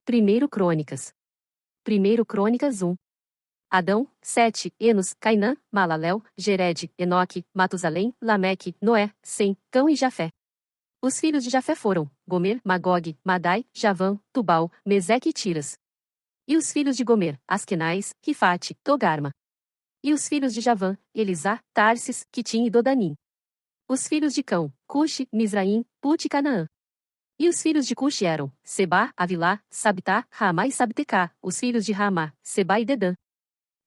Primeiro Crônicas. Primeiro Crônicas 1. Adão, Sete, Enos, Cainã, Malalel, Jered, Enoque, Matusalém, Lameque, Noé, Sem, Cão e Jafé. Os filhos de Jafé foram Gomer, Magog, Madai, Javã, Tubal, Meseque e Tiras. E os filhos de Gomer, Askenais, Rifate, Togarma. E os filhos de Javã, Elisá, Tarsis, Quitim e Dodanim. Os filhos de Cão, Cuxi, Misraim, Put e Canaã. E os filhos de Cuxi eram Seba, Avilá, Sabitá, Ramá e Sabtecá, os filhos de Ramá, Seba e Dedã.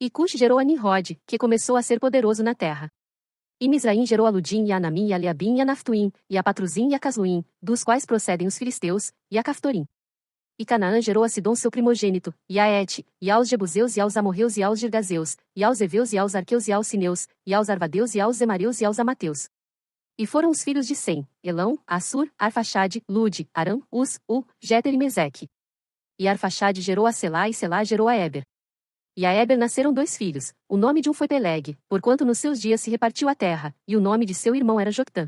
E Cuxi gerou a Nimrod, que começou a ser poderoso na terra. E Misraim gerou a Ludim e a Anamim e a Liabim e a Naftuim, e a Patruzim e a Casluim, dos quais procedem os filisteus, e a Caftorim. E Canaã gerou a Sidom seu primogênito, e a Et, e aos Jebuseus e aos Amorreus e aos Girgazeus, e aos Eveus e aos Arqueus e aos Sineus, e aos Arvadeus e aos Zemareus e aos Amateus. E foram os filhos de Sem, Elão, Assur, Arfaxade, Lude, Aram, Us, Jeter e Meseque. E Arfaxade gerou a Selá e Selá gerou a Eber. E a Eber nasceram 2 filhos, o nome de um foi Peleg, porquanto nos seus dias se repartiu a terra, e o nome de seu irmão era Joctã.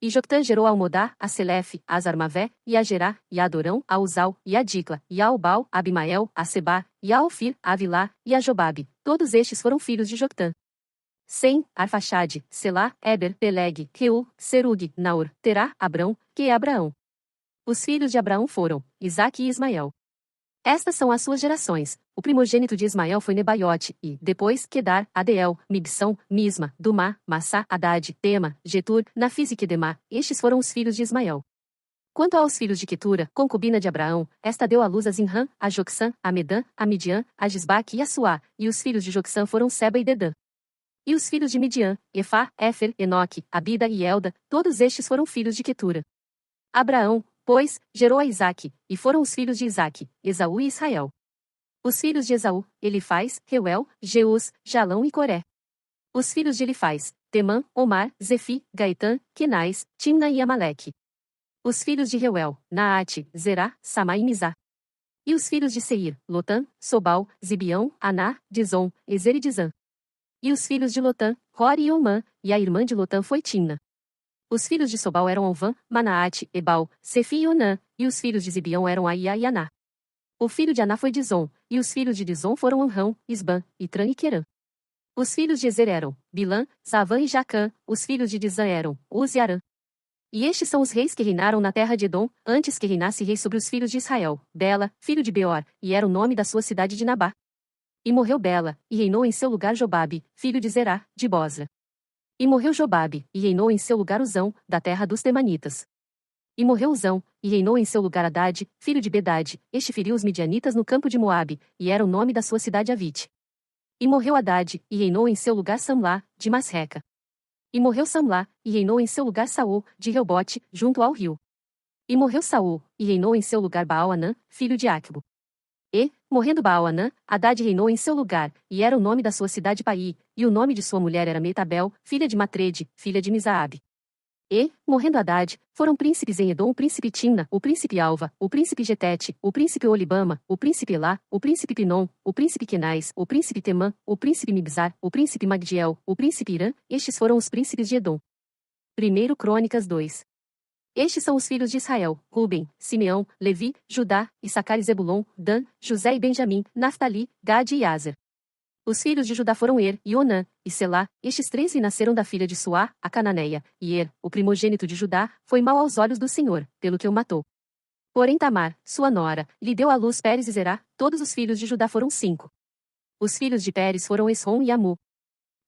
E Joctã gerou a Almodá, a Selefe, a Azarmavé, e a Gerá, e a Adorão, a Uzal, e a Dicla, e a Albal, a Abimael, a Sebá, e a Ofir, a Avilá, e a Jobabe, todos estes foram filhos de Joctã. Sem, Arfaxade, Selá, Eber, Peleg, Reu, Serug, Naor, Terá, Abrão, que é Abraão. Os filhos de Abraão foram Isaque e Ismael. Estas são as suas gerações. O primogênito de Ismael foi Nebaiote, e, depois, Quedar, Adeel, Mibsão, Misma, Dumá, Massá, Haddad, Tema, Getur, Nafis e Quedemá. Estes foram os filhos de Ismael. Quanto aos filhos de Quetura, concubina de Abraão, esta deu à luz a Zinrã, a Jocsã, a Medã, a Midian, a Gisbaque e a Suá, e os filhos de Jocsã foram Seba e Dedã. E os filhos de Midian, Efá, Éfer, Enoque, Abida e Elda, todos estes foram filhos de Quetura. Abraão, pois, gerou a Isaque, e foram os filhos de Isaque, Esaú e Israel. Os filhos de Esaú, Elifaz, Reuel, Jeus, Jalão e Coré. Os filhos de Elifaz, Temã, Omar, Zefi, Gaetã, Quenais, Timna e Amaleque. Os filhos de Reuel, Naate, Zerá, Samá e Mizá. E os filhos de Seir, Lotã, Sobal, Zibião, Aná, Dizon, Ezer e Dizã. E os filhos de Lotã, Hori e Omã, e a irmã de Lotã foi Timna. Os filhos de Sobal eram Alvã, Manaate, Ebal, Sefi e Onã, e os filhos de Zibião eram Aia e Aná. O filho de Aná foi Dizon, e os filhos de Dizon foram Anrão, Isban, Itran e Querã. Os filhos de Ezer eram Bilã, Zavã e Jacã, os filhos de Dizã eram Uz e Arã. E estes são os reis que reinaram na terra de Edom, antes que reinasse rei sobre os filhos de Israel, Bela, filho de Beor, e era o nome da sua cidade de Nabá. E morreu Bela, e reinou em seu lugar Jobabe, filho de Zerá, de Bosra. E morreu Jobabe, e reinou em seu lugar Uzão, da terra dos Temanitas. E morreu Uzão, e reinou em seu lugar Hadade, filho de Bedade, este feriu os midianitas no campo de Moabe, e era o nome da sua cidade Avite. E morreu Hadade, e reinou em seu lugar Samlá, de Masreca. E morreu Samlá, e reinou em seu lugar Saul, de Reobote, junto ao rio. E morreu Saul, e reinou em seu lugar Baal-Anã, filho de Aqubo. E, morrendo Baal-Anã, Hadade reinou em seu lugar, e era o nome da sua cidade Pai, e o nome de sua mulher era Metabel, filha de Matrede, filha de Mizaabe. E, morrendo Hadade, foram príncipes em Edom o príncipe Timna, o príncipe Alva, o príncipe Getete, o príncipe Olibama, o príncipe Elá, o príncipe Pinom, o príncipe Quenais, o príncipe Temã, o príncipe Mibzar, o príncipe Magdiel, o príncipe Irã, estes foram os príncipes de Edom. Primeiro Crônicas 2. Estes são os filhos de Israel, Ruben, Simeão, Levi, Judá, Issacar e Zebulon, Dan, José e Benjamim, Naftali, Gade e Azer. Os filhos de Judá foram e Onã, e Selá, estes 3 e nasceram da filha de Suá, a cananeia, e o primogênito de Judá, foi mau aos olhos do Senhor, pelo que o matou. Porém Tamar, sua nora, lhe deu à luz Pérez e Zerá, todos os filhos de Judá foram 5. Os filhos de Pérez foram Esrom e Amu.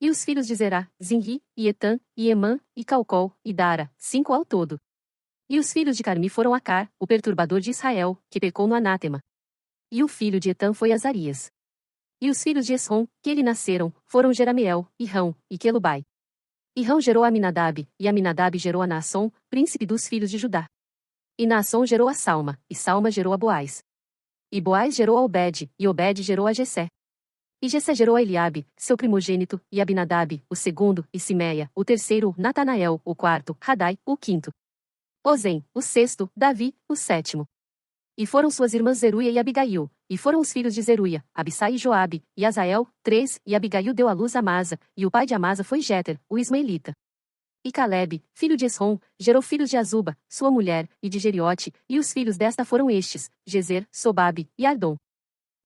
E os filhos de Zerá, Zinri, e Etã, e Emã, e Calcol, e Dara, 5 ao todo. E os filhos de Carmi foram Acar, o perturbador de Israel, que pecou no anátema. E o filho de Etã foi Azarias. E os filhos de Esrom, que lhe nasceram, foram Jerameel, e Rão, e Quelubai. E Rão gerou a Aminadab, e Aminadab gerou a Naasson, príncipe dos filhos de Judá. E Naasson gerou a Salma, e Salma gerou a Boaz. E Boaz gerou a Obed, e Obed gerou a Jessé. E Jessé gerou a Eliabe, seu primogênito, e Abinadab, o segundo, e Simeia, o terceiro, Natanael, o quarto, Radai, o quinto. Ozem, o sexto, Davi, o sétimo. E foram suas irmãs Zeruia e Abigail, e foram os filhos de Zeruia, Abissai e Joabe, e Azael, 3, e Abigail deu à luz a Amasa, e o pai de Amasa foi Jéter, o ismaelita. E Calebe, filho de Esrom, gerou filhos de Azuba, sua mulher, e de Jeriote, e os filhos desta foram estes, Gezer, Sobabe, e Ardom.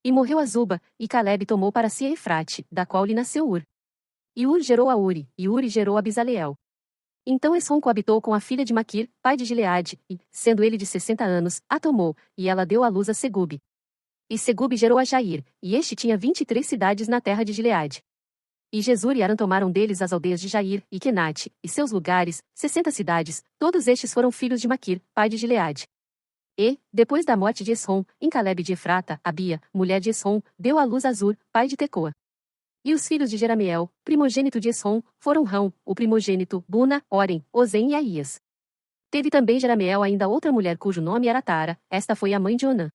E morreu Azuba, e Calebe tomou para si a Efrate, da qual lhe nasceu Ur. E Ur gerou a Uri, e Uri gerou a Bizaleel. Então Esrom coabitou com a filha de Maquir, pai de Gileade, e, sendo ele de 60 anos, a tomou, e ela deu à luz a Segube. E Segube gerou a Jair, e este tinha 23 cidades na terra de Gileade. E Jesur e Aram tomaram deles as aldeias de Jair, e Kenate, e seus lugares, 60 cidades, todos estes foram filhos de Maquir, pai de Gileade. E, depois da morte de Esrom, em Calebe de Efrata, Abia, mulher de Esrom, deu à luz a Zur, pai de Tecoa. E os filhos de Jerameel, primogênito de Esrom, foram Rão, o primogênito, Buna, Orem, Ozem e Aías. Teve também Jerameel ainda outra mulher cujo nome era Tara, esta foi a mãe de Onã.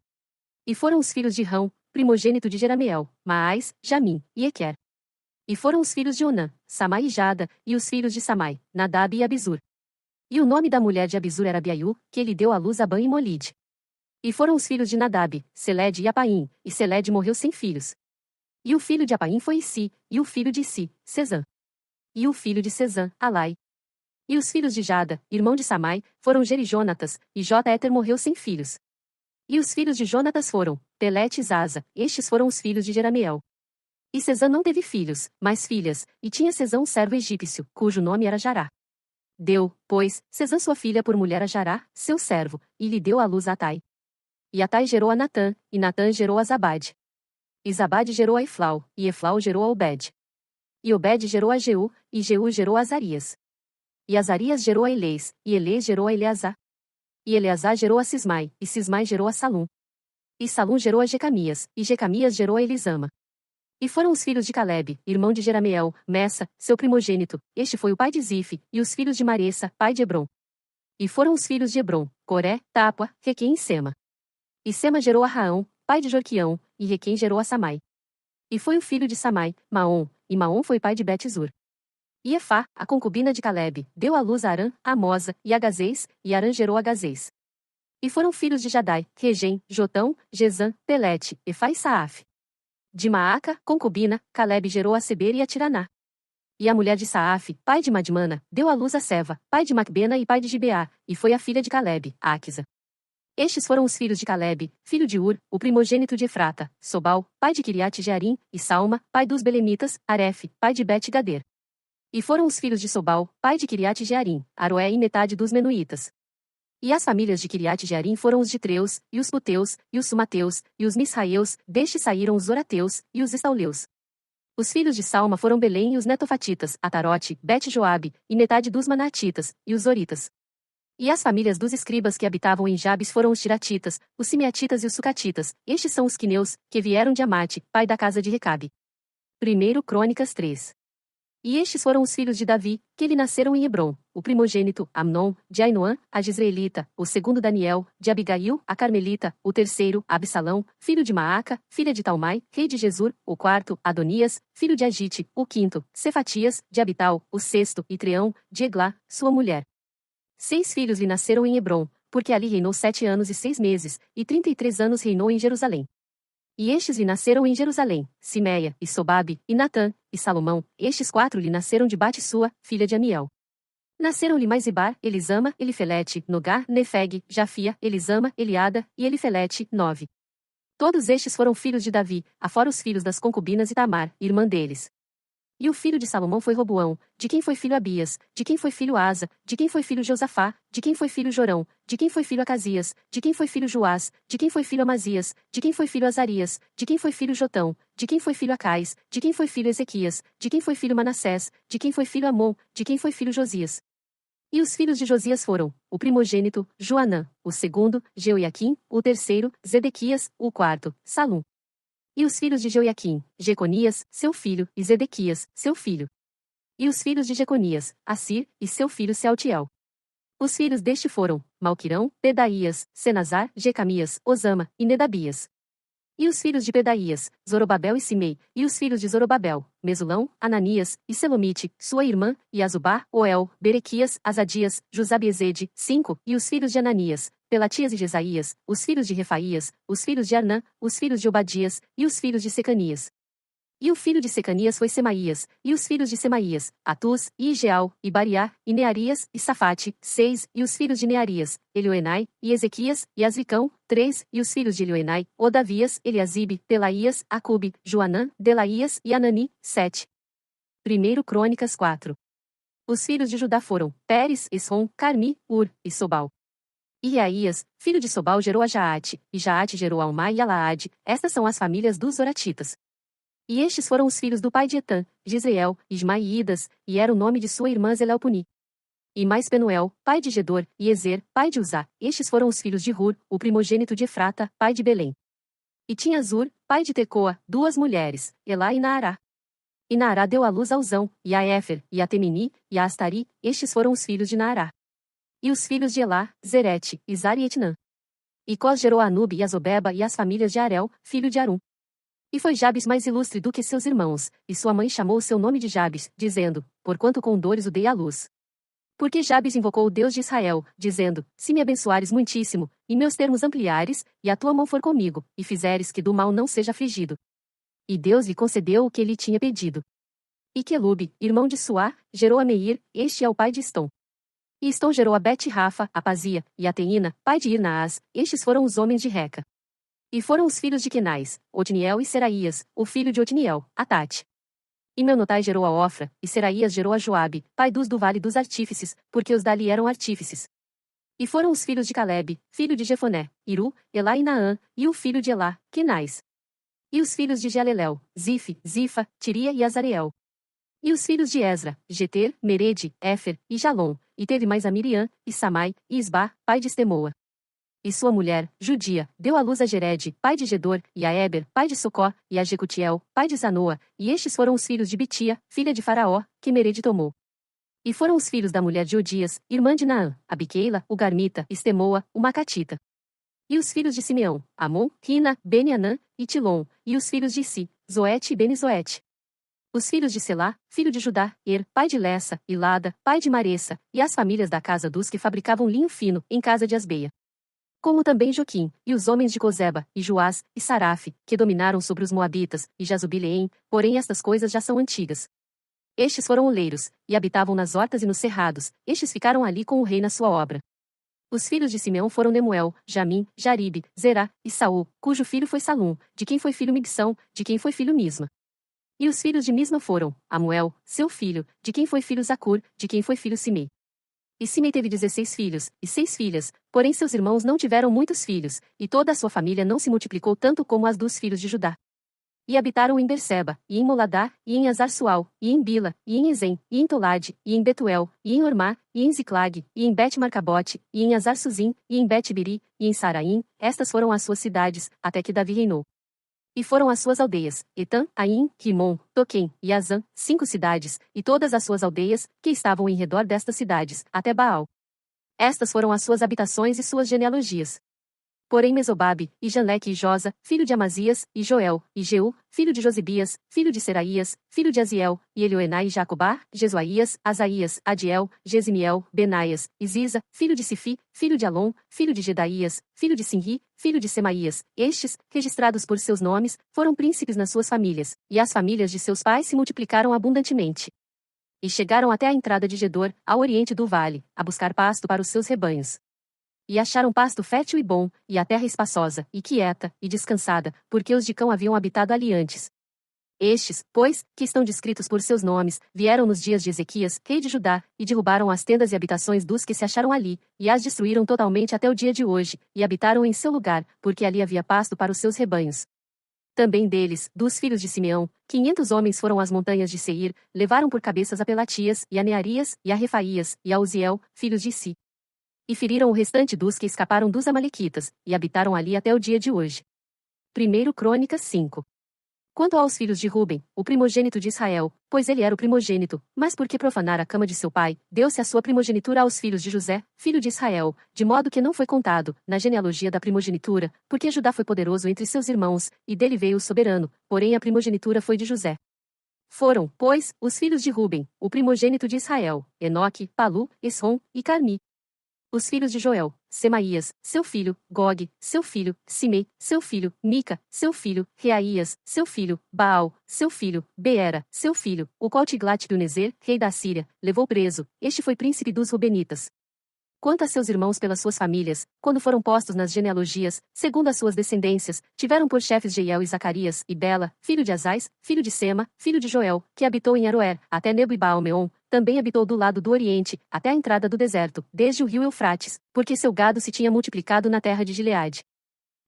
E foram os filhos de Rão, primogênito de Jerameel, Maás, Jamim, e Equer. E foram os filhos de Onã, Samai e Jada, e os filhos de Samai, Nadab e Abizur. E o nome da mulher de Abizur era Abiaiú, que ele deu à luz a Ban e Molide. E foram os filhos de Nadab, Seled e Apaim, e Seled morreu sem filhos. E o filho de Apaim foi Issi, e o filho de Issi, Sezã. E o filho de Sezã, Alai. E os filhos de Jada, irmão de Samai, foram Jerijonatas, e Joéter morreu sem filhos. E os filhos de Jonatas foram, Pelete e Zaza, estes foram os filhos de Jerameel. E Sezã não teve filhos, mas filhas, e tinha Sezã um servo egípcio, cujo nome era Jará. Deu, pois, Sezã sua filha por mulher a Jará, seu servo, e lhe deu à luz a Atai. E Atai gerou a Natã, e Natã gerou a Zabade. E Zabade gerou a Eflau, e Eflau gerou a Obed. E Obed gerou a Jeú, e Jeú gerou a Azarias. E Azarias gerou a Elês, e Elês gerou a Eleazar. E Eleazar gerou a Sismai, e Sismai gerou a Salum. E Salum gerou a Jecamias, e Jecamias gerou a Elisama. E foram os filhos de Calebe, irmão de Jerameel, Messa, seu primogênito, este foi o pai de Zife, e os filhos de Maressa, pai de Hebron. E foram os filhos de Hebron, Coré, Tapua, Requem e Sema. E Sema gerou a Raão, pai de Jorquião, e Requem gerou a Samai. E foi o filho de Samai, Maom, e Maom foi pai de Bet-Zur. E Efá, a concubina de Calebe, deu à luz a Arã, a Mosa, e a Gazês, e Arã gerou a Gazês. E foram filhos de Jadai, Regem, Jotão, Gezã, Pelete, Efá e Saaf. De Maaca, concubina, Calebe gerou a Seber e a Tiraná. E a mulher de Saaf, pai de Madmana, deu à luz a Seva, pai de Macbena e pai de Gibeá, e foi a filha de Calebe, Áquisa. Estes foram os filhos de Calebe, filho de Ur, o primogênito de Efrata, Sobal, pai de Kiriate Jearim, e Salma, pai dos Belemitas, Aref, pai de Bet-Gader. E foram os filhos de Sobal, pai de Kiriate Jearim, Aroé e metade dos Menuítas. E as famílias de Kiriate Jearim foram os de Treus, e os Puteus, e os Sumateus, e os Misraeus, destes saíram os Zorateus, e os Estauleus. Os filhos de Salma foram Belém e os Netofatitas, Atarote, Bet-Joabe, e metade dos Manatitas, e os Zoritas. E as famílias dos escribas que habitavam em Jabes foram os Tiratitas, os Simeatitas e os Sucatitas, estes são os quineus, que vieram de Amate, pai da casa de Recabe. 1 Crônicas 3. E estes foram os filhos de Davi, que lhe nasceram em Hebrom, o primogênito, Amnon, de Ainoã, a Jezreelita, o segundo Daniel, de Abigail, a Carmelita, o terceiro, Absalão, filho de Maaca, filha de Talmai, rei de Jesur, o quarto, Adonias, filho de Agite, o quinto, Cefatias, de Abital, o sexto, Itreão, de Eglá, sua mulher. 6 filhos lhe nasceram em Hebrom, porque ali reinou 7 anos e 6 meses, e 33 anos reinou em Jerusalém. E estes lhe nasceram em Jerusalém, Simeia, e Sobabe, e Natã, e Salomão, estes 4 lhe nasceram de Bate-Sua, filha de Amiel. Nasceram-lhe mais Ibar, Elisama, Elifelete, Nogar, Nefeg, Jafia, Elisama, Eliada, e Elifelete, 9. Todos estes foram filhos de Davi, afora os filhos das concubinas e Tamar, irmã deles. E o filho de Salomão foi Roboão, de quem foi filho Abias, de quem foi filho Asa, de quem foi filho Josafá, de quem foi filho Jorão, de quem foi filho Acasias, de quem foi filho Joás, de quem foi filho Amazias, de quem foi filho Azarias, de quem foi filho Jotão, de quem foi filho Acais, de quem foi filho Ezequias, de quem foi filho Manassés, de quem foi filho Amon, de quem foi filho Josias. E os filhos de Josias foram, o primogênito, Joanã, o segundo, Jeoiaquim, o terceiro, Zedequias, o quarto, Salum. E os filhos de Jeoiaquim, Jeconias, seu filho, e Zedequias, seu filho. E os filhos de Jeconias, Assir, e seu filho Sealtiel. Os filhos deste foram, Malquirão, Pedaías, Senazar, Jecamias, Osama, e Nedabias. E os filhos de Pedaías, Zorobabel e Simei, e os filhos de Zorobabel, Mesulão, Ananias, e Selomite, sua irmã, e Azubá, Oel, Berequias, Azadias, Jusabiezede, 5, e os filhos de Ananias, Pelatias e Jesaías, os filhos de Refaías, os filhos de Arnã, os filhos de Obadias, e os filhos de Secanias. E o filho de Secanias foi Semaías, e os filhos de Semaías, Atus, e Igeal, e Bariá, e Nearias, e Safate, 6, e os filhos de Nearias, Elioenai, e Ezequias, e Asricão, 3, e os filhos de Elioenai, Odavias, Eliasibe, Pelaías, Acube, Joanã, Delaías, e Anani, 7. 1 Crônicas 4. Os filhos de Judá foram, Pérez, Esrom, Carmi, Ur, e Sobal. E Reaías, filho de Sobal gerou a Jaate, e Jaate gerou a Almai e a Laade, estas são as famílias dos Zoratitas. E estes foram os filhos do pai de Etã, Gisreel, Ismai e Idas, e era o nome de sua irmã Zelelpuni. E mais Penuel, pai de Gedor, e Ezer, pai de Uzá, estes foram os filhos de Hur, o primogênito de Efrata, pai de Belém. E tinha Zur, pai de Tecoa, 2 mulheres, Elá e Naará. E Naará deu à luz a Uzão, e a Éfer, e a Temini, e a Astari, estes foram os filhos de Naará. E os filhos de Elá, Zerete, Izar e Etnã. E Cós gerou a Anube e a Zobeba e as famílias de Arel, filho de Arum. E foi Jabes mais ilustre do que seus irmãos, e sua mãe chamou o seu nome de Jabes, dizendo, porquanto com dores o dei à luz. Porque Jabes invocou o Deus de Israel, dizendo, se me abençoares muitíssimo, e meus termos ampliares, e a tua mão for comigo, e fizeres que do mal não seja afligido. E Deus lhe concedeu o que ele tinha pedido. E Quelube, irmão de Suá, gerou a Meir, este é o pai de Estom. E Estom gerou a Bet-Rafa, a Pazia, e a Teína, pai de Irnaás, estes foram os homens de Reca. E foram os filhos de Quenais, Otniel e Seraías, o filho de Otniel, Atate. E Meonotai gerou a Ofra, e Seraías gerou a Joabe, pai dos do vale dos artífices, porque os dali eram artífices. E foram os filhos de Calebe, filho de Jefoné, Iru, Elá e Naã, e o filho de Elá, Quenais. E os filhos de Jalelel, Zife, Zifa, Tiria e Azareel. E os filhos de Ezra, Geter, Merede, Éfer, e Jalom, e teve mais a Miriam, e Samai, e Isbá, pai de Estemoa. E sua mulher, Judia, deu à luz a Jered, pai de Gedor, e a Eber, pai de Socó, e a Jecutiel, pai de Zanoa, e estes foram os filhos de Bitia, filha de Faraó, que Merede tomou. E foram os filhos da mulher de Odias, irmã de Naã, Abiqueila, o Garmita, Estemoa, o Macatita. E os filhos de Simeão, Amon, Rina, Beni-Anã, e Tilom, e os filhos de Si, Zoete e Beni-Zoete. Os filhos de Selá, filho de Judá, pai de Lessa, e Lada, pai de Maressa, e as famílias da casa dos que fabricavam linho fino, em casa de Asbeia. Como também Joquim, e os homens de Cozeba, e Joás, e Sarafe, que dominaram sobre os Moabitas, e Jazubileém, porém estas coisas já são antigas. Estes foram oleiros, e habitavam nas hortas e nos cerrados, estes ficaram ali com o rei na sua obra. Os filhos de Simeão foram Nemuel, Jamim, Jaribe, Zerá, e Saul, cujo filho foi Salum, de quem foi filho Mibsão, de quem foi filho Misma. E os filhos de Misma foram, Amuel, seu filho, de quem foi filho Zacur, de quem foi filho Simei. E Simei teve 16 filhos, e 6 filhas, porém seus irmãos não tiveram muitos filhos, e toda a sua família não se multiplicou tanto como as dos filhos de Judá. E habitaram em Berseba, e em Moladá, e em Azar-Sual, e em Bila, e em Ezem, e em Tolade, e em Betuel, e em Ormá, e em Ziclag, e em Bet-Marcabote, e em Azar-Suzim, e em Bet-Biri, e em Saraim, estas foram as suas cidades, até que Davi reinou. E foram as suas aldeias, Etã, Aim, Rimon, Toquém e Azã, 5 cidades, e todas as suas aldeias, que estavam em redor destas cidades, até Baal. Estas foram as suas habitações e suas genealogias. Porém Mesobabe, e Janleque e Josa, filho de Amazias, e Joel, e Jeú, filho de Josibias, filho de Seraías, filho de Aziel, e Elioenai e Jacobá, Jesuaías, Asaías, Adiel, Gesimiel, Benaias, e Ziza, filho de Sifi, filho de Alon, filho de Gedaías, filho de Sinri, filho de Semaías, estes, registrados por seus nomes, foram príncipes nas suas famílias, e as famílias de seus pais se multiplicaram abundantemente. E chegaram até a entrada de Gedor, ao oriente do vale, a buscar pasto para os seus rebanhos. E acharam pasto fértil e bom, e a terra espaçosa, e quieta, e descansada, porque os de Cão haviam habitado ali antes. Estes, pois, que estão descritos por seus nomes, vieram nos dias de Ezequias, rei de Judá, e derrubaram as tendas e habitações dos que se acharam ali, e as destruíram totalmente até o dia de hoje, e habitaram em seu lugar, porque ali havia pasto para os seus rebanhos. Também deles, dos filhos de Simeão, 500 homens foram às montanhas de Seir, levaram por cabeças a Pelatias, e a Nearias, e a Refaías, e a Uziel, filhos de Si. E feriram o restante dos que escaparam dos Amalequitas, e habitaram ali até o dia de hoje. 1 Crônicas 5. Quanto aos filhos de Ruben, o primogênito de Israel, pois ele era o primogênito, mas porque profanar a cama de seu pai, deu-se a sua primogenitura aos filhos de José, filho de Israel, de modo que não foi contado, na genealogia da primogenitura, porque Judá foi poderoso entre seus irmãos, e dele veio o soberano, porém a primogenitura foi de José. Foram, pois, os filhos de Ruben, o primogênito de Israel, Enoque, Palu, Esrom e Carmi. Os filhos de Joel, Semaías, seu filho, Gog, seu filho, Simei, seu filho, Mica, seu filho, Reaías, seu filho, Baal, seu filho, Beera, seu filho, o qual Tiglat-Pileser, rei da Síria, levou preso, este foi príncipe dos Rubenitas. Quanto a seus irmãos pelas suas famílias, quando foram postos nas genealogias, segundo as suas descendências, tiveram por chefes Jeiel e Zacarias, e Bela, filho de Azais, filho de Sema, filho de Joel, que habitou em Aroer, até Nebo e Baal-Meon, também habitou do lado do oriente, até a entrada do deserto, desde o rio Eufrates, porque seu gado se tinha multiplicado na terra de Gileade.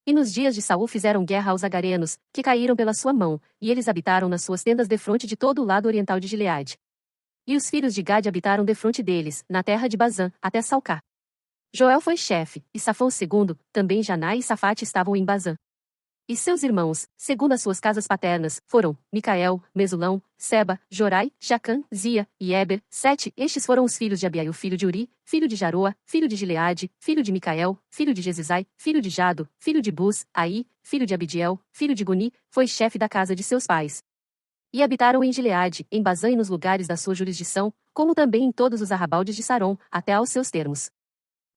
E nos dias de Saul fizeram guerra aos agarenos, que caíram pela sua mão, e eles habitaram nas suas tendas defronte de todo o lado oriental de Gileade. E os filhos de Gade habitaram defronte deles, na terra de Bazã, até Salcá. Joel foi chefe, e Safão segundo, também Janá e Safate estavam em Bazã. E seus irmãos, segundo as suas casas paternas, foram Micael, Mesulão, Seba, Jorai, Jacã, Zia e Eber, 7. Estes foram os filhos de Abiail, filho de Uri, filho de Jaroa, filho de Gileade, filho de Micael, filho de Jezizai, filho de Jado, filho de Bus, Aí, filho de Abidiel, filho de Guni, foi chefe da casa de seus pais. E habitaram em Gileade, em Bazã e nos lugares da sua jurisdição, como também em todos os arrabaldes de Saron, até aos seus termos.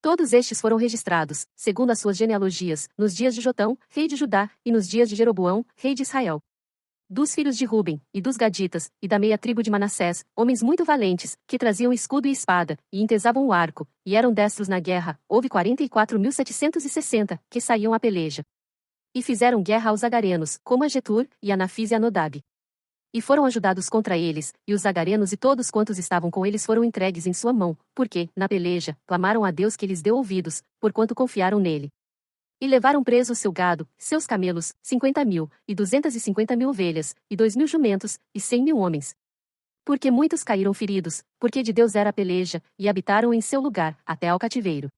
Todos estes foram registrados, segundo as suas genealogias, nos dias de Jotão, rei de Judá, e nos dias de Jeroboão, rei de Israel. Dos filhos de Ruben, e dos Gaditas, e da meia tribo de Manassés, homens muito valentes, que traziam escudo e espada, e entesavam o arco, e eram destros na guerra, houve 44.760, que saíam à peleja. E fizeram guerra aos agarenos, como a Getur, e a Nafis e a Nodab. E foram ajudados contra eles, e os agarenos e todos quantos estavam com eles foram entregues em sua mão, porque, na peleja, clamaram a Deus que lhes deu ouvidos, porquanto confiaram nele. E levaram preso o seu gado, seus camelos, 50.000, e 250.000 ovelhas, e 2.000 jumentos, e 100.000 homens. Porque muitos caíram feridos, porque de Deus era a peleja, e habitaram em seu lugar, até ao cativeiro.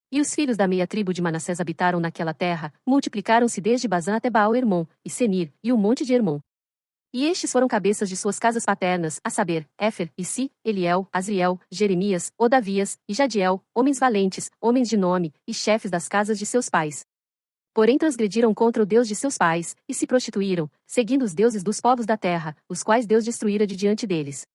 E os filhos da meia tribo de Manassés habitaram naquela terra, multiplicaram-se desde Bazã até Baal-Hermon, e Senir, e o monte de Hermon. E estes foram cabeças de suas casas paternas, a saber, Éfer, Issi, Eliel, Asriel, Jeremias, Odavias, e Jadiel, homens valentes, homens de nome, e chefes das casas de seus pais. Porém transgrediram contra o Deus de seus pais, e se prostituíram, seguindo os deuses dos povos da terra, os quais Deus destruíra de diante deles.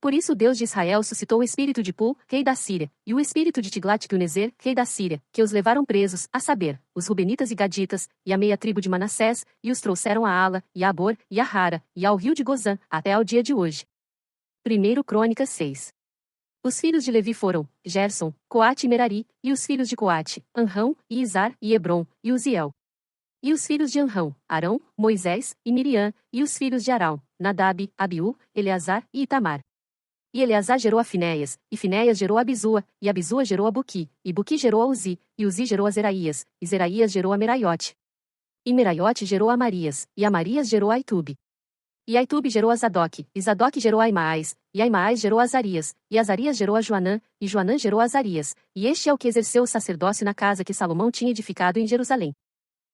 Por isso o Deus de Israel suscitou o espírito de Pul, rei da Síria, e o espírito de Tiglat-Pileser, rei da Síria, que os levaram presos, a saber, os Rubenitas e Gaditas, e a meia tribo de Manassés, e os trouxeram a Ala, e a Abor, e a Rara, e ao rio de Gozã, até ao dia de hoje. 1 Crônicas 6. Os filhos de Levi foram, Gerson, Coate e Merari, e os filhos de Coate, Anrão, e Izar, e Hebron, e Uziel. E os filhos de Anrão, Arão, Moisés, e Miriam, e os filhos de Arão, Nadab, Abiú, Eleazar, e Itamar. E Eleazar gerou a Finéias, e Finéias gerou a Abisua, e Abisua gerou a Buqui, e Buqui gerou a Uzi, e Uzi gerou a Zeraías, e Zeraías gerou a Meraiote. E Meraiote gerou a Amarias, e Amarias gerou a Aitube. E Aitube gerou a Zadok, e Zadok gerou a Aimaas, e Aimaas gerou a Azarias, e Azarias gerou a Joanã, e Joanã gerou a Azarias, e este é o que exerceu o sacerdócio na casa que Salomão tinha edificado em Jerusalém.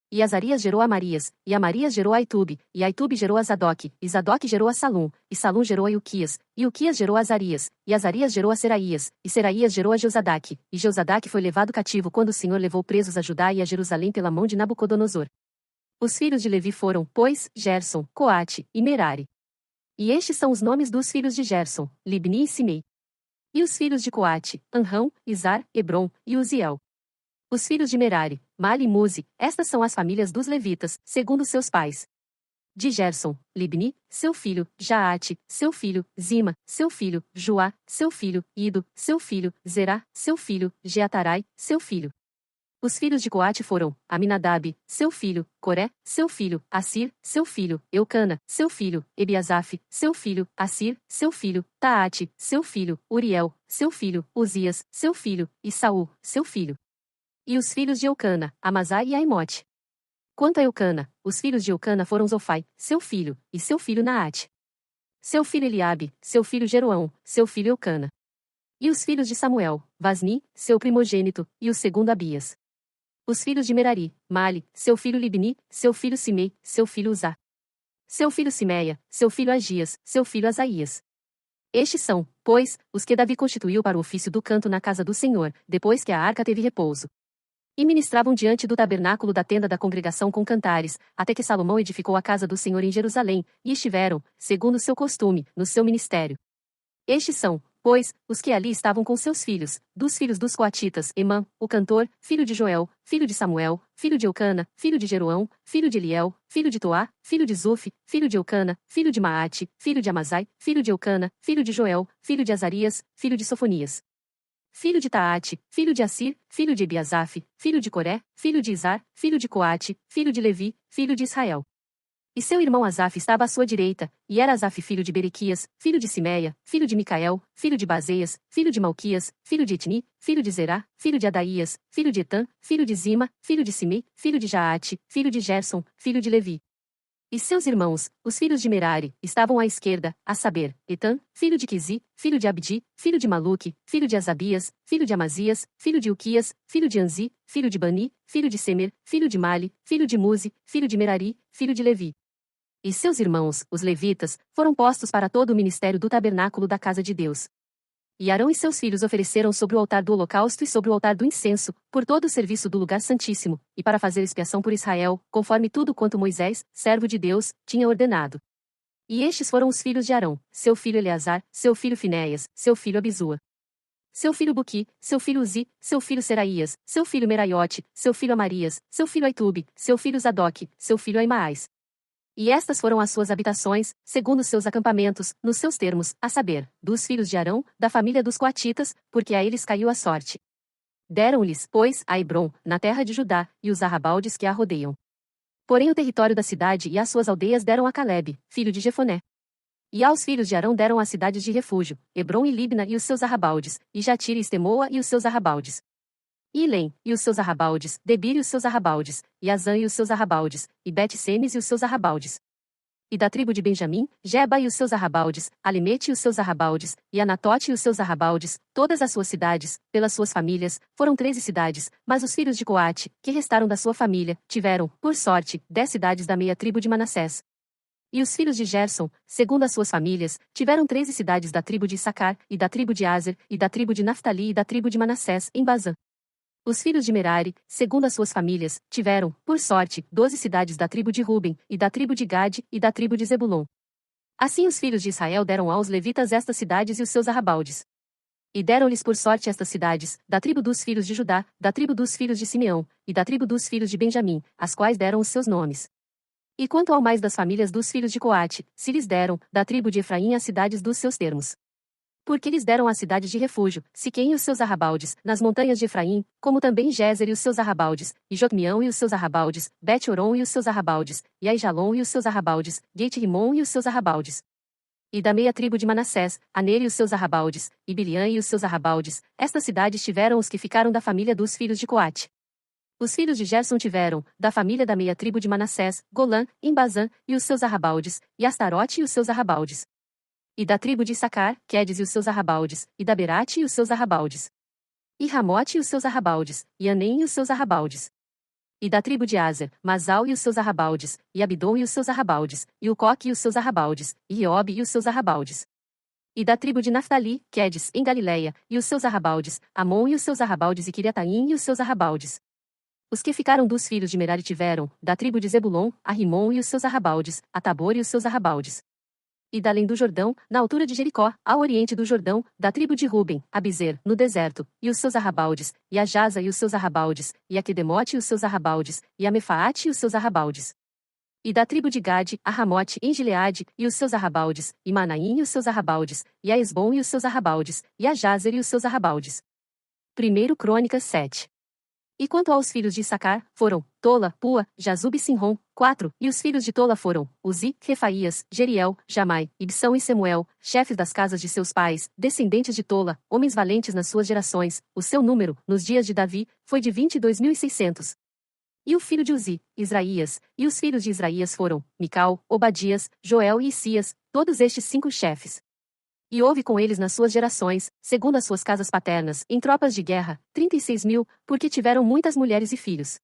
E Azarias gerou a Amarias, e Amarias gerou a Aitube, e Aitube gerou a Zadok, e Zadok gerou a Salum, e Salum gerou a Ilquias, e Ilquias gerou a Azarias, e Azarias gerou a Seraías, e Seraías gerou a Jeuzadaque, e Jeuzadaque foi levado cativo quando o Senhor levou presos a Judá e a Jerusalém pela mão de Nabucodonosor. Os filhos de Levi foram, pois, Gerson, Coate, e Merari. E estes são os nomes dos filhos de Gerson, Libni e Simei. E os filhos de Coate, Anrão, Izar, Hebron, e Uziel. Os filhos de Merari, Mali e Muzi, estas são as famílias dos levitas, segundo seus pais. De Gerson, Libni, seu filho, Jaate, seu filho, Zima, seu filho, Joá, seu filho, Ido, seu filho, Zerá, seu filho, Jeatarai, seu filho. Os filhos de Coate foram, Aminadab, seu filho, Coré, seu filho, Assir, seu filho, Eucana, seu filho, Ebiasaf, seu filho, Assir, seu filho, Taate, seu filho, Uriel, seu filho, Uzias, seu filho, e Saul, seu filho. E os filhos de Eucana, Amasai e Aimote. Quanto a Eucana, os filhos de Eucana foram Zofai, seu filho, e seu filho Naate. Seu filho Eliabe, seu filho Jeroão, seu filho Eucana. E os filhos de Samuel, Vasni, seu primogênito, e o segundo Abias. Os filhos de Merari, Mali, seu filho Libni, seu filho Simei, seu filho Uzá. Seu filho Simeia, seu filho Agias, seu filho Asaías. Estes são, pois, os que Davi constituiu para o ofício do canto na casa do Senhor, depois que a arca teve repouso. E ministravam diante do tabernáculo da tenda da congregação com cantares, até que Salomão edificou a casa do Senhor em Jerusalém, e estiveram, segundo seu costume, no seu ministério. Estes são, pois, os que ali estavam com seus filhos, dos filhos dos coatitas, Emã, o cantor, filho de Joel, filho de Samuel, filho de Eucana, filho de Jeroão, filho de Eliel, filho de Toá, filho de Zuf, filho de Eucana, filho de Maate, filho de Amazai, filho de Eucana, filho de Joel, filho de Azarias, filho de Sofonias, filho de Taate, filho de Assir, filho de Ebiasaf, filho de Coré, filho de Izar, filho de Coate, filho de Levi, filho de Israel. E seu irmão Asaf estava à sua direita, e era Asaf filho de Berequias, filho de Simeia, filho de Micael, filho de Bazeias, filho de Malquias, filho de Etni, filho de Zerá, filho de Adaías, filho de Etã, filho de Zima, filho de Simei, filho de Jaate, filho de Gerson, filho de Levi. E seus irmãos, os filhos de Merari, estavam à esquerda, a saber, Etã, filho de Quizi, filho de Abdi, filho de Maluque, filho de Asabias, filho de Amazias, filho de Uquias, filho de Anzi, filho de Bani, filho de Semer, filho de Mali, filho de Muzi, filho de Merari, filho de Levi. E seus irmãos, os levitas, foram postos para todo o ministério do tabernáculo da casa de Deus. E Arão e seus filhos ofereceram sobre o altar do holocausto e sobre o altar do incenso, por todo o serviço do lugar santíssimo, e para fazer expiação por Israel, conforme tudo quanto Moisés, servo de Deus, tinha ordenado. E estes foram os filhos de Arão, seu filho Eleazar, seu filho Finéias, seu filho Abisua, seu filho Buqui, seu filho Uzi, seu filho Seraías, seu filho Meraiote, seu filho Amarias, seu filho Aitube, seu filho Zadoque, seu filho Aimaas. E estas foram as suas habitações, segundo os seus acampamentos, nos seus termos, a saber, dos filhos de Arão, da família dos coatitas, porque a eles caiu a sorte. Deram-lhes, pois, a Hebrom, na terra de Judá, e os arrabaldes que a rodeiam. Porém o território da cidade e as suas aldeias deram a Calebe, filho de Jefoné. E aos filhos de Arão deram as cidades de refúgio, Hebrom e Libna e os seus arrabaldes, e Jatira e Estemoa e os seus arrabaldes. Ilém, e os seus arrabaldes, Debir e os seus arrabaldes, e Azã e os seus arrabaldes, e Bet-Semes e os seus arrabaldes. E da tribo de Benjamim, Geba e os seus arrabaldes, Alimete e os seus arrabaldes, e Anatote e os seus arrabaldes, todas as suas cidades, pelas suas famílias, foram 13 cidades, mas os filhos de Coate, que restaram da sua família, tiveram, por sorte, 10 cidades da meia tribo de Manassés. E os filhos de Gerson, segundo as suas famílias, tiveram 13 cidades da tribo de Issacar, e da tribo de Aser, e da tribo de Naftali e da tribo de Manassés, em Bazã. Os filhos de Merari, segundo as suas famílias, tiveram, por sorte, 12 cidades da tribo de Ruben, e da tribo de Gade, e da tribo de Zebulon. Assim os filhos de Israel deram aos levitas estas cidades e os seus arrabaldes. E deram-lhes por sorte estas cidades, da tribo dos filhos de Judá, da tribo dos filhos de Simeão, e da tribo dos filhos de Benjamim, as quais deram os seus nomes. E quanto ao mais das famílias dos filhos de Coate, se lhes deram, da tribo de Efraim as cidades dos seus termos. Porque lhes deram a cidade de refúgio, Siquém e os seus arrabaldes, nas montanhas de Efraim, como também Gézer e os seus arrabaldes, e Jotmião e os seus arrabaldes, Bet-Oron e os seus arrabaldes, e Aijalon e os seus arrabaldes, Geit-Rimon e os seus arrabaldes. E da meia tribo de Manassés, Aner e os seus arrabaldes, e Biliã e os seus arrabaldes, estas cidades tiveram os que ficaram da família dos filhos de Coate. Os filhos de Gerson tiveram, da família da meia tribo de Manassés, Golã, em Bazã, e os seus arrabaldes, e Astarote e os seus arrabaldes. E da tribo de Issacar, Quedes e os seus arrabaldes, e da Berate e os seus arrabaldes. E Ramote e os seus arrabaldes, e Anem e os seus arrabaldes. E da tribo de Aser, Masal e os seus arrabaldes, e Abidom e os seus arrabaldes, e Ucoque e os seus arrabaldes, e Iobe e os seus arrabaldes. E da tribo de Naftali, Quedes, em Galileia, e os seus arrabaldes, Amon e os seus arrabaldes e Quiriataim e os seus arrabaldes. Os que ficaram dos filhos de Merari tiveram, da tribo de Zebulon, a Rimon e os seus arrabaldes, a Tabor e os seus arrabaldes. E da além do Jordão, na altura de Jericó, ao oriente do Jordão, da tribo de Ruben, a Bizer, no deserto, e os seus arrabaldes, e a Jaza e os seus arrabaldes, e a Quedemote e os seus arrabaldes, e a Mefaate e os seus arrabaldes. E da tribo de Gade, a Ramote em Gileade, e os seus arrabaldes, e Manaim e os seus arrabaldes, e a Esbom e os seus arrabaldes, e a Jazer e os seus arrabaldes. 1 Crônicas 7. E quanto aos filhos de Issacar, foram, Tola, Pua, Jazub e Sinrom, 4, e os filhos de Tola foram, Uzi, Refaías, Jeriel, Jamai, Ibsão e Semuel, chefes das casas de seus pais, descendentes de Tola, homens valentes nas suas gerações, o seu número, nos dias de Davi, foi de 22.600. E o filho de Uzi, Israías, e os filhos de Israías foram, Mical, Obadias, Joel e Isias, todos estes 5 chefes. E houve com eles nas suas gerações, segundo as suas casas paternas, em tropas de guerra, 36.000, porque tiveram muitas mulheres e filhos.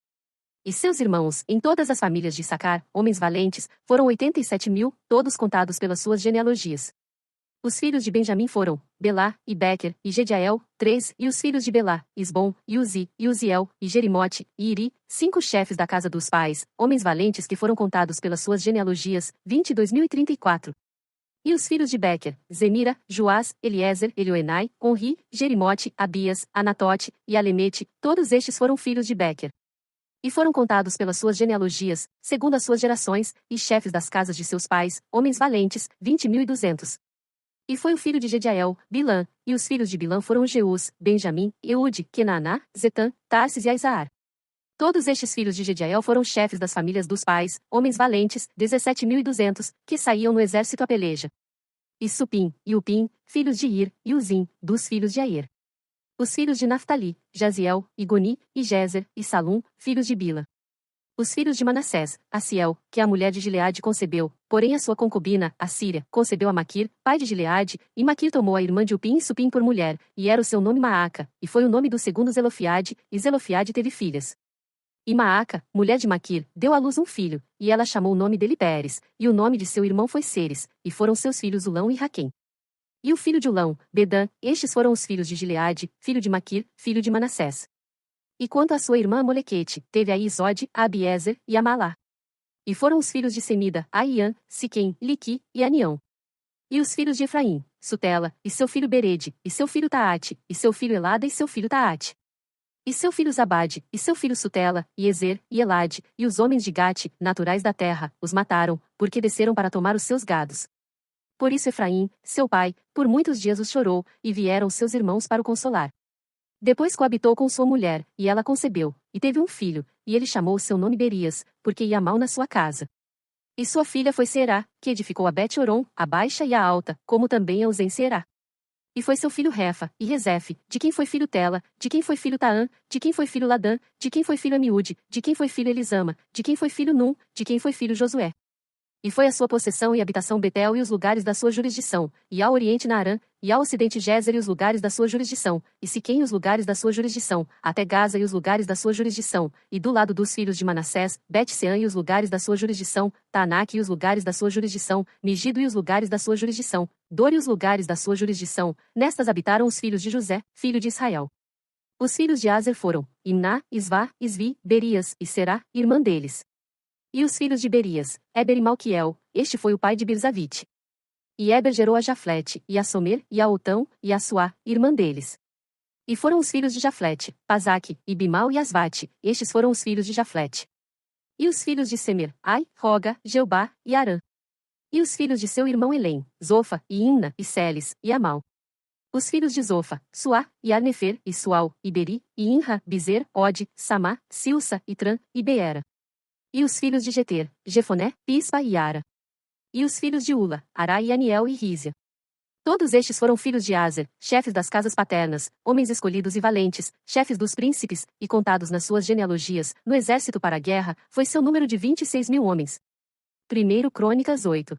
E seus irmãos, em todas as famílias de Issacar, homens valentes, foram 87.000, todos contados pelas suas genealogias. Os filhos de Benjamim foram, Belá, e Bequer, e Gediael, 3, e os filhos de Belá, Isbom, e Uzi, e Uziel, e Jerimote, e Iri, 5 chefes da casa dos pais, homens valentes que foram contados pelas suas genealogias, 22.034. E os filhos de Bequer, Zemira, Joás, Eliezer, Elioenai, Onri, Jerimote, Abias, Anatote e Alemete, todos estes foram filhos de Bequer. E foram contados pelas suas genealogias, segundo as suas gerações, e chefes das casas de seus pais, homens valentes, 20.200. E foi o filho de Gediael, Bilã, e os filhos de Bilã foram Jeus, Benjamim, Eude, Kenaaná, Zetã, Tarsis e Aizaar. Todos estes filhos de Gediael foram chefes das famílias dos pais, homens valentes, 17.200, que saíam no exército a peleja. E Supim, e Upim, filhos de Ir, e Uzim, dos filhos de Aer. Os filhos de Naftali, Jaziel, e Goni, e Jezer, e Salum, filhos de Bila. Os filhos de Manassés, Aciel, que a mulher de Gileade concebeu, porém a sua concubina, a Síria, concebeu a Maquir, pai de Gileade, e Maquir tomou a irmã de Upim e Supim por mulher, e era o seu nome Maaca, e foi o nome do segundo Zelofiade, e Zelofiade teve filhas. E Maaca, mulher de Maquir, deu à luz um filho, e ela chamou o nome dele Pérez, e o nome de seu irmão foi Seres, e foram seus filhos Ulão e Raquém. E o filho de Ulão, Bedã, estes foram os filhos de Gileade, filho de Maquir, filho de Manassés. E quanto à sua irmã Molequete, teve a Isode, a Abiezer, e a Malá. E foram os filhos de Semida, Aian, Siquém, Liqui, e Anião. E os filhos de Efraim, Sutela, e seu filho Berede, e seu filho Taate, e seu filho Elada e seu filho Taate. E seu filho Zabade, e seu filho Sutela, e Ezer, e Elade, e os homens de Gate, naturais da terra, os mataram, porque desceram para tomar os seus gados. Por isso Efraim, seu pai, por muitos dias os chorou, e vieram seus irmãos para o consolar. Depois coabitou com sua mulher, e ela concebeu, e teve um filho, e ele chamou seu nome Berias, porque ia mal na sua casa. E sua filha foi Será, que edificou a Bet-Oron, a baixa e a alta, como também a Uzem Será. E foi seu filho Refa, e Rezefe, de quem foi filho Tela, de quem foi filho Taã, de quem foi filho Ladã, de quem foi filho Amiúde, de quem foi filho Elisama, de quem foi filho Num, de quem foi filho Josué. E foi a sua possessão e habitação Betel e os lugares da sua jurisdição, e ao oriente Naarã, e ao ocidente Gézer e os lugares da sua jurisdição, e Siquém e os lugares da sua jurisdição, até Gaza e os lugares da sua jurisdição, e do lado dos filhos de Manassés, Bet-Seã e os lugares da sua jurisdição, Taanac e os lugares da sua jurisdição, Megido e os lugares da sua jurisdição, Dor e os lugares da sua jurisdição, nestas habitaram os filhos de José, filho de Israel. Os filhos de Azer foram, Imná, Isvá, Isvi, Berias, e Será, irmã deles. E os filhos de Berias, Éber e Malquiel, este foi o pai de Birzavite. E Éber gerou a Jaflete, e a Somer, e a Otão, e a Suá, irmã deles. E foram os filhos de Jaflete, Pazaque, e Bimal e Asvate, estes foram os filhos de Jaflete. E os filhos de Semer, Ai, Roga, Jeubá, e Arã. E os filhos de seu irmão Elém, Zofa, e Imna, e Celes, e Amal. Os filhos de Zofa, Suá, e Arnefer, e Sual, e Beri, e Inra, Bizer, Ode, Samá, Silsa, e Tran, e Beera. E os filhos de Jeter, Jefoné, Pispa e Ara. E os filhos de Ula, Ará e Aniel e Rízia. Todos estes foram filhos de Azer, chefes das casas paternas, homens escolhidos e valentes, chefes dos príncipes, e contados nas suas genealogias, no exército para a guerra, foi seu número de 26.000 homens. 1 Crônicas 8.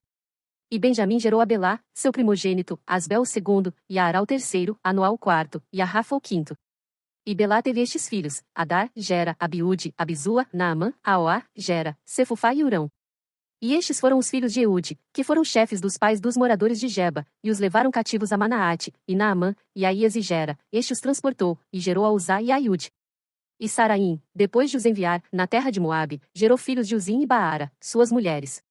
E Benjamim gerou a Belá, seu primogênito, Asbel o segundo, e a Ará o terceiro, Anual o quarto, e a Rafa o quinto. E Belá teve estes filhos, Adar, Gera, Abiúde, Abizua, Naamã, Aoá, Gera, Sefufá e Urão. E estes foram os filhos de Eude, que foram chefes dos pais dos moradores de Geba, e os levaram cativos a Manaate, e Naamã, e Aías e Gera, este os transportou, e gerou a Uzá e a Iude. E Saraim, depois de os enviar, na terra de Moabe, gerou filhos de Uzim e Baara, suas mulheres.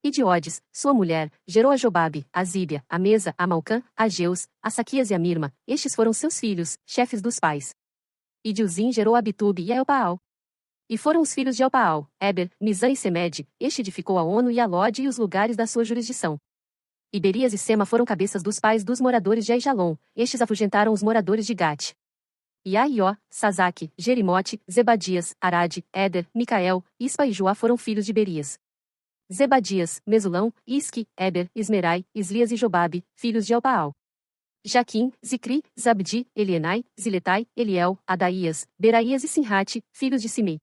E de Odes, sua mulher, gerou a Jobabe, a Zíbia, a Mesa, a Malcã, a Geus, a Saquias e a Mirma, estes foram seus filhos, chefes dos pais. E de Uzim gerou a Abitube e a Elpaal. E foram os filhos de Elpaal, Éber, Mizã e Semede, este edificou a Ono e a Lode e os lugares da sua jurisdição. E Berias e Sema foram cabeças dos pais dos moradores de Aijalon, estes afugentaram os moradores de Gate. E Aió, Sazaque, Jerimote, Zebadias, Arade, Éder, Micael, Ispa e Joá foram filhos de Berias. Zebadias, Mesulão, Isque, Éber, Ismerai, Islias e Jobabe, filhos de Elpaal. Jaquim, Zicri, Zabdi, Elienai, Ziletai, Eliel, Adaías, Beraías e Sinrate, filhos de Simei.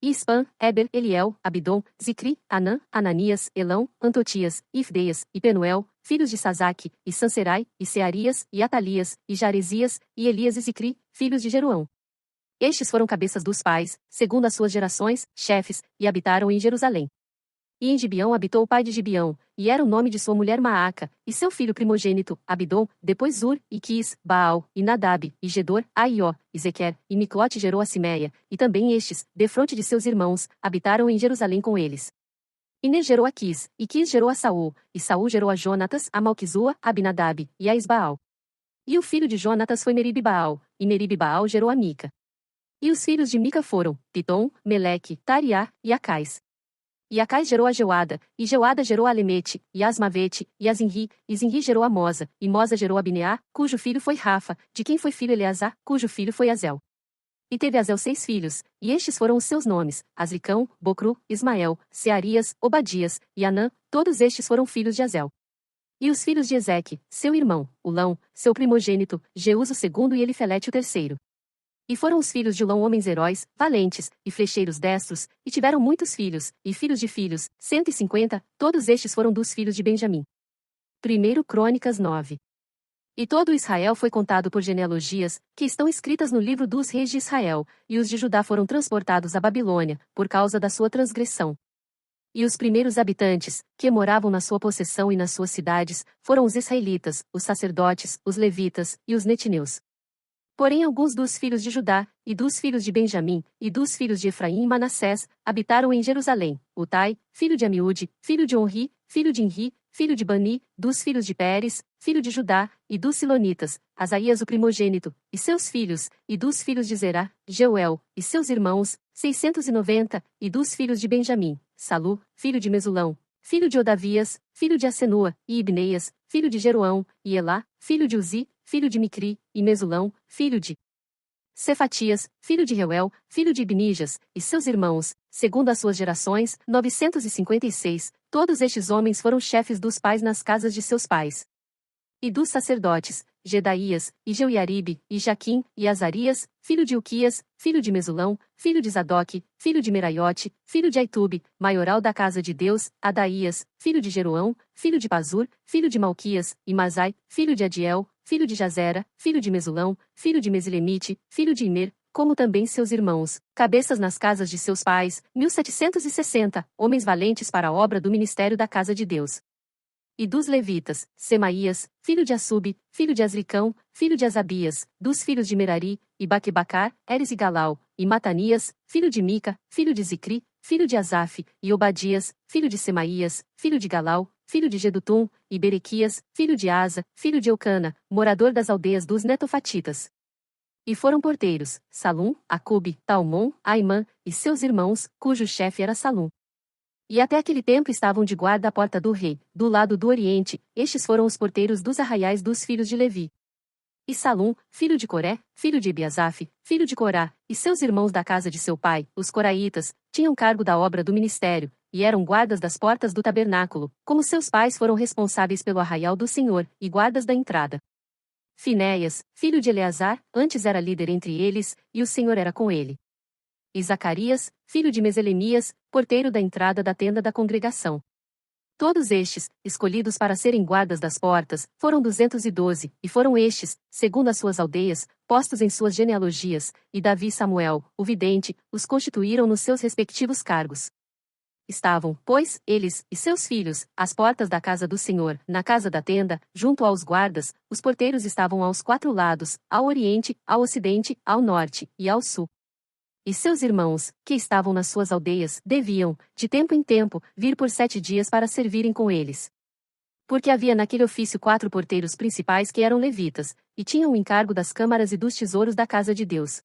Ispan, Éber, Eliel, Abidom, Zicri, Anã, Ananias, Elão, Antotias, Ifdeias, e Penuel, filhos de Sazaque, e Sanserai, e Searias, e Atalias, e Jaresias, e Elias e Zicri, filhos de Jeroão. Estes foram cabeças dos pais, segundo as suas gerações, chefes, e habitaram em Jerusalém. E em Gibeão habitou o pai de Gibeão, e era o nome de sua mulher Maaca, e seu filho primogênito, Abidom, depois Zur, e Quis, Baal, e Nadab, e Gedor, Aió, e Zequer, e Miclote gerou a Simeia, e também estes, defronte de seus irmãos, habitaram em Jerusalém com eles. Inê gerou a Quis, e Quis gerou a Saul, e Saul gerou a Jonatas, a Malquizua, a Abinadab, e a Isbaal. E o filho de Jonatas foi Meribe-Baal, e Meribe-Baal gerou a Mica. E os filhos de Mica foram, Pitom, Meleque, Tariá, e Acais. E Acais gerou a Jeuada, e Jeuada gerou a Alemete, e Asmavete, e a Zinri, e Zinri gerou a Moza, e Moza gerou a Bineá, cujo filho foi Rafa, de quem foi filho Eleazar, cujo filho foi Azel. E teve Azel 6 filhos, e estes foram os seus nomes, Asricão, Bocru, Ismael, Searias, Obadias, e Anã, todos estes foram filhos de Azel. E os filhos de Ezeque, seu irmão, Ulão, seu primogênito, Jeus o segundo e Elifelete o terceiro. E foram os filhos de Ulão homens heróis, valentes, e flecheiros destros, e tiveram muitos filhos, e filhos de filhos, 150, todos estes foram dos filhos de Benjamim. 1 Crônicas 9. E todo Israel foi contado por genealogias, que estão escritas no livro dos reis de Israel, e os de Judá foram transportados à Babilônia, por causa da sua transgressão. E os primeiros habitantes, que moravam na sua possessão e nas suas cidades, foram os israelitas, os sacerdotes, os levitas, e os netineus. Porém alguns dos filhos de Judá, e dos filhos de Benjamim, e dos filhos de Efraim e Manassés, habitaram em Jerusalém, Utai, filho de Amiúde, filho de Onri, filho de Inri, filho de Bani, dos filhos de Pérez, filho de Judá, e dos Silonitas, Asaías o primogênito, e seus filhos, e dos filhos de Zerá, Jeuel, e seus irmãos, 690, e dos filhos de Benjamim, Salu, filho de Mesulão, filho de Odavias, filho de Asenua, e Ibneias, filho de Jeroão, e Elá, filho de Uzi, filho de Micri, e Mesulão, filho de Cefatias, filho de Reuel, filho de Ibnijas, e seus irmãos, segundo as suas gerações, 956, todos estes homens foram chefes dos pais nas casas de seus pais. E dos sacerdotes, Gedaías, e Jeuiaribe, e Jaquim, e Azarias, filho de Uquias, filho de Mesulão, filho de Zadoque, filho de Meraiote, filho de Aitube, maioral da casa de Deus, Adaías, filho de Jeroão, filho de Pazur, filho de Malquias, e Mazai, filho de Adiel, filho de Jazera, filho de Mesulão, filho de Mesilemite, filho de Imer, como também seus irmãos, cabeças nas casas de seus pais, 1760, homens valentes para a obra do ministério da casa de Deus. E dos levitas, Semaías, filho de Assub, filho de Asricão, filho de Asabias, dos filhos de Merari, e Baquebacar, Eres e Galau, e Matanias, filho de Mica, filho de Zicri, filho de Asaf, e Obadias, filho de Semaías, filho de Galau, filho de Gedutum, e Berequias, filho de Asa, filho de Eucana, morador das aldeias dos Netofatitas. E foram porteiros, Salum, Acube, Talmon, Aimã, e seus irmãos, cujo chefe era Salum. E até aquele tempo estavam de guarda à porta do rei, do lado do oriente, estes foram os porteiros dos arraiais dos filhos de Levi. E Salum, filho de Coré, filho de Ebiasaf, filho de Corá, e seus irmãos da casa de seu pai, os coraitas, tinham cargo da obra do ministério, e eram guardas das portas do tabernáculo, como seus pais foram responsáveis pelo arraial do Senhor, e guardas da entrada. Finéias, filho de Eleazar, antes era líder entre eles, e o Senhor era com ele. E Zacarias, filho de Meselemias, porteiro da entrada da tenda da congregação. Todos estes, escolhidos para serem guardas das portas, foram 212, e foram estes, segundo as suas aldeias, postos em suas genealogias, e Davi e Samuel, o vidente, os constituíram nos seus respectivos cargos. Estavam, pois, eles, e seus filhos, às portas da casa do Senhor, na casa da tenda, junto aos guardas, os porteiros estavam aos 4 lados, ao oriente, ao ocidente, ao norte, e ao sul. E seus irmãos, que estavam nas suas aldeias, deviam, de tempo em tempo, vir por 7 dias para servirem com eles. Porque havia naquele ofício 4 porteiros principais que eram levitas, e tinham o encargo das câmaras e dos tesouros da casa de Deus.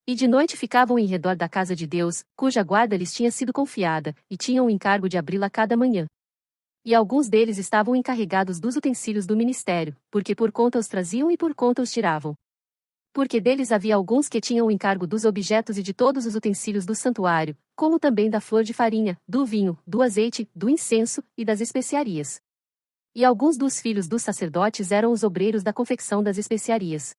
E de noite ficavam em redor da casa de Deus, cuja guarda lhes tinha sido confiada, e tinham o encargo de abri-la cada manhã. E alguns deles estavam encarregados dos utensílios do ministério, porque por conta os traziam e por conta os tiravam. Porque deles havia alguns que tinham o encargo dos objetos e de todos os utensílios do santuário, como também da flor de farinha, do vinho, do azeite, do incenso, e das especiarias. E alguns dos filhos dos sacerdotes eram os obreiros da confecção das especiarias.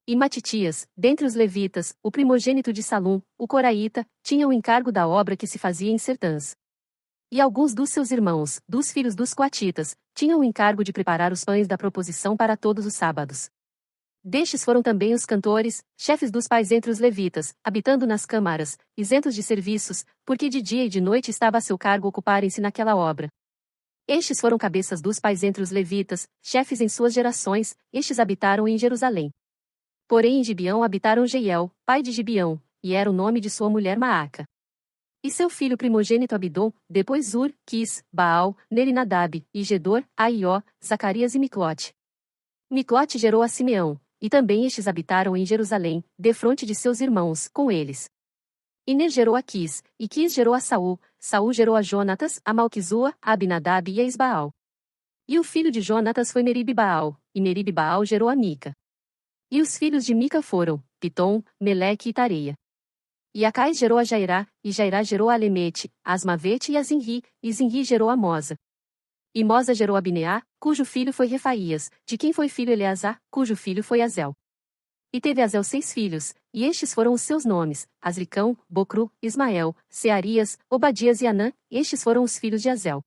E Matitias, dentre os levitas, o primogênito de Salum, o coraíta, tinha o encargo da obra que se fazia em Sertãs. E alguns dos seus irmãos, dos filhos dos coatitas, tinham o encargo de preparar os pães da proposição para todos os sábados. Destes foram também os cantores, chefes dos pais entre os levitas, habitando nas câmaras, isentos de serviços, porque de dia e de noite estava a seu cargo ocuparem-se naquela obra. Estes foram cabeças dos pais entre os levitas, chefes em suas gerações, estes habitaram em Jerusalém. Porém em Gibeão habitaram Jeiel, pai de Gibeão, e era o nome de sua mulher Maaca. E seu filho primogênito Abidom, depois Ur, Quis, Baal, Neri-Nadab, e Gedor, Aió, Zacarias e Miclote. Miclote gerou a Simeão, e também estes habitaram em Jerusalém, defronte de seus irmãos, com eles. E Ner gerou a Quis, e Quis gerou a Saul, Saul gerou a Jonatas, a Malquizua, a Abinadab e a Esbaal. E o filho de Jonatas foi Merib-Baal, e Merib-Baal gerou a Mica. E os filhos de Mica foram, Pitom, Meleque e Tareia. E Acais gerou a Jairá, e Jairá gerou a Alemete, a Asmavete e a Zinri, e Zinri gerou a Moza. E Moza gerou a Bineá, cujo filho foi Refaías, de quem foi filho Eleazar, cujo filho foi Azel. E teve Azel 6 filhos, e estes foram os seus nomes, Asricão, Bocru, Ismael, Searias, Obadias e Anã, estes foram os filhos de Azel.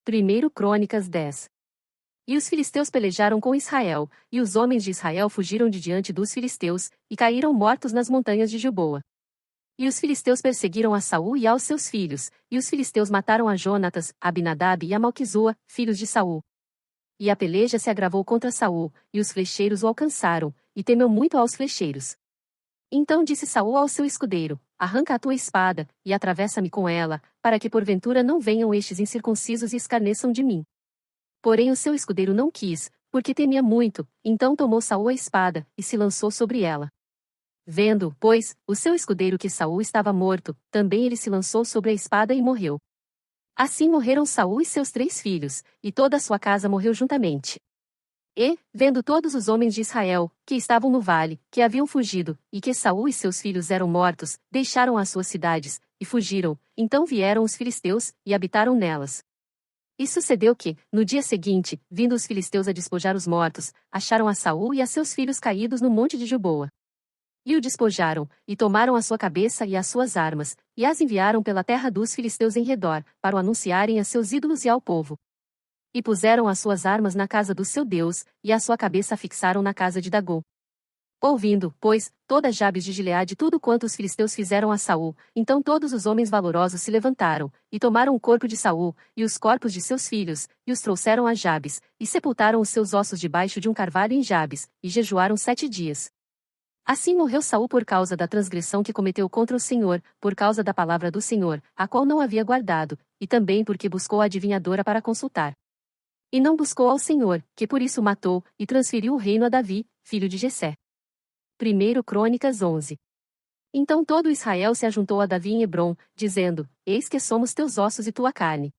1 Crônicas 10. E os filisteus pelejaram com Israel, e os homens de Israel fugiram de diante dos filisteus, e caíram mortos nas montanhas de Gilboa. E os filisteus perseguiram a Saul e aos seus filhos, e os filisteus mataram a Jonatas, a Abinadab e a Malquizua, filhos de Saul. E a peleja se agravou contra Saul, e os flecheiros o alcançaram, e temeu muito aos flecheiros. Então disse Saul ao seu escudeiro: Arranca a tua espada, e atravessa-me com ela, para que porventura não venham estes incircuncisos e escarneçam de mim. Porém o seu escudeiro não quis, porque temia muito, então tomou Saul a espada, e se lançou sobre ela. Vendo, pois, o seu escudeiro que Saul estava morto, também ele se lançou sobre a espada e morreu. Assim morreram Saul e seus 3 filhos, e toda a sua casa morreu juntamente. E, vendo todos os homens de Israel, que estavam no vale, que haviam fugido, e que Saul e seus filhos eram mortos, deixaram as suas cidades, e fugiram, então vieram os filisteus, e habitaram nelas. E sucedeu que, no dia seguinte, vindo os filisteus a despojar os mortos, acharam a Saul e a seus filhos caídos no monte de Gilboa. E o despojaram, e tomaram a sua cabeça e as suas armas, e as enviaram pela terra dos filisteus em redor, para o anunciarem a seus ídolos e ao povo. E puseram as suas armas na casa do seu Deus, e a sua cabeça fixaram na casa de Dagom. Ouvindo, pois, toda Jabes de Gileade tudo quanto os filisteus fizeram a Saul, então todos os homens valorosos se levantaram, e tomaram o corpo de Saul, e os corpos de seus filhos, e os trouxeram a Jabes, e sepultaram os seus ossos debaixo de um carvalho em Jabes, e jejuaram 7 dias. Assim morreu Saul por causa da transgressão que cometeu contra o Senhor, por causa da palavra do Senhor, a qual não havia guardado, e também porque buscou a adivinhadora para consultar. E não buscou ao Senhor, que por isso matou, e transferiu o reino a Davi, filho de Jessé. 1 Crônicas 11. Então todo Israel se ajuntou a Davi em Hebrom, dizendo: Eis que somos teus ossos e tua carne.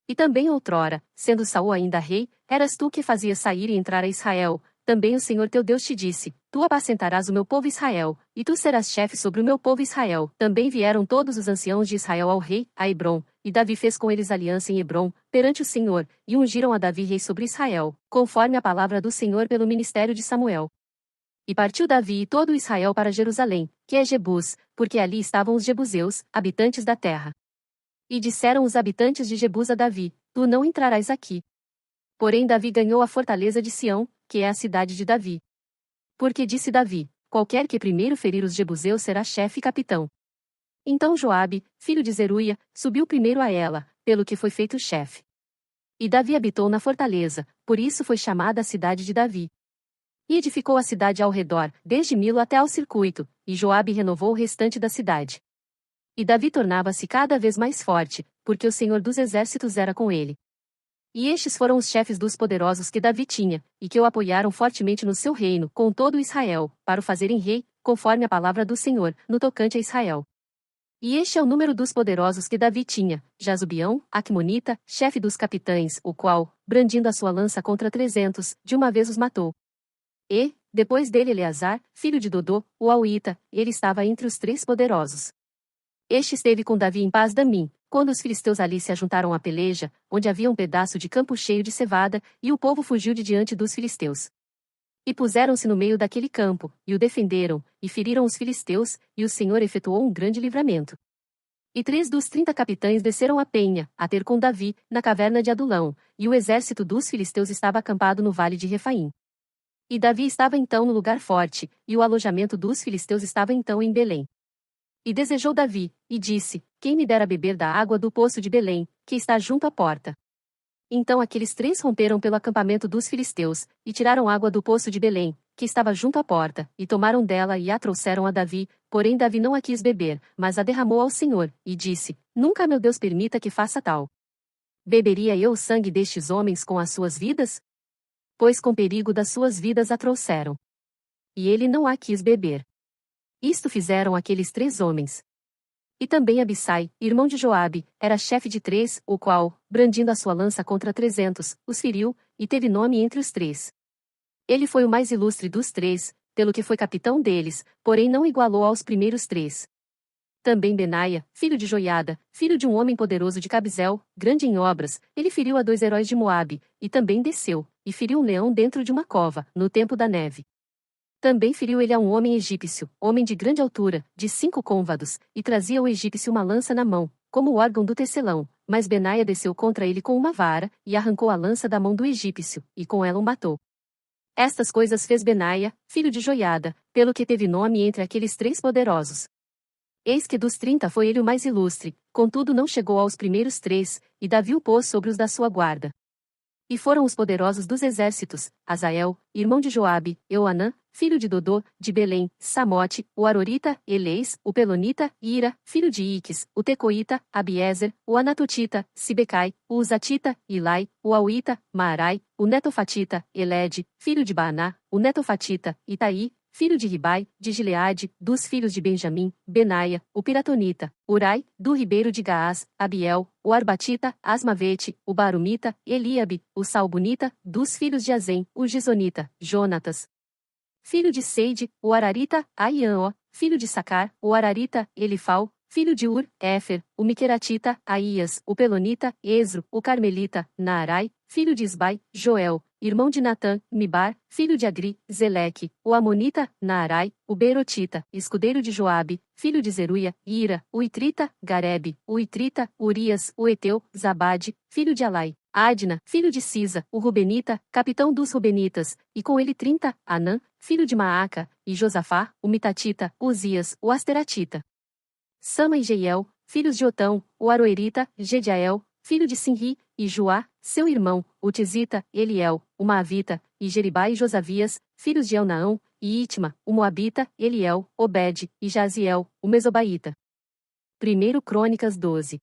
E também outrora, sendo Saul ainda rei, eras tu que fazias sair e entrar a Israel. Também o Senhor teu Deus te disse: Tu apacentarás o meu povo Israel, e tu serás chefe sobre o meu povo Israel. Também vieram todos os anciãos de Israel ao rei, a Hebrom, e Davi fez com eles aliança em Hebrom, perante o Senhor, e ungiram a Davi rei sobre Israel, conforme a palavra do Senhor pelo ministério de Samuel. E partiu Davi e todo Israel para Jerusalém, que é Jebus, porque ali estavam os jebuseus, habitantes da terra. E disseram os habitantes de Jebus a Davi: Tu não entrarás aqui. Porém Davi ganhou a fortaleza de Sião, que é a cidade de Davi. Porque disse Davi: Qualquer que primeiro ferir os jebuseus será chefe e capitão. Então Joabe, filho de Zeruia, subiu primeiro a ela, pelo que foi feito chefe. E Davi habitou na fortaleza, por isso foi chamada a cidade de Davi. E edificou a cidade ao redor, desde Milo até ao circuito, e Joabe renovou o restante da cidade. E Davi tornava-se cada vez mais forte, porque o Senhor dos exércitos era com ele. E estes foram os chefes dos poderosos que Davi tinha, e que o apoiaram fortemente no seu reino, com todo Israel, para o fazerem rei, conforme a palavra do Senhor, no tocante a Israel. E este é o número dos poderosos que Davi tinha: Jazobião, Acmonita, chefe dos capitães, o qual, brandindo a sua lança contra 300, de uma vez os matou. E, depois dele Eleazar, filho de Dodô, o Auíta, ele estava entre os 3 poderosos. Este esteve com Davi em Pas-Damim, quando os filisteus ali se ajuntaram à peleja, onde havia um pedaço de campo cheio de cevada, e o povo fugiu de diante dos filisteus. E puseram-se no meio daquele campo, e o defenderam, e feriram os filisteus, e o Senhor efetuou um grande livramento. E 3 dos 30 capitães desceram a penha, a ter com Davi, na caverna de Adulão, e o exército dos filisteus estava acampado no vale de Refaim. E Davi estava então no lugar forte, e o alojamento dos filisteus estava então em Belém. E desejou Davi, e disse: Quem me dera beber da água do poço de Belém, que está junto à porta? Então aqueles 3 romperam pelo acampamento dos filisteus, e tiraram água do poço de Belém, que estava junto à porta, e tomaram dela e a trouxeram a Davi, porém Davi não a quis beber, mas a derramou ao Senhor, e disse: Nunca meu Deus permita que faça tal. Beberia eu o sangue destes homens com as suas vidas? Pois com perigo das suas vidas a trouxeram. E ele não a quis beber. Isto fizeram aqueles 3 homens. E também Abissai, irmão de Joabe, era chefe de 3, o qual, brandindo a sua lança contra 300, os feriu, e teve nome entre os 3. Ele foi o mais ilustre dos 3, pelo que foi capitão deles, porém não igualou aos primeiros 3. Também Benaia, filho de Joiada, filho de um homem poderoso de Cabzel, grande em obras, ele feriu a 2 heróis de Moabe, e também desceu, e feriu um leão dentro de uma cova, no tempo da neve. Também feriu ele a um homem egípcio, homem de grande altura, de 5 côvados, e trazia o egípcio uma lança na mão, como o órgão do tecelão, mas Benaia desceu contra ele com uma vara, e arrancou a lança da mão do egípcio, e com ela o matou. Estas coisas fez Benaia, filho de Joiada, pelo que teve nome entre aqueles 3 poderosos. Eis que dos 30 foi ele o mais ilustre, contudo não chegou aos primeiros 3, e Davi o pôs sobre os da sua guarda. E foram os poderosos dos exércitos, Azael, irmão de Joabe, Euanã, filho de Dodô, de Belém, Samote, o Arorita, Eleis, o Pelonita, Ira, filho de Iques, o Tecoíta, Abiezer, o Anatotita, Sibecai, o Uzatita, Ilai, o Auita, Maarai, o Netofatita, Elede, filho de Baaná, o Netofatita, Itaí, filho de Ribai, de Gileade, dos filhos de Benjamim, Benaia, o Piratonita, Urai, do ribeiro de Gaás, Abiel, o Arbatita, Asmavete, o Barumita, Eliabe, o Salbunita, dos filhos de Azem, o Gisonita, Jonatas, filho de Seide, o Ararita, Aiã, filho de Sacar, o Ararita, Elifal, filho de Ur, Éfer, o Miqueratita, Aías, o Pelonita, Ezro, o Carmelita, Naarai, filho de Isbai, Joel, irmão de Natã, Mibar, filho de Agri, Zeleque, o Amonita, Naarai, o Beerotita, escudeiro de Joabe, filho de Zeruia, Ira, o Itrita, Garebe, o Itrita, Urias, o Eteu, Zabade, filho de Alai, Adna, filho de Sisa, o Rubenita, capitão dos Rubenitas, e com ele 30, Anã, filho de Maaca, e Josafá, o Mitatita, Uzias, o Asteratita. Sama e Jeiel, filhos de Otão, o Aroerita, Gediael, filho de Sinri, e Joá, seu irmão, o Tizita, Eliel, o Maavita, e Jeribá e Josavias, filhos de Elnaão, e Itma, o Moabita, Eliel, Obed, e Jaziel, o Mesobaíta. 1 Crônicas 12.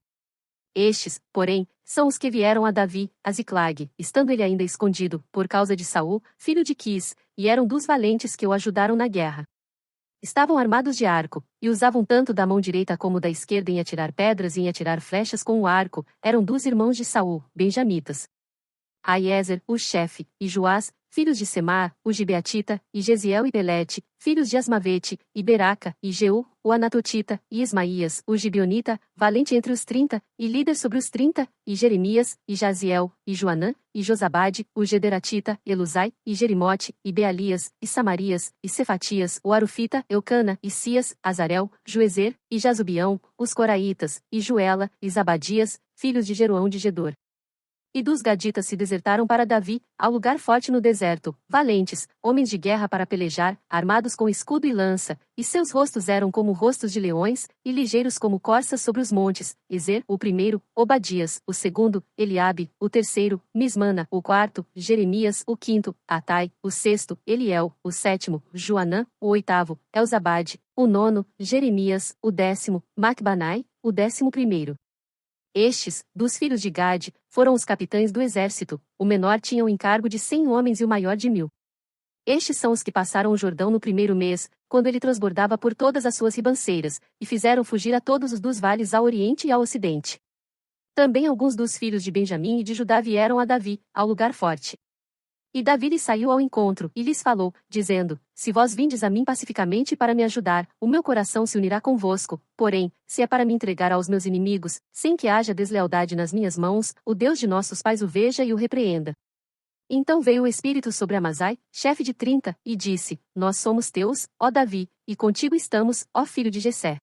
Estes, porém, são os que vieram a Davi, a Ziclag, estando ele ainda escondido, por causa de Saul, filho de Quis, e eram dos valentes que o ajudaram na guerra. Estavam armados de arco, e usavam tanto da mão direita como da esquerda em atirar pedras e em atirar flechas com o arco, eram 2 irmãos de Saul, benjamitas. Aiezer, o chefe, e Joás, filhos de Semar, o Gibeatita, e Gesiel e Belete, filhos de Asmavete, e Beraca, e Jeú, o Anatotita, e Ismaías, o Gibionita, valente entre os 30, e líder sobre os 30, e Jeremias, e Jaziel, e Joanã, e Josabade, o Gederatita, Elusai, e Jerimote, e Bealias, e Samarias, e Cefatias, o Arufita, Eucana, e Cias, Azarel, Juezer, e Jazubião, os Coraitas, e Juela, e Zabadias, filhos de Jeroão de Gedor. E dos gaditas se desertaram para Davi, ao lugar forte no deserto, valentes, homens de guerra para pelejar, armados com escudo e lança, e seus rostos eram como rostos de leões, e ligeiros como corças sobre os montes, Ezer, o primeiro, Obadias, o segundo, Eliabe, o terceiro, Mismana, o quarto, Jeremias, o quinto, Atai, o sexto, Eliel, o sétimo, Joanã, o oitavo, Elzabade, o nono, Jeremias, o 10º, Macbanai, o 11º. Estes, dos filhos de Gade, foram os capitães do exército, o menor tinha o encargo de 100 homens e o maior de 1000. Estes são os que passaram o Jordão no primeiro mês, quando ele transbordava por todas as suas ribanceiras, e fizeram fugir a todos os dos vales ao oriente e ao ocidente. Também alguns dos filhos de Benjamim e de Judá vieram a Davi, ao lugar forte. E Davi lhes saiu ao encontro, e lhes falou, dizendo: Se vós vindes a mim pacificamente para me ajudar, o meu coração se unirá convosco, porém, se é para me entregar aos meus inimigos, sem que haja deslealdade nas minhas mãos, o Deus de nossos pais o veja e o repreenda. Então veio o Espírito sobre Amazai, chefe de 30, e disse: Nós somos teus, ó Davi, e contigo estamos, ó filho de Jessé.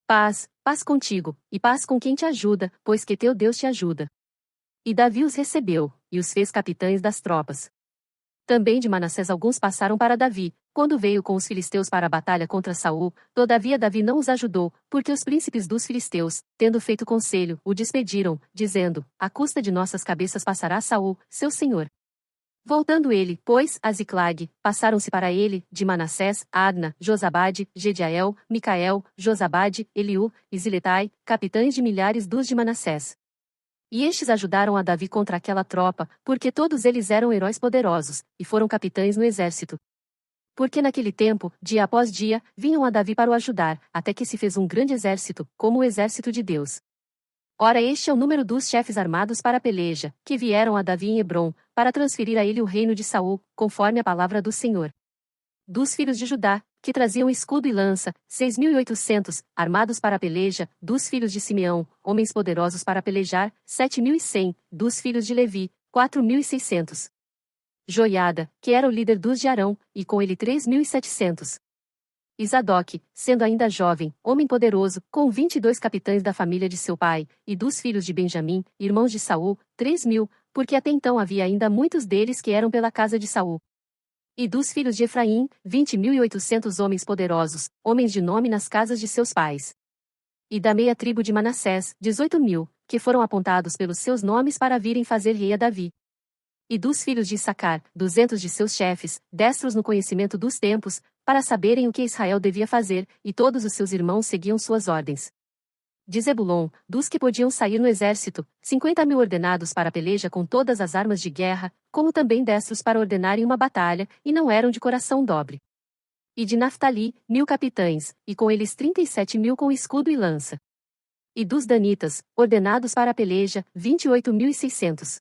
Paz, paz contigo, e paz com quem te ajuda, pois que teu Deus te ajuda. E Davi os recebeu, e os fez capitães das tropas. Também de Manassés alguns passaram para Davi, quando veio com os filisteus para a batalha contra Saul, todavia Davi não os ajudou, porque os príncipes dos filisteus, tendo feito conselho, o despediram, dizendo: À custa de nossas cabeças passará Saul, seu senhor. Voltando ele, pois, a Ziclag, passaram-se para ele, de Manassés, Adna, Josabade, Gediael, Micael, Josabade, Eliú, e Ziletai, capitães de milhares dos de Manassés. E estes ajudaram a Davi contra aquela tropa, porque todos eles eram heróis poderosos, e foram capitães no exército. Porque naquele tempo, dia após dia, vinham a Davi para o ajudar, até que se fez um grande exército, como o exército de Deus. Ora, este é o número dos chefes armados para a peleja, que vieram a Davi em Hebrom, para transferir a ele o reino de Saul, conforme a palavra do Senhor. Dos filhos de Judá, que traziam escudo e lança, 6.800, armados para a peleja, dos filhos de Simeão, homens poderosos para pelejar, 7.100, dos filhos de Levi, 4.600. Joiada, que era o líder dos de Arão, e com ele 3.700. E Zadok, sendo ainda jovem, homem poderoso, com 22 capitães da família de seu pai, e dos filhos de Benjamim, irmãos de Saul, 3.000, porque até então havia ainda muitos deles que eram pela casa de Saul. E dos filhos de Efraim, 20.800 homens poderosos, homens de nome nas casas de seus pais. E da meia tribo de Manassés, 18.000, que foram apontados pelos seus nomes para virem fazer rei a Davi. E dos filhos de Issacar, 200 de seus chefes, destros no conhecimento dos tempos, para saberem o que Israel devia fazer, e todos os seus irmãos seguiam suas ordens. De Zebulon, dos que podiam sair no exército, 50.000 ordenados para a peleja com todas as armas de guerra, como também destros para ordenarem uma batalha, e não eram de coração dobre. E de Naftali, 1.000 capitães, e com eles 37.000 com escudo e lança. E dos danitas, ordenados para a peleja, 28.600.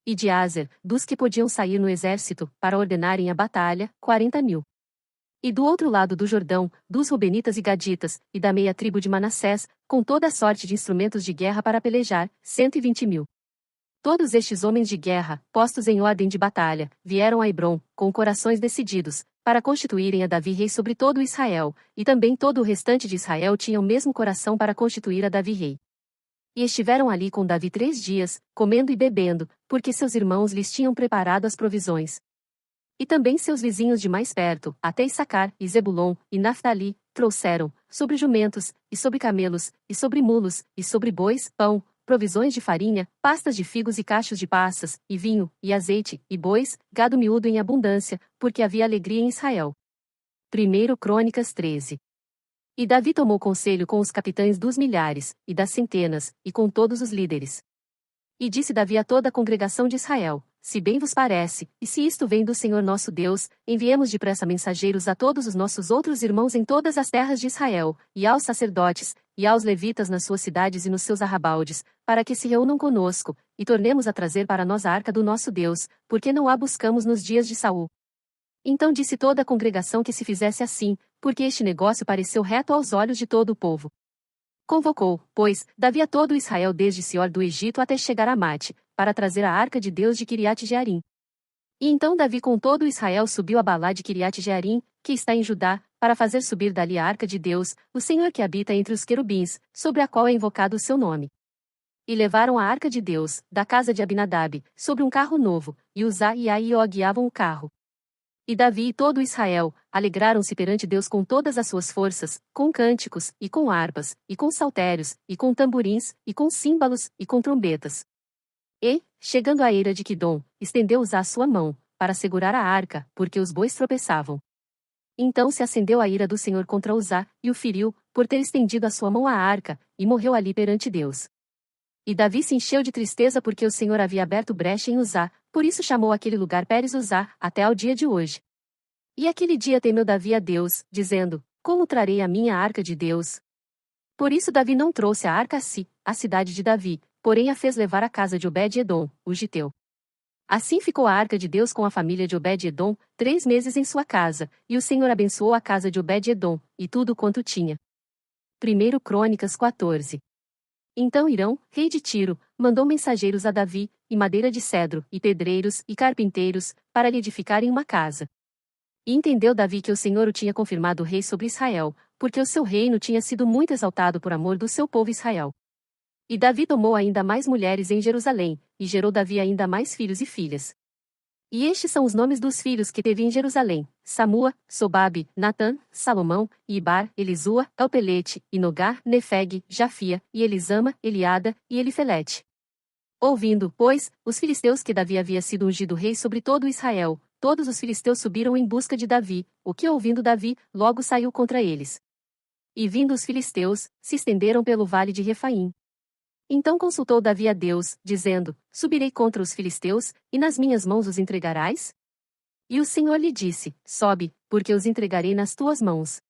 E de Aser, dos que podiam sair no exército, para ordenarem a batalha, 40.000. E do outro lado do Jordão, dos Rubenitas e Gaditas, e da meia tribo de Manassés, com toda a sorte de instrumentos de guerra para pelejar, 120.000. Todos estes homens de guerra, postos em ordem de batalha, vieram a Hebrom, com corações decididos, para constituírem a Davi rei sobre todo Israel, e também todo o restante de Israel tinha o mesmo coração para constituir a Davi rei. E estiveram ali com Davi 3 dias, comendo e bebendo, porque seus irmãos lhes tinham preparado as provisões. E também seus vizinhos de mais perto, até Issacar, e Zebulon, e Naftali, trouxeram, sobre jumentos, e sobre camelos, e sobre mulos, e sobre bois, pão, provisões de farinha, pastas de figos e cachos de passas, e vinho, e azeite, e bois, gado miúdo em abundância, porque havia alegria em Israel. 1 Crônicas 13. E Davi tomou conselho com os capitães dos milhares, e das centenas, e com todos os líderes. E disse Davi a toda a congregação de Israel: se bem vos parece, e se isto vem do Senhor nosso Deus, enviemos depressa mensageiros a todos os nossos outros irmãos em todas as terras de Israel, e aos sacerdotes, e aos levitas nas suas cidades e nos seus arrabaldes, para que se reúnam conosco, e tornemos a trazer para nós a arca do nosso Deus, porque não a buscamos nos dias de Saul. Então disse toda a congregação que se fizesse assim, porque este negócio pareceu reto aos olhos de todo o povo. Convocou, pois, Davi a todo Israel desde Sior do Egito até chegar a Mate, para trazer a arca de Deus de Kiriat-Jearim. E então Davi com todo Israel subiu a Balá de Kiriat-Jearim, que está em Judá, para fazer subir dali a arca de Deus, o Senhor que habita entre os querubins, sobre a qual é invocado o seu nome. E levaram a arca de Deus, da casa de Abinadab, sobre um carro novo, e Uzá e Aió guiavam o carro. E Davi e todo Israel alegraram-se perante Deus com todas as suas forças, com cânticos, e com harpas, e com saltérios, e com tamborins, e com símbalos, e com trombetas. E, chegando à eira de Quidom, estendeu Uzá a sua mão, para segurar a arca, porque os bois tropeçavam. Então se acendeu a ira do Senhor contra Uzá, e o feriu, por ter estendido a sua mão à arca, e morreu ali perante Deus. E Davi se encheu de tristeza porque o Senhor havia aberto brecha em Uzá, por isso chamou aquele lugar Pérez Uzá, até ao dia de hoje. E aquele dia temeu Davi a Deus, dizendo: como trarei a minha arca de Deus? Por isso Davi não trouxe a arca a si, a cidade de Davi, porém a fez levar à casa de Obed-edom, o giteu. Assim ficou a arca de Deus com a família de Obed-edom, 3 meses em sua casa, e o Senhor abençoou a casa de Obed-edom, e tudo quanto tinha. 1 Crônicas 14. Então Irão, rei de Tiro, mandou mensageiros a Davi, e madeira de cedro, e pedreiros, e carpinteiros, para lhe edificarem uma casa. E entendeu Davi que o Senhor o tinha confirmado rei sobre Israel, porque o seu reino tinha sido muito exaltado por amor do seu povo Israel. E Davi tomou ainda mais mulheres em Jerusalém, e gerou Davi ainda mais filhos e filhas. E estes são os nomes dos filhos que teve em Jerusalém: Samua, Sobabe, Natã, Salomão, Ibar, Elisua, Elpelete, Inogá, Nefeg, Jafia, e Elisama, Eliada, e Elifelete. Ouvindo, pois, os filisteus que Davi havia sido ungido rei sobre todo Israel, todos os filisteus subiram em busca de Davi, o que ouvindo Davi, logo saiu contra eles. E vindo os filisteus, se estenderam pelo vale de Refaim. Então consultou Davi a Deus, dizendo: Subirei contra os filisteus, e nas minhas mãos os entregarás? E o Senhor lhe disse: Sobe, porque os entregarei nas tuas mãos.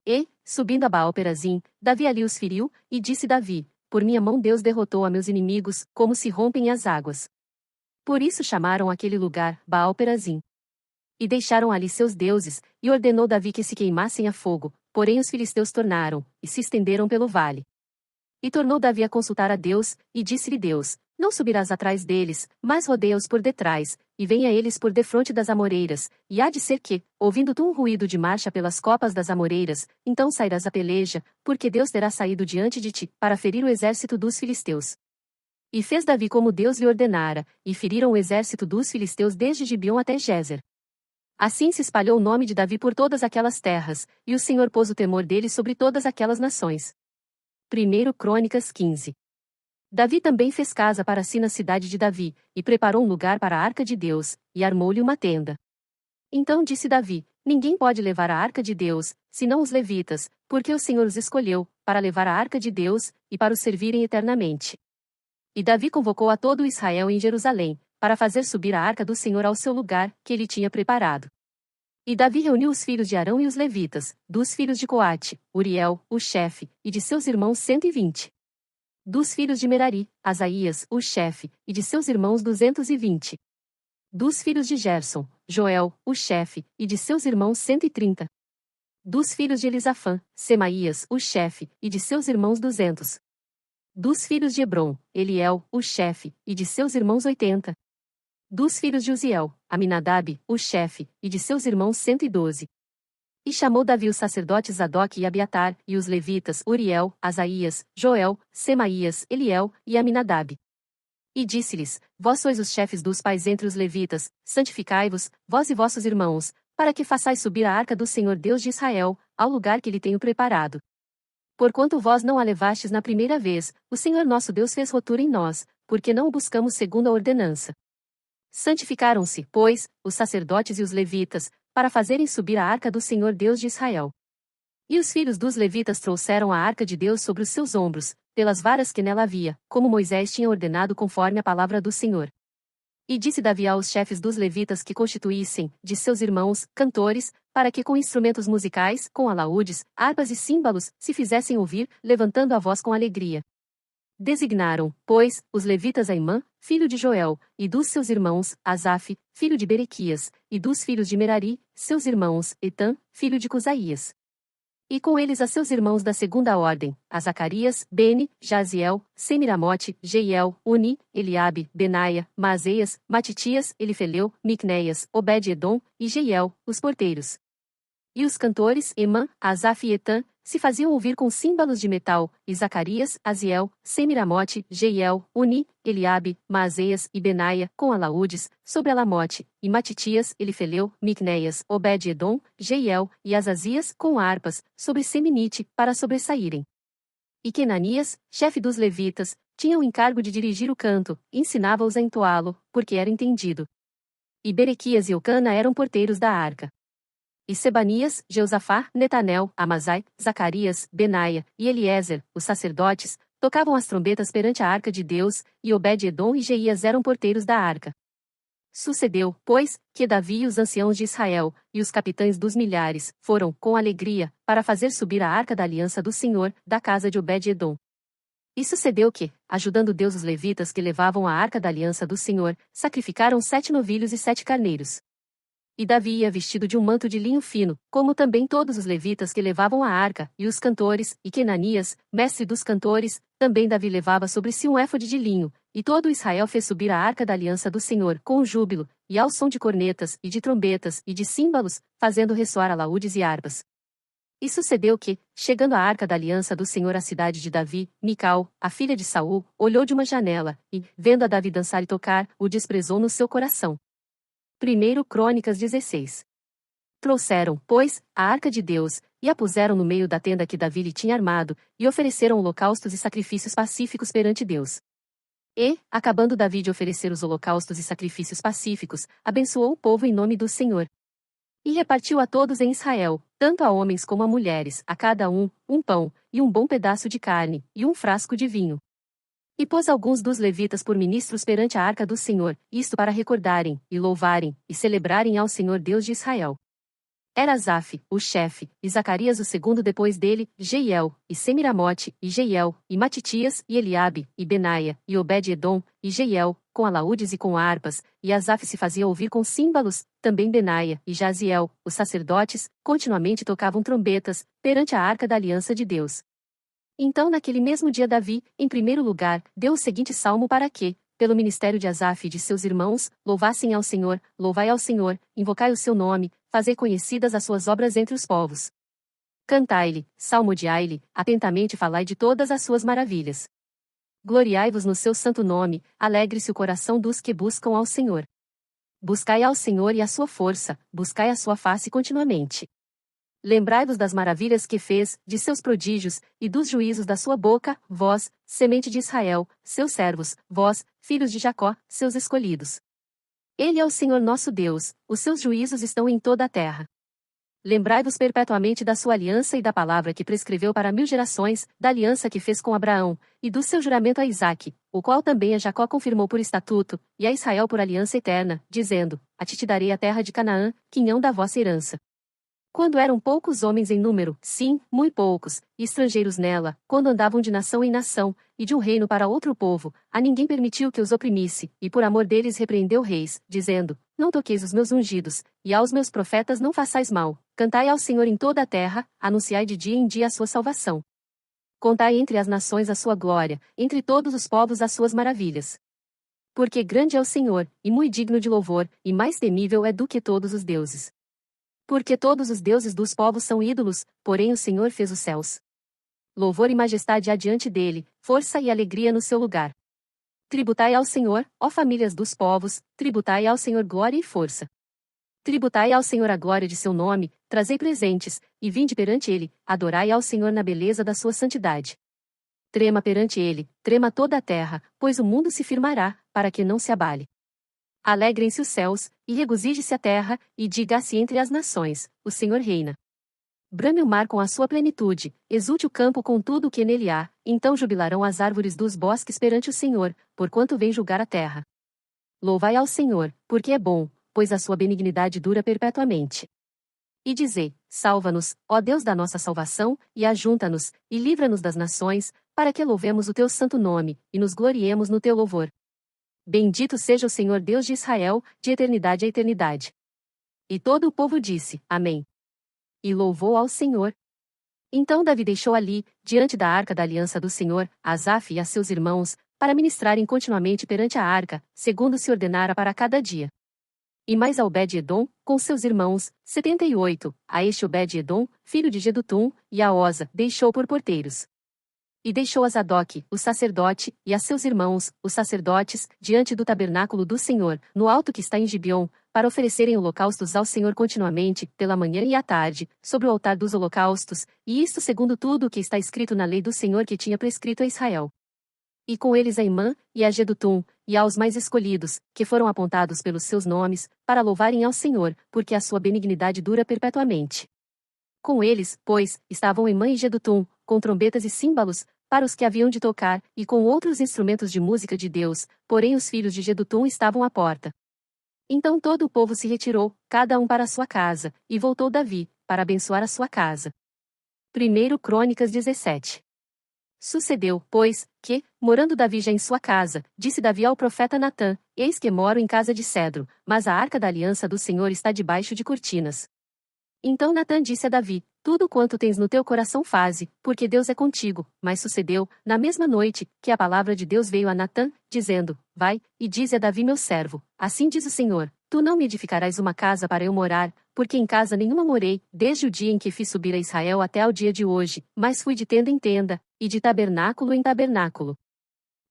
E, subindo a Baal-Perazim, Davi ali os feriu, e disse Davi: Por minha mão Deus derrotou a meus inimigos, como se rompem as águas. Por isso chamaram aquele lugar Baal-Perazim. E deixaram ali seus deuses, e ordenou Davi que se queimassem a fogo, porém os filisteus tornaram, e se estenderam pelo vale. E tornou Davi a consultar a Deus, e disse-lhe Deus: Não subirás atrás deles, mas rodeia-os por detrás, e venha eles por defronte das amoreiras, e há de ser que, ouvindo tu um ruído de marcha pelas copas das amoreiras, então sairás a peleja, porque Deus terá saído diante de ti, para ferir o exército dos filisteus. E fez Davi como Deus lhe ordenara, e feriram o exército dos filisteus desde Gibeon até Gézer. Assim se espalhou o nome de Davi por todas aquelas terras, e o Senhor pôs o temor dele sobre todas aquelas nações. 1 Crônicas 15. Davi também fez casa para si na cidade de Davi, e preparou um lugar para a arca de Deus, e armou-lhe uma tenda. Então disse Davi: Ninguém pode levar a arca de Deus, senão os levitas, porque o Senhor os escolheu, para levar a arca de Deus, e para o servirem eternamente. E Davi convocou a todo Israel em Jerusalém, para fazer subir a arca do Senhor ao seu lugar, que ele tinha preparado. E Davi reuniu os filhos de Arão e os levitas, dos filhos de Coate, Uriel, o chefe, e de seus irmãos 120. Dos filhos de Merari, Asaías, o chefe, e de seus irmãos 220. Dos filhos de Gerson, Joel, o chefe, e de seus irmãos 130. Dos filhos de Elisafã, Semaías, o chefe, e de seus irmãos 200. Dos filhos de Hebron, Eliel, o chefe, e de seus irmãos 80. Dos filhos de Uziel, Aminadab, o chefe, e de seus irmãos 112. E chamou Davi os sacerdotes Zadoc e Abiatar, e os levitas Uriel, Asaías, Joel, Semaías, Eliel, e Aminadab. E disse-lhes: Vós sois os chefes dos pais entre os levitas, santificai-vos, vós e vossos irmãos, para que façais subir a arca do Senhor Deus de Israel, ao lugar que lhe tenho preparado. Porquanto vós não a levastes na primeira vez, o Senhor nosso Deus fez rotura em nós, porque não o buscamos segundo a ordenança. Santificaram-se, pois, os sacerdotes e os levitas, para fazerem subir a arca do Senhor Deus de Israel. E os filhos dos levitas trouxeram a arca de Deus sobre os seus ombros, pelas varas que nela havia, como Moisés tinha ordenado conforme a palavra do Senhor. E disse Davi aos chefes dos levitas que constituíssem, de seus irmãos, cantores, para que com instrumentos musicais, com alaúdes, harpas e símbalos, se fizessem ouvir, levantando a voz com alegria. Designaram, pois, os levitas Aimã, filho de Joel, e dos seus irmãos, Asaf, filho de Berequias, e dos filhos de Merari, seus irmãos, Etã, filho de Cusaías. E com eles a seus irmãos da segunda ordem, a Zacarias, Bene, Jaziel, Semiramote, Jeiel, Uni, Eliabe, Benaia, Maazéias, Matitias, Elifeleu, Micnéias, Obed-Edom, e Jeiel, os porteiros. E os cantores, Emã, Asaf e Etã, se faziam ouvir com símbalos de metal, e Zacarias, Aziel, Semiramote, Jeiel, Uni, Eliabe, Maazéias e Benaia, com alaúdes, sobre Alamote, e Matitias, Elifeleu, Micnéias, Obed-Edom, Jeiel, e Azazias, com harpas, sobre Seminite, para sobressaírem. E Quenanias, chefe dos levitas, tinha o encargo de dirigir o canto, ensinava-os a entoá-lo, porque era entendido. E Berequias e Eucana eram porteiros da arca. E Sebanias, Jeusafá, Netanel, Amazai, Zacarias, Benaia, e Eliezer, os sacerdotes, tocavam as trombetas perante a arca de Deus, e Obed-Edom e Jeías eram porteiros da arca. Sucedeu, pois, que Davi e os anciãos de Israel, e os capitães dos milhares, foram, com alegria, para fazer subir a arca da aliança do Senhor, da casa de Obed-Edom. E sucedeu que, ajudando Deus os levitas que levavam a arca da aliança do Senhor, sacrificaram 7 novilhos e 7 carneiros. E Davi ia vestido de um manto de linho fino, como também todos os levitas que levavam a arca, e os cantores, e Quenanias, mestre dos cantores, também Davi levava sobre si um éfode de linho, e todo Israel fez subir a arca da aliança do Senhor, com júbilo, e ao som de cornetas, e de trombetas, e de símbalos, fazendo ressoar alaúdes e harpas. E sucedeu que, chegando a arca da aliança do Senhor à cidade de Davi, Mical, a filha de Saul, olhou de uma janela, e, vendo a Davi dançar e tocar, o desprezou no seu coração. 1 Crônicas 16. Trouxeram, pois, a arca de Deus, e a puseram no meio da tenda que Davi lhe tinha armado, e ofereceram holocaustos e sacrifícios pacíficos perante Deus. E, acabando Davi de oferecer os holocaustos e sacrifícios pacíficos, abençoou o povo em nome do Senhor. E repartiu a todos em Israel, tanto a homens como a mulheres, a cada um pão, e um bom pedaço de carne, e um frasco de vinho. E pôs alguns dos levitas por ministros perante a arca do Senhor, isto para recordarem, e louvarem, e celebrarem ao Senhor Deus de Israel. Era Asaf, o chefe, e Zacarias o segundo depois dele, Jeiel, e Semiramote, e Jeiel, e Matitias, e Eliabe, e Benaia, e Obed-edom, e Jeiel, com alaúdes e com harpas, e Asaf se fazia ouvir com símbolos, também Benaia, e Jaziel, os sacerdotes, continuamente tocavam trombetas, perante a arca da aliança de Deus. Então naquele mesmo dia Davi, em primeiro lugar, deu o seguinte salmo para que, pelo ministério de Asaf e de seus irmãos, louvassem ao Senhor, louvai ao Senhor, invocai o seu nome, fazei conhecidas as suas obras entre os povos. Cantai-lhe, salmodiai-lhe, atentamente falai de todas as suas maravilhas. Gloriai-vos no seu santo nome, alegre-se o coração dos que buscam ao Senhor. Buscai ao Senhor e a sua força, buscai a sua face continuamente. Lembrai-vos das maravilhas que fez, de seus prodígios, e dos juízos da sua boca, vós, semente de Israel, seus servos, vós, filhos de Jacó, seus escolhidos. Ele é o Senhor nosso Deus, os seus juízos estão em toda a terra. Lembrai-vos perpetuamente da sua aliança e da palavra que prescreveu para 1000 gerações, da aliança que fez com Abraão, e do seu juramento a Isaque, o qual também a Jacó confirmou por estatuto, e a Israel por aliança eterna, dizendo: A ti te darei a terra de Canaã, quinhão da vossa herança. Quando eram poucos homens em número, sim, muito poucos, e estrangeiros nela, quando andavam de nação em nação, e de um reino para outro povo, a ninguém permitiu que os oprimisse, e por amor deles repreendeu reis, dizendo: Não toqueis os meus ungidos, e aos meus profetas não façais mal, cantai ao Senhor em toda a terra, anunciai de dia em dia a sua salvação. Contai entre as nações a sua glória, entre todos os povos as suas maravilhas. Porque grande é o Senhor, e muito digno de louvor, e mais temível é do que todos os deuses. Porque todos os deuses dos povos são ídolos, porém o Senhor fez os céus. Louvor e majestade há diante dele, força e alegria no seu lugar. Tributai ao Senhor, ó famílias dos povos, tributai ao Senhor glória e força. Tributai ao Senhor a glória de seu nome, trazei presentes, e vinde perante ele, adorai ao Senhor na beleza da sua santidade. Trema perante ele, trema toda a terra, pois o mundo se firmará, para que não se abale. Alegrem-se os céus, e regozije-se a terra, e diga-se entre as nações: o Senhor reina. Brame o mar com a sua plenitude, exulte o campo com tudo o que nele há, então jubilarão as árvores dos bosques perante o Senhor, porquanto vem julgar a terra. Louvai ao Senhor, porque é bom, pois a sua benignidade dura perpetuamente. E dizei: Salva-nos, ó Deus da nossa salvação, e ajunta-nos, e livra-nos das nações, para que louvemos o teu santo nome, e nos gloriemos no teu louvor. Bendito seja o Senhor Deus de Israel, de eternidade a eternidade. E todo o povo disse: Amém. E louvou ao Senhor. Então Davi deixou ali, diante da arca da aliança do Senhor, Asaf e a seus irmãos, para ministrarem continuamente perante a arca, segundo se ordenara para cada dia. E mais a Obed-edom, com seus irmãos, 78, a este Obed-edom, filho de Jedutum, e a Osa, deixou por porteiros. E deixou a Zadoque, o sacerdote, e a seus irmãos, os sacerdotes, diante do tabernáculo do Senhor, no alto que está em Gibeon, para oferecerem holocaustos ao Senhor continuamente, pela manhã e à tarde, sobre o altar dos holocaustos, e isto segundo tudo o que está escrito na lei do Senhor que tinha prescrito a Israel. E com eles a Imã, e a Jedutum, e aos mais escolhidos, que foram apontados pelos seus nomes, para louvarem ao Senhor, porque a sua benignidade dura perpetuamente. Com eles, pois, estavam Imã e Jedutum, com trombetas e símbolos, para os que haviam de tocar, e com outros instrumentos de música de Deus, porém os filhos de Jedutum estavam à porta. Então todo o povo se retirou, cada um para a sua casa, e voltou Davi, para abençoar a sua casa. 1 Crônicas 17. Sucedeu, pois, que, morando Davi já em sua casa, disse Davi ao profeta Natã: Eis que moro em casa de cedro, mas a arca da aliança do Senhor está debaixo de cortinas. Então Natã disse a Davi: Tudo quanto tens no teu coração faze, porque Deus é contigo. Mas sucedeu, na mesma noite, que a palavra de Deus veio a Natã, dizendo: Vai, e dize a Davi meu servo: Assim diz o Senhor: Tu não me edificarás uma casa para eu morar, porque em casa nenhuma morei, desde o dia em que fiz subir a Israel até ao dia de hoje, mas fui de tenda em tenda, e de tabernáculo em tabernáculo.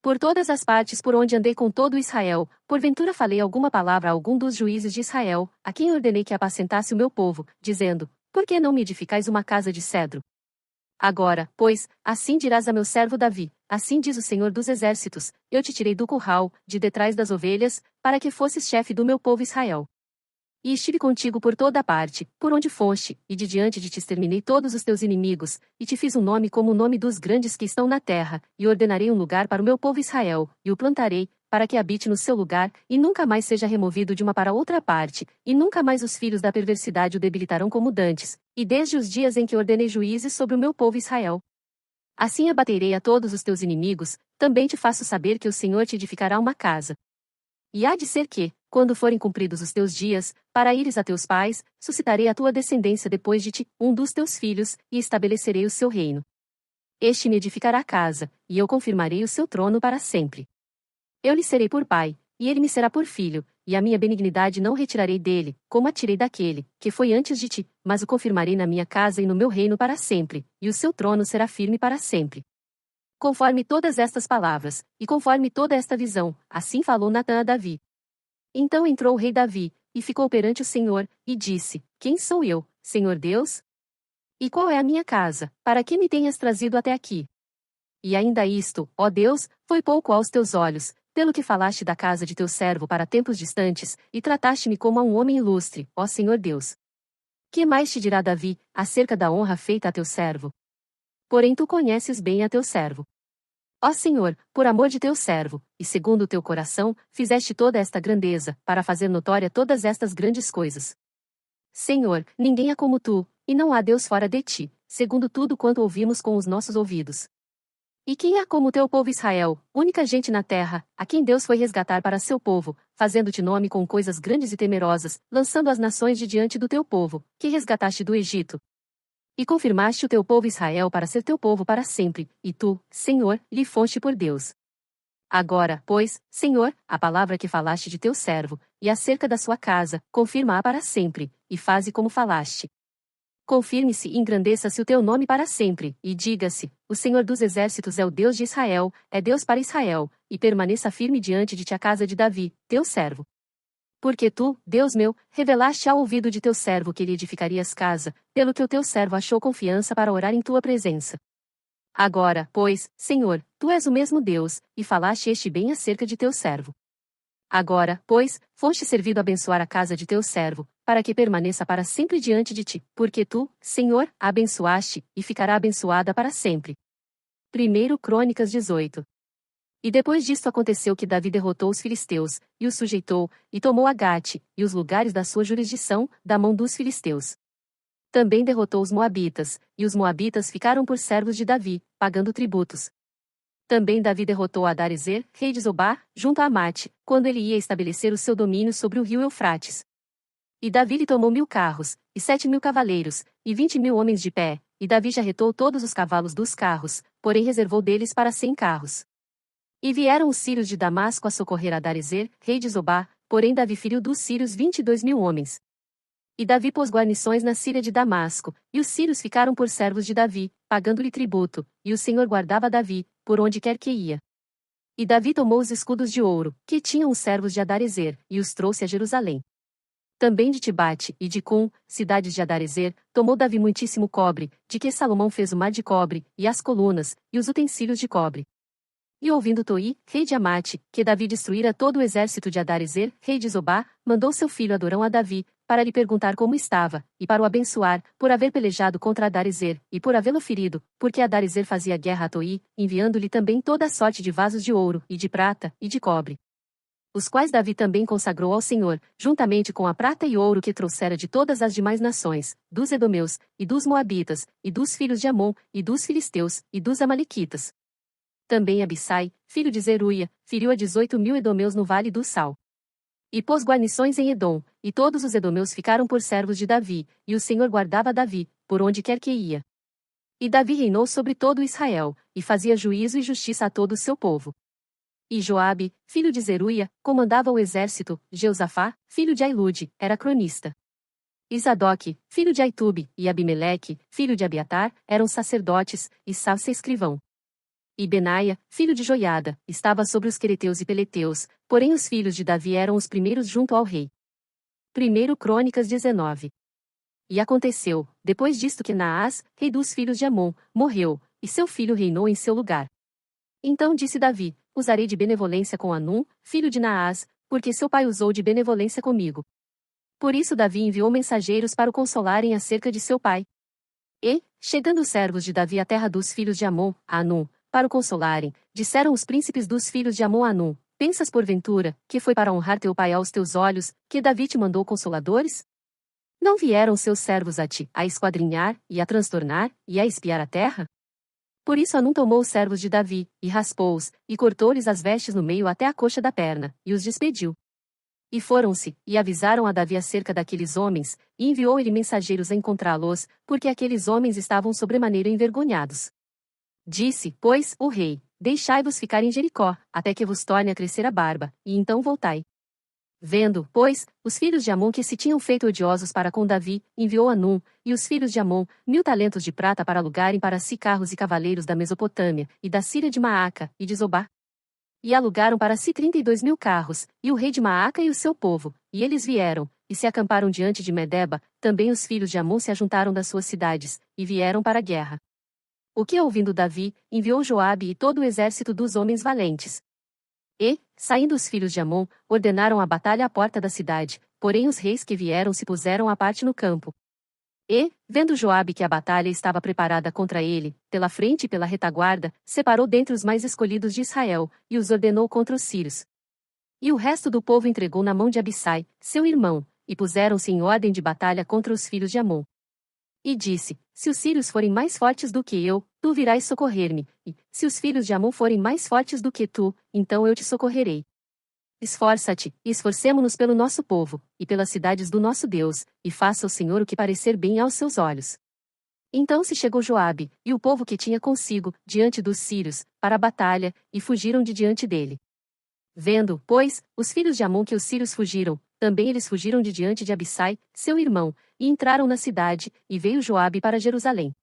Por todas as partes por onde andei com todo Israel, porventura falei alguma palavra a algum dos juízes de Israel, a quem ordenei que apacentasse o meu povo, dizendo: Por que não me edificais uma casa de cedro? Agora, pois, assim dirás a meu servo Davi, assim diz o Senhor dos Exércitos, eu te tirei do curral, de detrás das ovelhas, para que fosses chefe do meu povo Israel. E estive contigo por toda a parte, por onde foste, e de diante de ti exterminei todos os teus inimigos, e te fiz um nome como o nome dos grandes que estão na terra, e ordenarei um lugar para o meu povo Israel, e o plantarei, para que habite no seu lugar, e nunca mais seja removido de uma para outra parte, e nunca mais os filhos da perversidade o debilitarão como dantes, e desde os dias em que ordenei juízes sobre o meu povo Israel. Assim abaterei a todos os teus inimigos, também te faço saber que o Senhor te edificará uma casa. E há de ser que, quando forem cumpridos os teus dias, para ires a teus pais, suscitarei a tua descendência depois de ti, um dos teus filhos, e estabelecerei o seu reino. Este me edificará a casa, e eu confirmarei o seu trono para sempre. Eu lhe serei por pai, e ele me será por filho, e a minha benignidade não retirarei dele, como a tirei daquele, que foi antes de ti, mas o confirmarei na minha casa e no meu reino para sempre, e o seu trono será firme para sempre. Conforme todas estas palavras, e conforme toda esta visão, assim falou Natã a Davi. Então entrou o rei Davi, e ficou perante o Senhor, e disse: Quem sou eu, Senhor Deus? E qual é a minha casa, para que me tenhas trazido até aqui? E ainda isto, ó Deus, foi pouco aos teus olhos, pelo que falaste da casa de teu servo para tempos distantes, e trataste-me como a um homem ilustre, ó Senhor Deus. Que mais te dirá Davi, acerca da honra feita a teu servo? Porém tu conheces bem a teu servo. Ó Senhor, por amor de teu servo, e segundo o teu coração, fizeste toda esta grandeza, para fazer notória todas estas grandes coisas. Senhor, ninguém é como tu, e não há Deus fora de ti, segundo tudo quanto ouvimos com os nossos ouvidos. E quem há como teu povo Israel, única gente na terra, a quem Deus foi resgatar para seu povo, fazendo-te nome com coisas grandes e temerosas, lançando as nações de diante do teu povo, que resgataste do Egito? E confirmaste o teu povo Israel para ser teu povo para sempre, e tu, Senhor, lhe foste por Deus. Agora, pois, Senhor, a palavra que falaste de teu servo, e acerca da sua casa, confirma-a para sempre, e faze como falaste. Confirme-se e engrandeça-se o teu nome para sempre, e diga-se: o Senhor dos Exércitos é o Deus de Israel, é Deus para Israel, e permaneça firme diante de ti a casa de Davi, teu servo. Porque tu, Deus meu, revelaste ao ouvido de teu servo que lhe edificarias casa, pelo que o teu servo achou confiança para orar em tua presença. Agora, pois, Senhor, tu és o mesmo Deus, e falaste este bem acerca de teu servo. Agora, pois, foste servido abençoar a casa de teu servo, para que permaneça para sempre diante de ti, porque tu, Senhor, a abençoaste, e ficará abençoada para sempre. 1 Crônicas 18. E depois disto aconteceu que Davi derrotou os filisteus, e os sujeitou, e tomou a Gate, e os lugares da sua jurisdição, da mão dos filisteus. Também derrotou os moabitas, e os moabitas ficaram por servos de Davi, pagando tributos. Também Davi derrotou Adarezer, rei de Zobá, junto a Amate, quando ele ia estabelecer o seu domínio sobre o rio Eufrates. E Davi lhe tomou 1000 carros, e 7.000 cavaleiros, e 20.000 homens de pé, e Davi já retou todos os cavalos dos carros, porém reservou deles para 100 carros. E vieram os sírios de Damasco a socorrer Adarezer, rei de Zobá, porém Davi feriu dos sírios 22.000 homens. E Davi pôs guarnições na Síria de Damasco, e os sírios ficaram por servos de Davi, pagando-lhe tributo, e o Senhor guardava Davi, por onde quer que ia. E Davi tomou os escudos de ouro, que tinham os servos de Adarezer, e os trouxe a Jerusalém. Também de Tibate e de Cum, cidades de Adarezer, tomou Davi muitíssimo cobre, de que Salomão fez o mar de cobre, e as colunas, e os utensílios de cobre. E ouvindo Toi, rei de Amate, que Davi destruíra todo o exército de Adarezer, rei de Zobá, mandou seu filho Adorão a Davi, para lhe perguntar como estava, e para o abençoar, por haver pelejado contra Adarezer, e por havê-lo ferido, porque Adarezer fazia guerra a Toi, enviando-lhe também toda a sorte de vasos de ouro, e de prata, e de cobre. Os quais Davi também consagrou ao Senhor, juntamente com a prata e ouro que trouxera de todas as demais nações, dos edomeus, e dos moabitas, e dos filhos de Amon, e dos filisteus, e dos amalequitas. Também Abissai, filho de Zeruia, feriu a 18.000 edomeus no Vale do Sal. E pôs guarnições em Edom, e todos os edomeus ficaram por servos de Davi, e o Senhor guardava Davi, por onde quer que ia. E Davi reinou sobre todo Israel, e fazia juízo e justiça a todo o seu povo. E Joabe, filho de Zeruia, comandava o exército, Jeusafá, filho de Ailude, era cronista. E Zadoque, filho de Aitube, e Abimeleque, filho de Abiatar, eram sacerdotes, e Salsa escrivão. E Benaia, filho de Joiada, estava sobre os quereteus e peleteus, porém os filhos de Davi eram os primeiros junto ao rei. 1 Crônicas 19. E aconteceu, depois disto que Naás, rei dos filhos de Amon, morreu, e seu filho reinou em seu lugar. Então disse Davi: Usarei de benevolência com Anum, filho de Naás, porque seu pai usou de benevolência comigo. Por isso Davi enviou mensageiros para o consolarem acerca de seu pai. E, chegando os servos de Davi à terra dos filhos de Amon, a Anum, para o consolarem, disseram os príncipes dos filhos de Amon a Anum: Pensas porventura, que foi para honrar teu pai aos teus olhos, que Davi te mandou consoladores? Não vieram seus servos a ti, a esquadrinhar, e a transtornar, e a espiar a terra? Por isso Anum tomou os servos de Davi, e raspou-os, e cortou-lhes as vestes no meio até a coxa da perna, e os despediu. E foram-se, e avisaram a Davi acerca daqueles homens, e enviou ele mensageiros a encontrá-los, porque aqueles homens estavam sobremaneira envergonhados. Disse, pois, o rei: Deixai-vos ficar em Jericó, até que vos torne a crescer a barba, e então voltai. Vendo, pois, os filhos de Amon que se tinham feito odiosos para com Davi, enviou Anum, e os filhos de Amon, 1000 talentos de prata para alugarem para si carros e cavaleiros da Mesopotâmia, e da Síria de Maaca, e de Zobá. E alugaram para si 32.000 carros, e o rei de Maaca e o seu povo, e eles vieram, e se acamparam diante de Medeba, também os filhos de Amon se ajuntaram das suas cidades, e vieram para a guerra. O que ouvindo Davi, enviou Joabe e todo o exército dos homens valentes. E, saindo os filhos de Amon, ordenaram a batalha à porta da cidade, porém os reis que vieram se puseram à parte no campo. E, vendo Joabe que a batalha estava preparada contra ele, pela frente e pela retaguarda, separou dentre os mais escolhidos de Israel, e os ordenou contra os sírios. E o resto do povo entregou na mão de Abissai, seu irmão, e puseram-se em ordem de batalha contra os filhos de Amon. E disse: Se os sírios forem mais fortes do que eu, tu virás socorrer-me, e, se os filhos de Amon forem mais fortes do que tu, então eu te socorrerei. Esforça-te, e esforcemo-nos pelo nosso povo, e pelas cidades do nosso Deus, e faça o Senhor o que parecer bem aos seus olhos. Então se chegou Joabe, e o povo que tinha consigo, diante dos sírios, para a batalha, e fugiram de diante dele. Vendo, pois, os filhos de Amon que os sírios fugiram, também eles fugiram de diante de Abissai, seu irmão, e entraram na cidade, e veio Joabe para Jerusalém.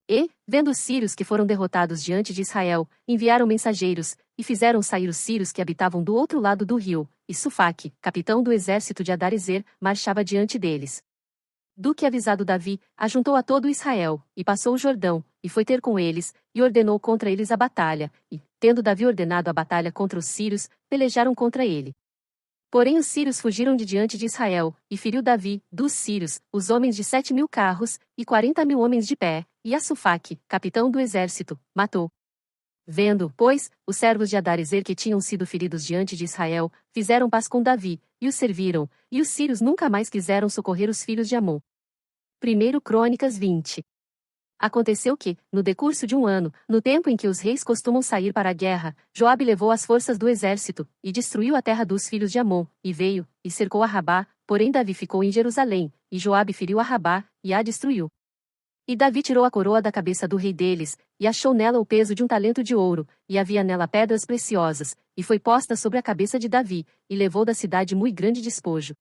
E, vendo os sírios que foram derrotados diante de Israel, enviaram mensageiros, e fizeram sair os sírios que habitavam do outro lado do rio, e Sufaque, capitão do exército de Adarezer, marchava diante deles. Do que avisado Davi, ajuntou a todo Israel, e passou o Jordão, e foi ter com eles, e ordenou contra eles a batalha, e, tendo Davi ordenado a batalha contra os sírios, pelejaram contra ele. Porém os sírios fugiram de diante de Israel, e feriu Davi, dos sírios, os homens de 7.000 carros, e 40.000 homens de pé, e a Sufaque, capitão do exército, matou. Vendo, pois, os servos de Adarezer que tinham sido feridos diante de Israel, fizeram paz com Davi, e os serviram, e os sírios nunca mais quiseram socorrer os filhos de Amon. 1 Crônicas 20. Aconteceu que, no decurso de um ano, no tempo em que os reis costumam sair para a guerra, Joabe levou as forças do exército, e destruiu a terra dos filhos de Amon, e veio, e cercou a Rabá, porém Davi ficou em Jerusalém, e Joabe feriu a Rabá, e a destruiu. E Davi tirou a coroa da cabeça do rei deles, e achou nela o peso de 1 talento de ouro, e havia nela pedras preciosas, e foi posta sobre a cabeça de Davi, e levou da cidade muito grande despojo.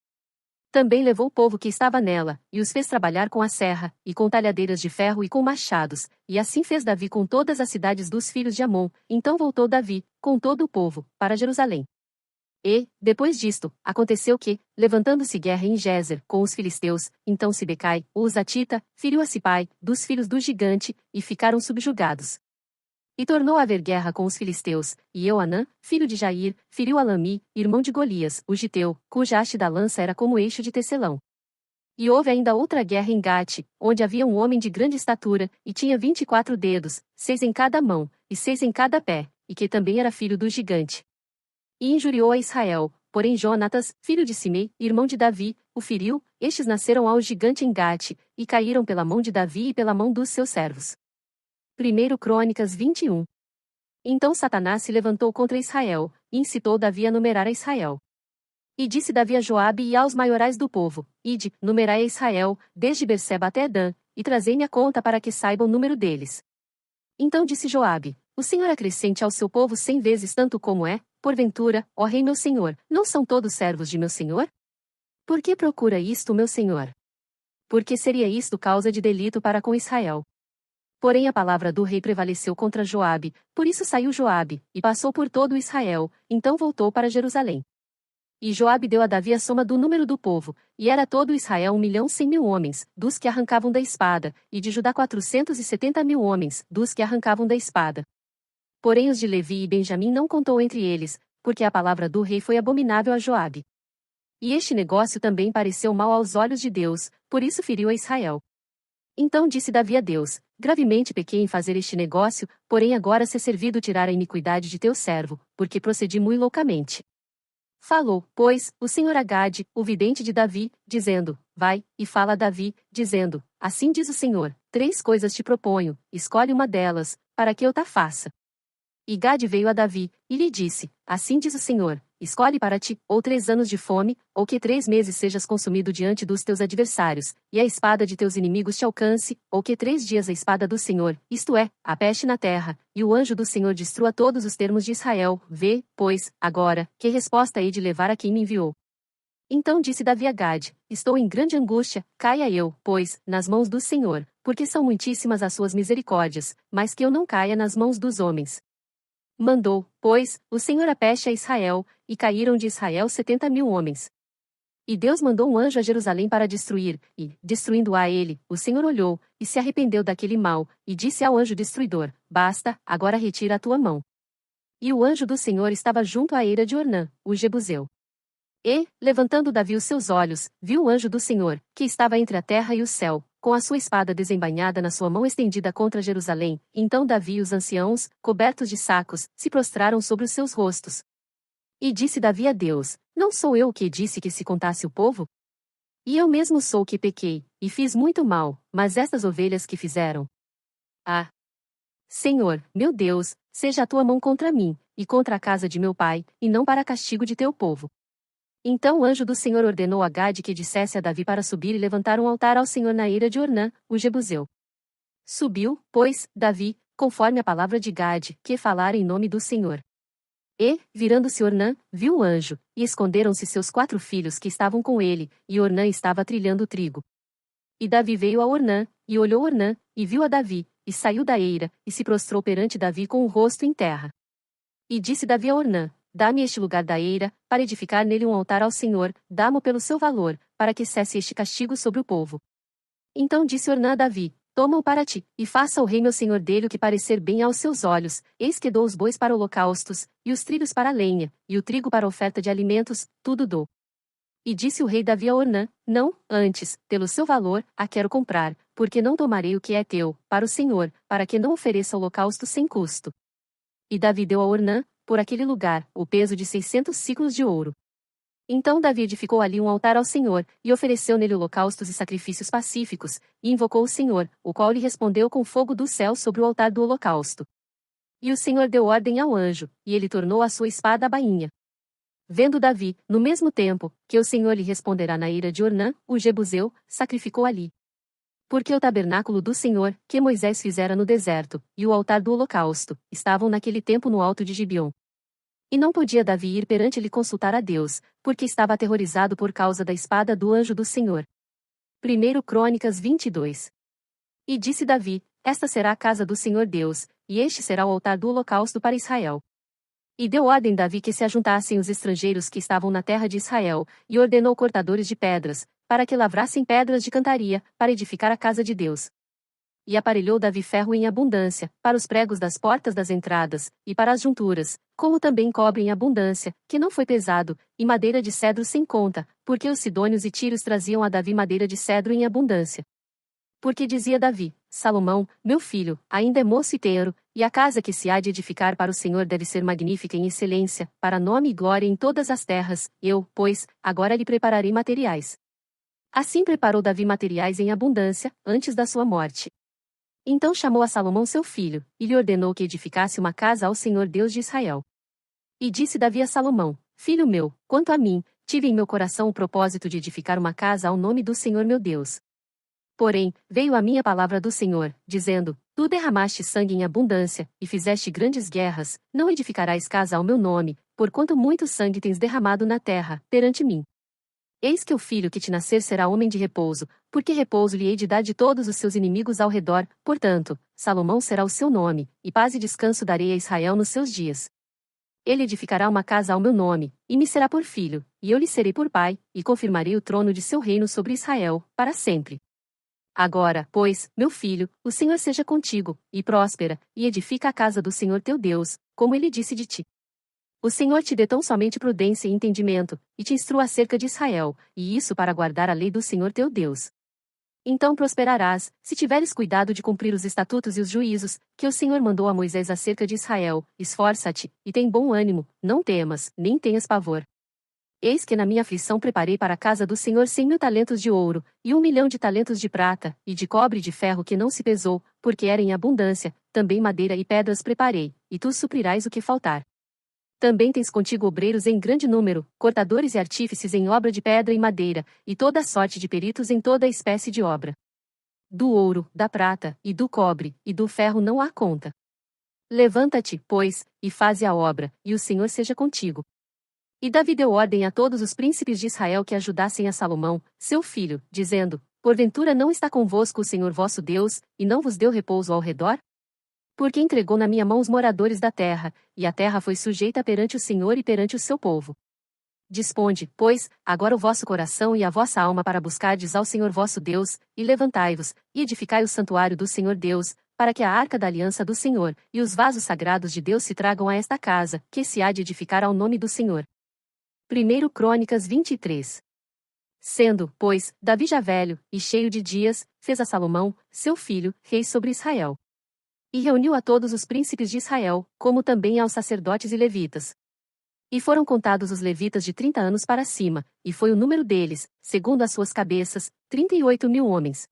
Também levou o povo que estava nela, e os fez trabalhar com a serra, e com talhadeiras de ferro e com machados, e assim fez Davi com todas as cidades dos filhos de Amon. Então voltou Davi, com todo o povo, para Jerusalém. E, depois disto, aconteceu que, levantando-se guerra em Gézer com os filisteus, então Sibecai, o Husatita, feriu a Sipai, dos filhos do gigante, e ficaram subjugados. E tornou a haver guerra com os filisteus, e Euanã, filho de Jair, feriu Alami, irmão de Golias, o giteu, cuja haste da lança era como eixo de tecelão. E houve ainda outra guerra em Gate, onde havia um homem de grande estatura, e tinha 24 dedos, 6 em cada mão, e 6 em cada pé, e que também era filho do gigante. E injuriou a Israel, porém Jonatas, filho de Simei, irmão de Davi, o feriu. Estes nasceram ao gigante em Gate, e caíram pela mão de Davi e pela mão dos seus servos. 1 Crônicas 21. Então Satanás se levantou contra Israel, e incitou Davi a numerar a Israel. E disse Davi a Joabe e aos maiorais do povo: Ide, numerai a Israel, desde Berseba até Dan, e trazei-me a conta para que saiba o número deles. Então disse Joabe: O Senhor acrescente ao seu povo 100 vezes tanto como é, porventura, ó rei meu senhor, não são todos servos de meu senhor? Por que procura isto meu senhor? Porque seria isto causa de delito para com Israel. Porém a palavra do rei prevaleceu contra Joabe, por isso saiu Joabe, e passou por todo Israel, então voltou para Jerusalém. E Joabe deu a Davi a soma do número do povo, e era todo Israel 1.100.000 homens, dos que arrancavam da espada, e de Judá 470.000 homens, dos que arrancavam da espada. Porém os de Levi e Benjamim não contou entre eles, porque a palavra do rei foi abominável a Joabe. E este negócio também pareceu mal aos olhos de Deus, por isso feriu a Israel. Então disse Davi a Deus: gravemente pequei em fazer este negócio, porém agora se é servido tirar a iniquidade de teu servo, porque procedi muito loucamente. Falou, pois, o Senhor a Gade, o vidente de Davi, dizendo: vai, e fala a Davi, dizendo: assim diz o Senhor, 3 coisas te proponho, escolhe uma delas, para que eu ta faça. E Gade veio a Davi, e lhe disse: assim diz o Senhor, escolhe para ti, ou 3 anos de fome, ou que 3 meses sejas consumido diante dos teus adversários, e a espada de teus inimigos te alcance, ou que 3 dias a espada do Senhor, isto é, a peste na terra, e o anjo do Senhor destrua todos os termos de Israel. Vê, pois, agora, que resposta hei de levar a quem me enviou. Então disse Davi a Gade: estou em grande angústia, caia eu, pois, nas mãos do Senhor, porque são muitíssimas as suas misericórdias, mas que eu não caia nas mãos dos homens. Mandou, pois, o Senhor a peste a Israel, e caíram de Israel 70.000 homens. E Deus mandou um anjo a Jerusalém para destruir, e, destruindo a ele, o Senhor olhou, e se arrependeu daquele mal, e disse ao anjo destruidor: basta, agora retira a tua mão. E o anjo do Senhor estava junto à eira de Ornã, o Jebuseu. E, levantando Davi os seus olhos, viu o anjo do Senhor, que estava entre a terra e o céu, com a sua espada desembainhada na sua mão estendida contra Jerusalém. Então Davi e os anciãos, cobertos de sacos, se prostraram sobre os seus rostos. E disse Davi a Deus: não sou eu o que disse que se contasse o povo? E eu mesmo sou o que pequei, e fiz muito mal, mas estas ovelhas que fizeram? Ah! Senhor, meu Deus, seja a tua mão contra mim, e contra a casa de meu pai, e não para castigo de teu povo. Então o anjo do Senhor ordenou a Gade que dissesse a Davi para subir e levantar um altar ao Senhor na eira de Ornã, o Jebuseu. Subiu, pois, Davi, conforme a palavra de Gade, que falara em nome do Senhor. E, virando-se Ornã, viu o anjo, e esconderam-se seus 4 filhos que estavam com ele, e Ornã estava trilhando trigo. E Davi veio a Ornã, e olhou Ornã, e viu a Davi, e saiu da eira, e se prostrou perante Davi com o rosto em terra. E disse Davi a Ornã: dá-me este lugar da eira, para edificar nele um altar ao Senhor, dá-mo pelo seu valor, para que cesse este castigo sobre o povo. Então disse Ornã a Davi: toma-o para ti, e faça o rei meu senhor dele o que parecer bem aos seus olhos, eis que dou os bois para holocaustos, e os trilhos para a lenha, e o trigo para oferta de alimentos, tudo dou. E disse o rei Davi a Ornã: não, antes, pelo seu valor, a quero comprar, porque não tomarei o que é teu, para o Senhor, para que não ofereça holocausto sem custo. E Davi deu a Ornã, por aquele lugar, o peso de 600 siclos de ouro. Então Davi edificou ali um altar ao Senhor, e ofereceu nele holocaustos e sacrifícios pacíficos, e invocou o Senhor, o qual lhe respondeu com fogo do céu sobre o altar do holocausto. E o Senhor deu ordem ao anjo, e ele tornou a sua espada a bainha. Vendo Davi, no mesmo tempo, que o Senhor lhe responderá na ira de Ornã, o Jebuseu, sacrificou ali. Porque o tabernáculo do Senhor, que Moisés fizera no deserto, e o altar do holocausto, estavam naquele tempo no alto de Gibeon. E não podia Davi ir perante ele consultar a Deus, porque estava aterrorizado por causa da espada do anjo do Senhor. 1 Crônicas 22. E disse Davi: esta será a casa do Senhor Deus, e este será o altar do holocausto para Israel. E deu ordem Davi que se ajuntassem os estrangeiros que estavam na terra de Israel, e ordenou cortadores de pedras, para que lavrassem pedras de cantaria, para edificar a casa de Deus. E aparelhou Davi ferro em abundância, para os pregos das portas das entradas, e para as junturas, como também cobre em abundância, que não foi pesado, e madeira de cedro sem conta, porque os sidônios e tírios traziam a Davi madeira de cedro em abundância. Porque dizia Davi: Salomão, meu filho, ainda é moço e tenro, e a casa que se há de edificar para o Senhor deve ser magnífica em excelência, para nome e glória em todas as terras, eu, pois, agora lhe prepararei materiais. Assim preparou Davi materiais em abundância, antes da sua morte. Então chamou a Salomão seu filho, e lhe ordenou que edificasse uma casa ao Senhor Deus de Israel. E disse Davi a Salomão: Filho meu, quanto a mim, tive em meu coração o propósito de edificar uma casa ao nome do Senhor meu Deus. Porém, veio a minha palavra do Senhor, dizendo: Tu derramaste sangue em abundância, e fizeste grandes guerras, não edificarás casa ao meu nome, porquanto muito sangue tens derramado na terra, perante mim. Eis que o filho que te nascer será homem de repouso, porque repouso lhe hei de dar de todos os seus inimigos ao redor, portanto, Salomão será o seu nome, e paz e descanso darei a Israel nos seus dias. Ele edificará uma casa ao meu nome, e me será por filho, e eu lhe serei por pai, e confirmarei o trono de seu reino sobre Israel, para sempre. Agora, pois, meu filho, o Senhor seja contigo, e próspera, e edifica a casa do Senhor teu Deus, como ele disse de ti. O Senhor te dê tão somente prudência e entendimento, e te instrua acerca de Israel, e isso para guardar a lei do Senhor teu Deus. Então prosperarás, se tiveres cuidado de cumprir os estatutos e os juízos, que o Senhor mandou a Moisés acerca de Israel. Esforça-te, e tem bom ânimo, não temas, nem tenhas pavor. Eis que na minha aflição preparei para a casa do Senhor 100.000 talentos de ouro, e 1.000.000 de talentos de prata, e de cobre e de ferro que não se pesou, porque era em abundância, também madeira e pedras preparei, e tu suprirás o que faltar. Também tens contigo obreiros em grande número, cortadores e artífices em obra de pedra e madeira, e toda sorte de peritos em toda espécie de obra. Do ouro, da prata, e do cobre, e do ferro não há conta. Levanta-te, pois, e faze a obra, e o Senhor seja contigo. E Davi deu ordem a todos os príncipes de Israel que ajudassem a Salomão, seu filho, dizendo: Porventura não está convosco o Senhor vosso Deus, e não vos deu repouso ao redor? Porque entregou na minha mão os moradores da terra, e a terra foi sujeita perante o Senhor e perante o seu povo. Disponde, pois, agora o vosso coração e a vossa alma para buscardes ao Senhor vosso Deus, e levantai-vos, e edificai o santuário do Senhor Deus, para que a arca da aliança do Senhor, e os vasos sagrados de Deus se tragam a esta casa, que se há de edificar ao nome do Senhor. 1 Crônicas 23. Sendo, pois, Davi já velho, e cheio de dias, fez a Salomão, seu filho, rei sobre Israel. E reuniu a todos os príncipes de Israel, como também aos sacerdotes e levitas. E foram contados os levitas de 30 anos para cima, e foi o número deles, segundo as suas cabeças, 38.000 homens.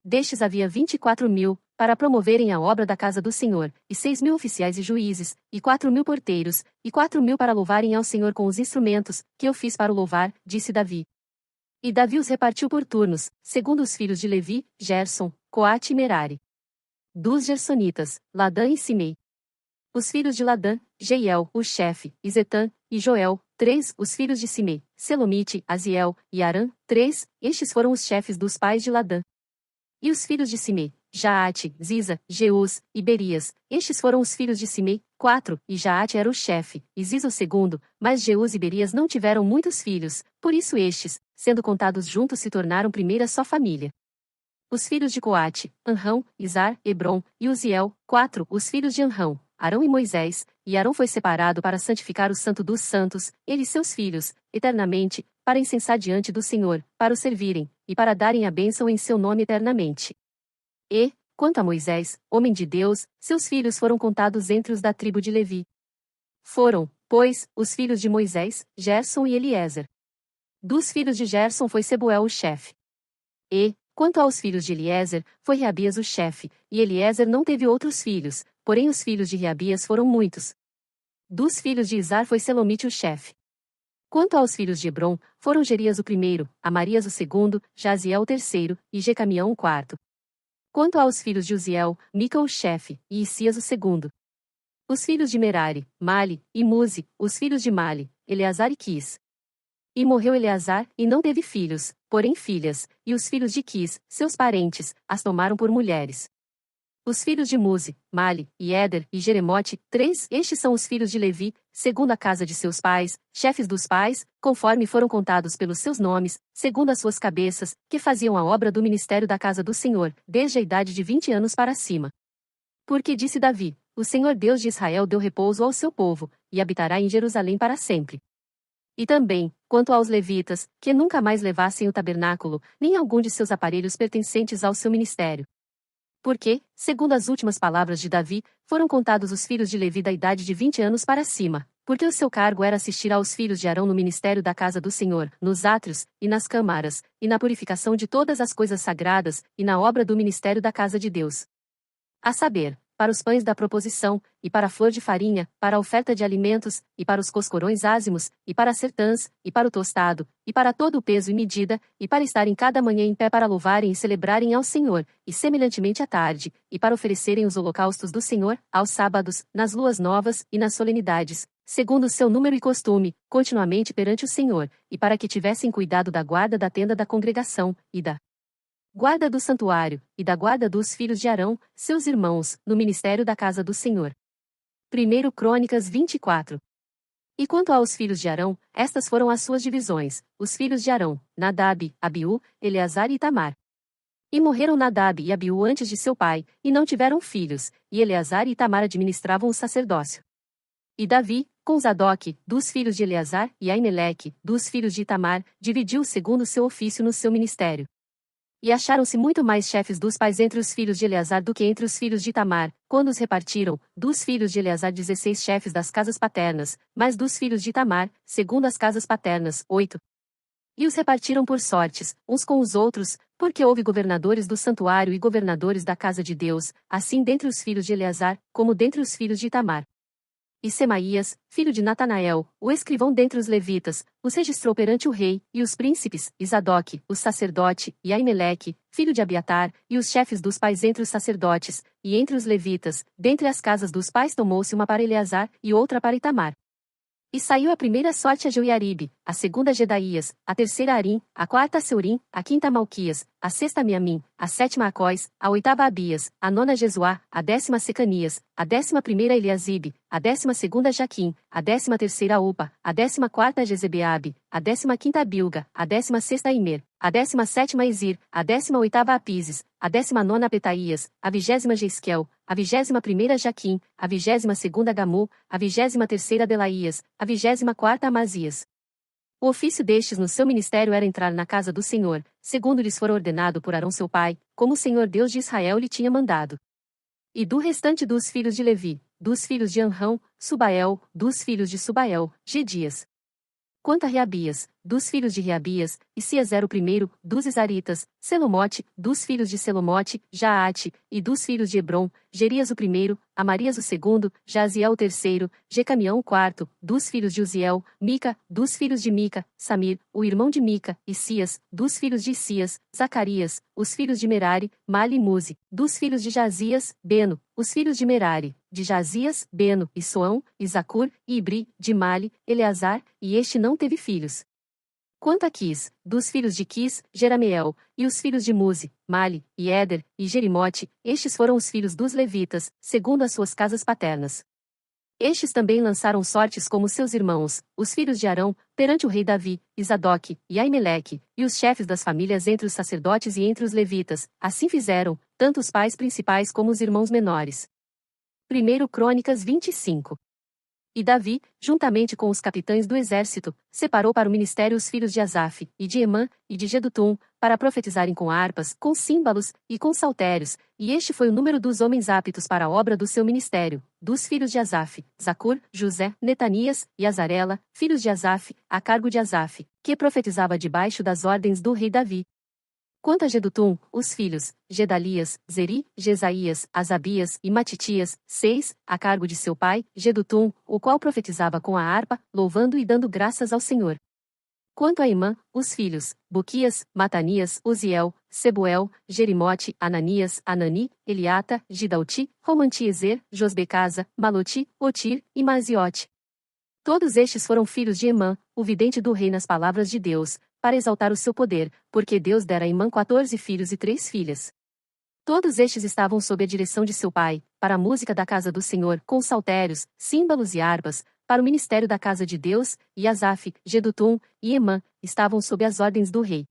Destes havia 24.000, para promoverem a obra da casa do Senhor, e 6.000 oficiais e juízes, e 4.000 porteiros, e 4.000 para louvarem ao Senhor com os instrumentos, que eu fiz para o louvar, disse Davi. E Davi os repartiu por turnos, segundo os filhos de Levi, Gerson, Coate e Merari. Dos Gersonitas, Ladã e Simei. Os filhos de Ladã, Jeiel, o chefe, e Zetã, e Joel, 3, os filhos de Simei, Selomite, Aziel, e Arã, 3, estes foram os chefes dos pais de Ladã. E os filhos de Simei, Jaate, Ziza, Jeus, e Berias, estes foram os filhos de Simei, 4, e Jaate era o chefe, e Ziza o segundo, mas Jeus e Berias não tiveram muitos filhos, por isso estes, sendo contados juntos se tornaram primeira só família. Os filhos de Coate, Anrão, Izar, Hebron, e Uziel, 4, os filhos de Anrão, Arão e Moisés, e Arão foi separado para santificar o santo dos santos, ele e seus filhos, eternamente, para incensar diante do Senhor, para o servirem, e para darem a bênção em seu nome eternamente. E, quanto a Moisés, homem de Deus, seus filhos foram contados entre os da tribo de Levi. Foram, pois, os filhos de Moisés, Gerson e Eliezer. Dos filhos de Gerson foi Sebuel o chefe. E, quanto aos filhos de Eliezer, foi Reabias o chefe, e Eliezer não teve outros filhos, porém os filhos de Reabias foram muitos. Dos filhos de Izar foi Selomite o chefe. Quanto aos filhos de Hebron, foram Gerias o primeiro, Amarias o segundo, Jaziel o terceiro, e Jecamião o quarto. Quanto aos filhos de Uziel, Mica o chefe, e Isias o segundo. Os filhos de Merari, Mali, e Muzi, os filhos de Mali, Eleazar e Quis. E morreu Eleazar, e não teve filhos, porém filhas, e os filhos de Quis, seus parentes, as tomaram por mulheres. Os filhos de Muzi, Mali, e Éder, e Jeremote, 3, estes são os filhos de Levi, segundo a casa de seus pais, chefes dos pais, conforme foram contados pelos seus nomes, segundo as suas cabeças, que faziam a obra do ministério da casa do Senhor, desde a idade de 20 anos para cima. Porque disse Davi, o Senhor Deus de Israel deu repouso ao seu povo, e habitará em Jerusalém para sempre. E também, quanto aos levitas, que nunca mais levassem o tabernáculo, nem algum de seus aparelhos pertencentes ao seu ministério. Porque, segundo as últimas palavras de Davi, foram contados os filhos de Levi da idade de 20 anos para cima, porque o seu cargo era assistir aos filhos de Arão no ministério da casa do Senhor, nos átrios, e nas câmaras, e na purificação de todas as coisas sagradas, e na obra do ministério da casa de Deus. A saber, para os pães da proposição, e para a flor de farinha, para a oferta de alimentos, e para os coscorões ázimos, e para as sertãs, e para o tostado, e para todo o peso e medida, e para estarem cada manhã em pé para louvarem e celebrarem ao Senhor, e semelhantemente à tarde, e para oferecerem os holocaustos do Senhor, aos sábados, nas luas novas, e nas solenidades, segundo o seu número e costume, continuamente perante o Senhor, e para que tivessem cuidado da guarda da tenda da congregação, e da guarda do santuário, e da guarda dos filhos de Arão, seus irmãos, no ministério da casa do Senhor. 1 Crônicas 24. E quanto aos filhos de Arão, estas foram as suas divisões: os filhos de Arão, Nadab, Abiú, Eleazar e Itamar. E morreram Nadab e Abiú antes de seu pai, e não tiveram filhos, e Eleazar e Itamar administravam o sacerdócio. E Davi, com Zadok, dos filhos de Eleazar, e Aimeleque, dos filhos de Itamar, dividiu segundo o seu ofício no seu ministério. E acharam-se muito mais chefes dos pais entre os filhos de Eleazar do que entre os filhos de Itamar, quando os repartiram, dos filhos de Eleazar 16 chefes das casas paternas, mas dos filhos de Itamar, segundo as casas paternas, 8. E os repartiram por sortes, uns com os outros, porque houve governadores do santuário e governadores da casa de Deus, assim dentre os filhos de Eleazar, como dentre os filhos de Itamar. E Semaías, filho de Natanael, o escrivão dentre os levitas, os registrou perante o rei, e os príncipes, e Zadok, o sacerdote, e Aimeleque, filho de Abiatar, e os chefes dos pais entre os sacerdotes, e entre os levitas, dentre as casas dos pais tomou-se uma para Eleazar, e outra para Itamar. E saiu a primeira sorte a Joiaribe, a segunda a Jedaías, a terceira a Arim, a quarta a Seurim, a quinta a Malquias, a sexta a Miamim, a sétima a Cós, a oitava a Abias, a nona a Jesuá, a décima a Secanias, a 11ª a Eliasibe, a 12ª a Jaquim, a 13ª a Upa, a 14ª a Jezebeabe, a 15ª a Bilga, a 16ª a Imer, a 17ª a Izir, a 18ª a Pises, a 19ª a Petaías, a 20ª a Jeisquel, a 21ª a Jaquim, a 22ª a Gamu, a 23ª a Delaías, a 24ª a Amazias. O ofício destes no seu ministério era entrar na casa do Senhor, segundo lhes fora ordenado por Arão seu pai, como o Senhor Deus de Israel lhe tinha mandado. E do restante dos filhos de Levi, dos filhos de Anrão, Subael, dos filhos de Subael, Gedias. Quanto a Reabias, dos filhos de Reabias, Isias era o primeiro, dos Isaritas, Selomote, dos filhos de Selomote, Jaate, e dos filhos de Hebron, Gerias o primeiro, Amarias o segundo, Jaziel o terceiro, Jecamião o quarto, dos filhos de Uziel, Mica, dos filhos de Mica, Samir, o irmão de Mica, Isias, dos filhos de Isias, Zacarias, os filhos de Merari, Mali e Muzi, dos filhos de Jazias, Beno, os filhos de Merari, de Jazias, Beno, e Soão, e Zacur, e Ibri, de Mali, Eleazar, e este não teve filhos. Quanto a Quis, dos filhos de Quis, Jerameel, e os filhos de Muzi, Mali, e Éder, e Jerimote, estes foram os filhos dos levitas, segundo as suas casas paternas. Estes também lançaram sortes como seus irmãos, os filhos de Arão, perante o rei Davi, e Zadok, e Aimeleque, e os chefes das famílias entre os sacerdotes e entre os levitas, assim fizeram, tanto os pais principais como os irmãos menores. 1 Crônicas 25. E Davi, juntamente com os capitães do exército, separou para o ministério os filhos de Asaf, e de Emã, e de Jedutum, para profetizarem com harpas, com símbolos, e com saltérios, e este foi o número dos homens aptos para a obra do seu ministério, dos filhos de Asaf, Zacur, José, Netanias, e Azarela, filhos de Asaf, a cargo de Asaf, que profetizava debaixo das ordens do rei Davi. Quanto a Jedutum, os filhos, Gedalias, Zeri, Jesaías, Asabias e Matitias, 6, a cargo de seu pai, Jedutum, o qual profetizava com a harpa, louvando e dando graças ao Senhor. Quanto a Imã, os filhos, Buquias, Matanias, Uziel, Sebuel, Jerimote, Ananias, Anani, Eliata, Gidalti, Romantiezer, Josbecasa, Maloti, Otir e Maziote. Todos estes foram filhos de Emã, o vidente do rei nas palavras de Deus, para exaltar o seu poder, porque Deus dera a Emã 14 filhos e 3 filhas. Todos estes estavam sob a direção de seu pai, para a música da casa do Senhor, com saltérios, símbolos e harpas, para o ministério da casa de Deus, e Asaf, Jedutum e Emã, estavam sob as ordens do rei.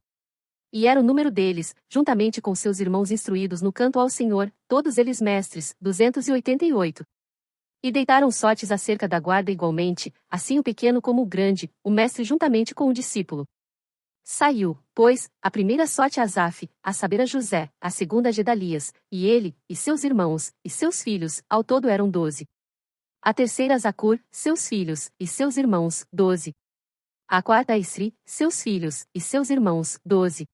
E era o número deles, juntamente com seus irmãos instruídos no canto ao Senhor, todos eles mestres, 288. E deitaram sortes acerca da guarda igualmente, assim o pequeno como o grande, o mestre juntamente com o discípulo. Saiu, pois, a primeira sorte a Asaf, a saber a José, a segunda a Gedalias, e ele, e seus irmãos, e seus filhos, ao todo eram 12. A terceira a Zacur, seus filhos, e seus irmãos, 12. A quarta a Isri, seus filhos, e seus irmãos, 12.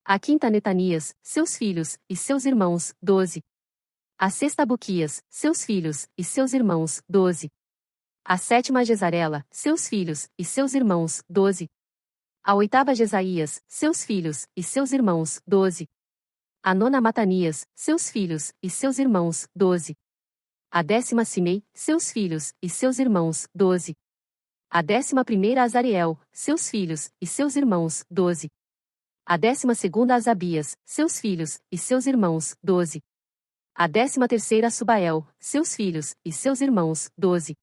A quinta a Netanias, seus filhos, e seus irmãos, 12. A sexta a Buquias, seus filhos, e seus irmãos, 12. A sétima a Jezarela, seus filhos, e seus irmãos, 12. A oitava a Jesaías, seus filhos, e seus irmãos, 12. A nona a Matanias, seus filhos, e seus irmãos, 12. A 10ª a Simei, seus filhos, e seus irmãos, 12. A 11ª a Azariel, seus filhos, e seus irmãos, 12. A 12ª a Asabias, seus filhos, e seus irmãos, 12. A 13ª a Subael, seus filhos, e seus irmãos, 12.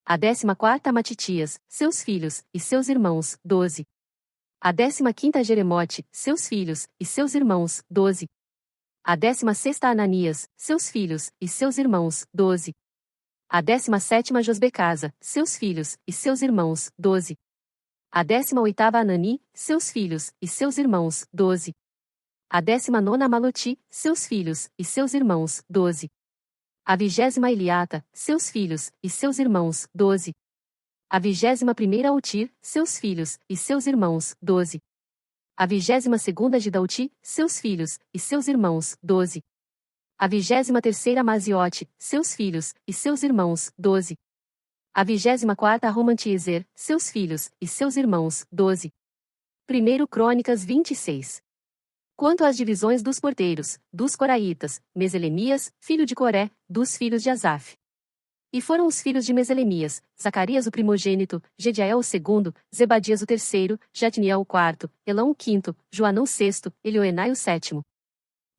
A 14ª Matitias, seus filhos, e seus irmãos, 12. A 15ª Jeremote, seus filhos, e seus irmãos, 12. A 16ª Ananias, seus filhos, e seus irmãos, 12. A 17ª Josbecasa, seus filhos, e seus irmãos, 12. A 18ª Anani, seus filhos, e seus irmãos, 12. A 19ª Maloti, seus filhos, e seus irmãos, 12. A 20ª Eliata, seus filhos, e seus irmãos, 12. A 21ª Utir, seus filhos, e seus irmãos, 12. A 22ª Gidalti, seus filhos, e seus irmãos, 12. A 23ª Maziote, seus filhos, e seus irmãos, 12. A 24ª Romantiezer, seus filhos, e seus irmãos, 12. 1 Crônicas 26. Quanto às divisões dos porteiros, dos coraitas, Meselemias, filho de Coré, dos filhos de Asaf. E foram os filhos de Meselemias, Zacarias o primogênito, Gediael o segundo, Zebadias o terceiro, Jatniel o quarto, Elão o quinto, Joanão o sexto, Elioenai o sétimo.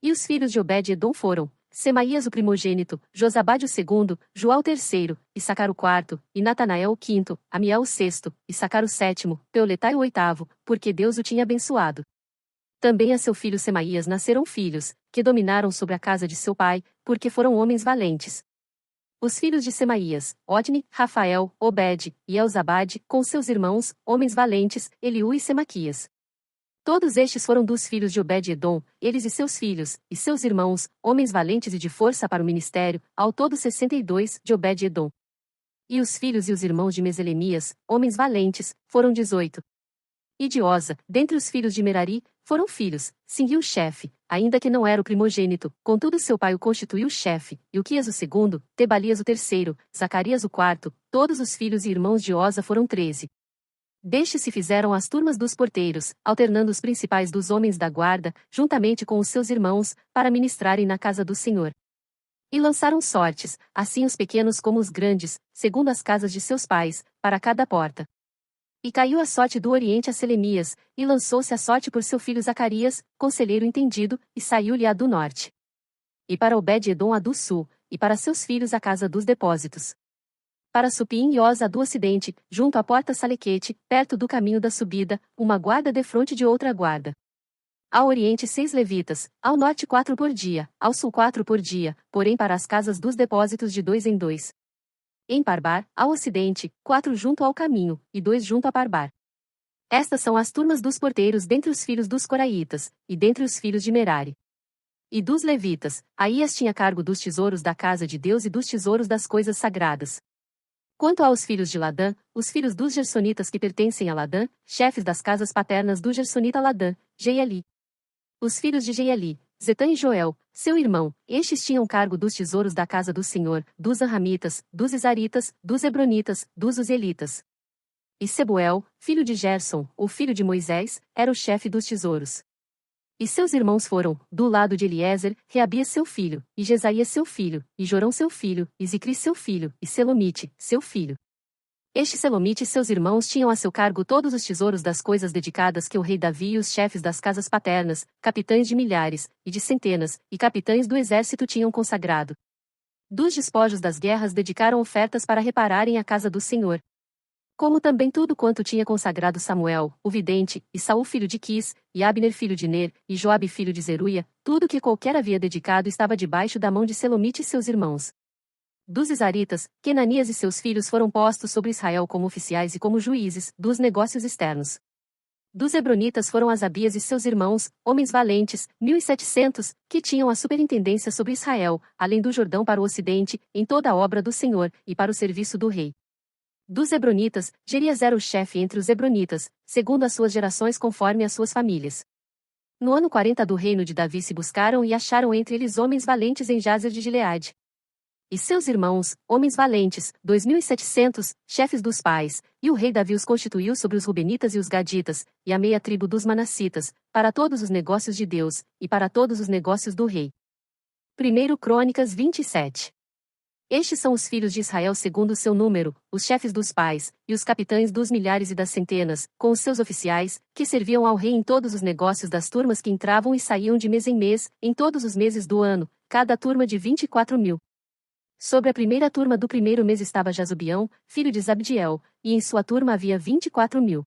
E os filhos de Obed-edom foram, Semaías o primogênito, Josabade o segundo, Joá o terceiro, Issacar o quarto, e Natanael o quinto, Amiel o sexto, Issacar o sétimo, Peuletai o oitavo, porque Deus o tinha abençoado. Também a seu filho Semaías nasceram filhos, que dominaram sobre a casa de seu pai, porque foram homens valentes. Os filhos de Semaías, Otni, Rafael, Obed, e Elzabade, com seus irmãos, homens valentes, Eliú e Semaquias. Todos estes foram dos filhos de Obed-edom, eles e seus filhos, e seus irmãos, homens valentes e de força para o ministério, ao todo 62, de Obed-edom. E os filhos e os irmãos de Meselemias, homens valentes, foram 18. E de Oza, dentre os filhos de Merari, foram filhos, Singue o chefe, ainda que não era o primogênito, contudo seu pai o constituiu chefe, e Uquias o segundo, Tebalias o terceiro, Zacarias o quarto, todos os filhos e irmãos de Oza foram 13. Destes se fizeram as turmas dos porteiros, alternando os principais dos homens da guarda, juntamente com os seus irmãos, para ministrarem na casa do Senhor. E lançaram sortes, assim os pequenos como os grandes, segundo as casas de seus pais, para cada porta. E caiu a sorte do oriente a Selemias, e lançou-se a sorte por seu filho Zacarias, conselheiro entendido, e saiu-lhe a do norte. E para Obed-edom a do sul, e para seus filhos a casa dos depósitos. Para Supim e Oza do ocidente, junto à porta Salequete, perto do caminho da subida, uma guarda defronte de outra guarda. Ao oriente 6 levitas, ao norte 4 por dia, ao sul 4 por dia, porém para as casas dos depósitos de 2 em 2. Em Parbar, ao ocidente, 4 junto ao caminho, e 2 junto a Parbar. Estas são as turmas dos porteiros dentre os filhos dos coraitas, e dentre os filhos de Merari. E dos levitas, Aías tinha cargo dos tesouros da casa de Deus e dos tesouros das coisas sagradas. Quanto aos filhos de Ladã, os filhos dos gersonitas que pertencem a Ladã, chefes das casas paternas do gersonita Ladã, Jeieli. Os filhos de Jeieli, Zetã e Joel, seu irmão, estes tinham cargo dos tesouros da casa do Senhor, dos Anramitas, dos Isaritas, dos Hebronitas, dos Uzelitas. E Sebuel, filho de Gerson, o filho de Moisés, era o chefe dos tesouros. E seus irmãos foram, do lado de Eliezer, Reabias seu filho, e Jesaías seu filho, e Jorão seu filho, e Zicri seu filho, e Selomite, seu filho. Este Selomite e seus irmãos tinham a seu cargo todos os tesouros das coisas dedicadas que o rei Davi e os chefes das casas paternas, capitães de milhares, e de centenas, e capitães do exército tinham consagrado. Dos despojos das guerras dedicaram ofertas para repararem a casa do Senhor. Como também tudo quanto tinha consagrado Samuel, o vidente, e Saul filho de Quis, e Abner filho de Ner, e Joabe filho de Zeruia, tudo que qualquer havia dedicado estava debaixo da mão de Selomite e seus irmãos. Dos Isaritas, Kenanias e seus filhos foram postos sobre Israel como oficiais e como juízes, dos negócios externos. Dos Hebronitas foram Asabias e seus irmãos, homens valentes, 1.700, que tinham a superintendência sobre Israel, além do Jordão para o ocidente, em toda a obra do Senhor, e para o serviço do rei. Dos Hebronitas, Jerias era o chefe entre os Hebronitas, segundo as suas gerações conforme as suas famílias. No ano 40 do reino de Davi se buscaram e acharam entre eles homens valentes em Jazer de Gileade. E seus irmãos, homens valentes, 2.700, chefes dos pais, e o rei Davi os constituiu sobre os Rubenitas e os Gaditas, e a meia tribo dos Manassitas, para todos os negócios de Deus, e para todos os negócios do rei. 1 Crônicas 27. Estes são os filhos de Israel segundo o seu número, os chefes dos pais, e os capitães dos milhares e das centenas, com os seus oficiais, que serviam ao rei em todos os negócios das turmas que entravam e saíam de mês em mês, em todos os meses do ano, cada turma de 24.000. Sobre a primeira turma do primeiro mês estava Jazobião, filho de Zabdiel, e em sua turma havia 24.000.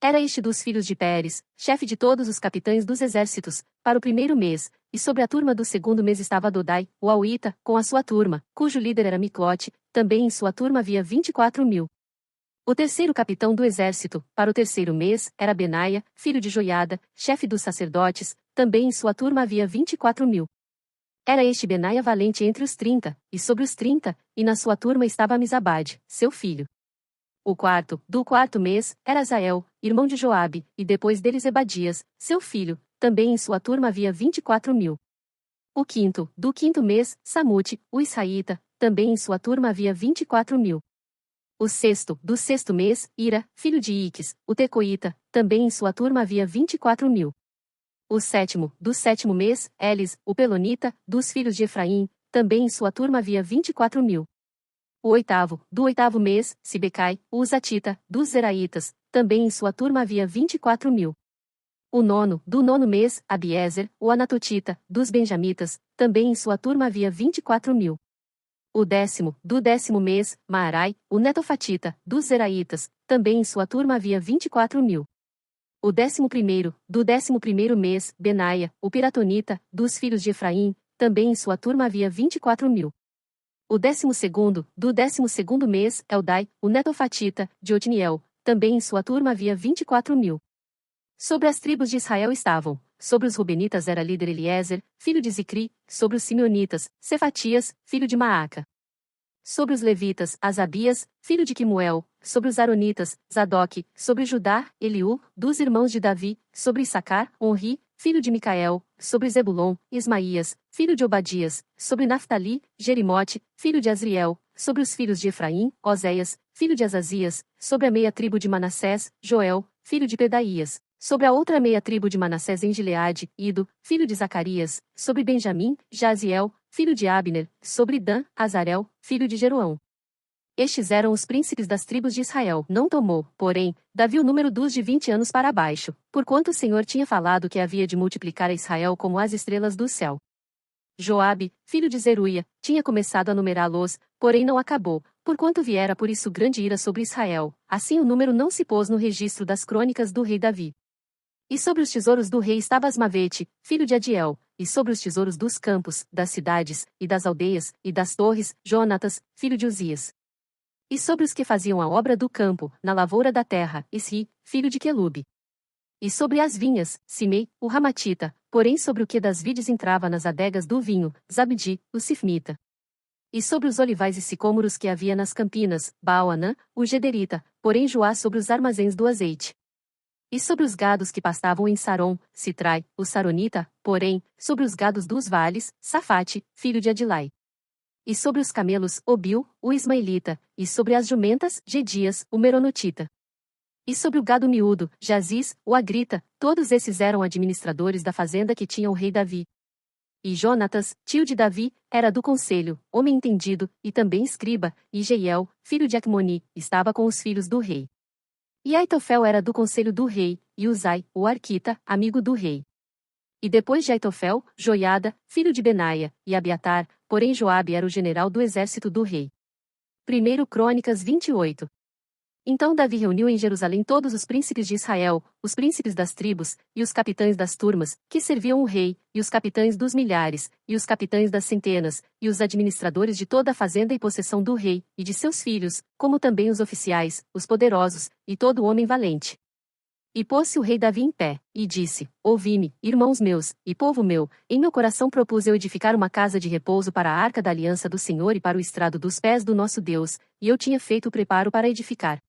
Era este dos filhos de Pérez, chefe de todos os capitães dos exércitos, para o primeiro mês, e sobre a turma do segundo mês estava Dodai, o Auita, com a sua turma, cujo líder era Miclote, também em sua turma havia 24.000. O terceiro capitão do exército, para o terceiro mês, era Benaia, filho de Joiada, chefe dos sacerdotes, também em sua turma havia 24.000. Era este Benaia valente entre os 30, e sobre os 30, e na sua turma estava Amizabade, seu filho. O quarto, do quarto mês, era Azael, irmão de Joabe, e depois dele Zebadias, seu filho, também em sua turma havia 24.000. O quinto, do quinto mês, Samute, o israelita, também em sua turma havia 24.000. O sexto, do sexto mês, Ira, filho de Iques, o tecoíta, também em sua turma havia 24.000. O sétimo, do sétimo mês, Elis, o pelonita, dos filhos de Efraim, também em sua turma havia 24.000. O oitavo, do oitavo mês, Sibecai, o Uzatita, dos Zeraitas, também em sua turma havia 24.000. O nono, do nono mês, Abiezer, o Anatotita, dos Benjamitas, também em sua turma havia 24.000. O décimo, do décimo mês, Maarai, o Netofatita, dos Zeraitas, também em sua turma havia 24.000. O 11º, do 11º mês, Benaia, o Piratonita, dos filhos de Efraim, também em sua turma havia 24.000. O 12º, do 12º mês, Eldai, o Netofatita, de Otniel, também em sua turma havia 24.000. Sobre as tribos de Israel estavam, sobre os Rubenitas era líder Eliezer, filho de Zicri, sobre os Simeonitas, Cefatias, filho de Maaca. Sobre os levitas, Asabias, filho de Quimuel, sobre os aronitas, Zadok, sobre Judá, Eliú, dos irmãos de Davi, sobre Issacar, Onri, filho de Micael, sobre Zebulon, Ismaías, filho de Obadias, sobre Naftali, Jerimote, filho de Azriel, sobre os filhos de Efraim, Oséias, filho de Azazias, sobre a meia tribo de Manassés, Joel, filho de Pedaías, sobre a outra meia tribo de Manassés em Gileade, Ido, filho de Zacarias, sobre Benjamim, Jaziel, filho de Abner, sobre Dan, Azarel, filho de Jeroão. Estes eram os príncipes das tribos de Israel. Não tomou, porém, Davi o número dos de 20 anos para baixo, porquanto o Senhor tinha falado que havia de multiplicar a Israel como as estrelas do céu. Joabe, filho de Zeruia, tinha começado a numerá-los, porém não acabou, porquanto viera por isso grande ira sobre Israel. Assim o número não se pôs no registro das crônicas do rei Davi. E sobre os tesouros do rei estava Asmavete, filho de Adiel, e sobre os tesouros dos campos, das cidades, e das aldeias, e das torres, Jonatas, filho de Uzias. E sobre os que faziam a obra do campo, na lavoura da terra, Isri, filho de Quelube. E sobre as vinhas, Simei, o Ramatita, porém sobre o que das vides entrava nas adegas do vinho, Zabdi, o Sifmita. E sobre os olivais e sicômoros que havia nas campinas, Baal-Anã, o Gederita, porém Joá sobre os armazéns do azeite. E sobre os gados que pastavam em Saron, Sitrai, o Saronita, porém, sobre os gados dos vales, Safate, filho de Adilai. E sobre os camelos, Obil, o Ismaelita, e sobre as jumentas, Gedias, o Meronotita. E sobre o gado miúdo, Jaziz, o Agrita, todos esses eram administradores da fazenda que tinha o rei Davi. E Jonatas, tio de Davi, era do conselho, homem entendido, e também escriba, e Jeiel, filho de Acmoni, estava com os filhos do rei. E Aitofel era do conselho do rei, e Uzai, o Arquita, amigo do rei. E depois de Aitofel, Joiada, filho de Benaia, e Abiatar, porém Joabe era o general do exército do rei. 1 Crônicas 28. Então Davi reuniu em Jerusalém todos os príncipes de Israel, os príncipes das tribos, e os capitães das turmas, que serviam o rei, e os capitães dos milhares, e os capitães das centenas, e os administradores de toda a fazenda e possessão do rei, e de seus filhos, como também os oficiais, os poderosos, e todo homem valente. E pôs-se o rei Davi em pé, e disse: Ouvi-me, irmãos meus, e povo meu, em meu coração propus eu edificar uma casa de repouso para a arca da aliança do Senhor e para o estrado dos pés do nosso Deus, e eu tinha feito o preparo para edificar.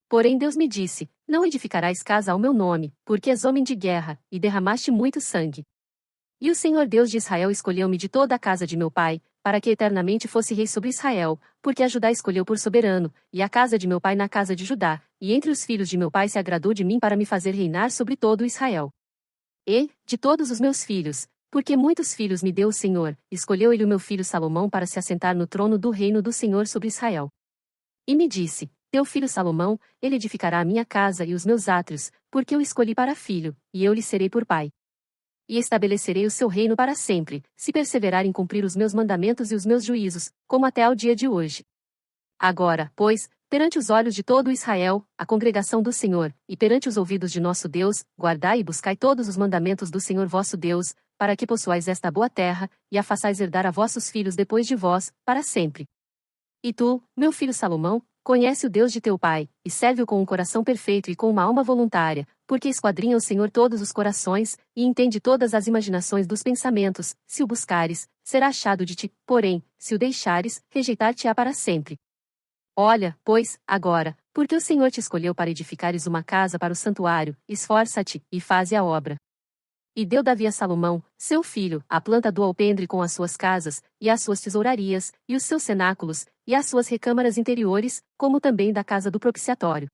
Porém Deus me disse: Não edificarás casa ao meu nome, porque és homem de guerra, e derramaste muito sangue. E o Senhor Deus de Israel escolheu-me de toda a casa de meu pai, para que eternamente fosse rei sobre Israel, porque a Judá escolheu por soberano, e a casa de meu pai na casa de Judá, e entre os filhos de meu pai se agradou de mim para me fazer reinar sobre todo Israel. E, de todos os meus filhos, porque muitos filhos me deu o Senhor, escolheu ele o meu filho Salomão para se assentar no trono do reino do Senhor sobre Israel. E me disse: Teu filho Salomão, ele edificará a minha casa e os meus átrios, porque eu escolhi para filho, e eu lhe serei por pai. E estabelecerei o seu reino para sempre, se perseverar em cumprir os meus mandamentos e os meus juízos, como até ao dia de hoje. Agora, pois, perante os olhos de todo Israel, a congregação do Senhor, e perante os ouvidos de nosso Deus, guardai e buscai todos os mandamentos do Senhor vosso Deus, para que possuais esta boa terra, e a façais herdar a vossos filhos depois de vós, para sempre. E tu, meu filho Salomão, conhece o Deus de teu pai, e serve-o com um coração perfeito e com uma alma voluntária, porque esquadrinha o Senhor todos os corações, e entende todas as imaginações dos pensamentos. Se o buscares, será achado de ti, porém, se o deixares, rejeitar-te-á para sempre. Olha, pois, agora, porque o Senhor te escolheu para edificares uma casa para o santuário, esforça-te, e faze a obra. E deu Davi a Salomão, seu filho, a planta do alpendre com as suas casas, e as suas tesourarias, e os seus cenáculos, e as suas recâmaras interiores, como também da casa do propiciatório.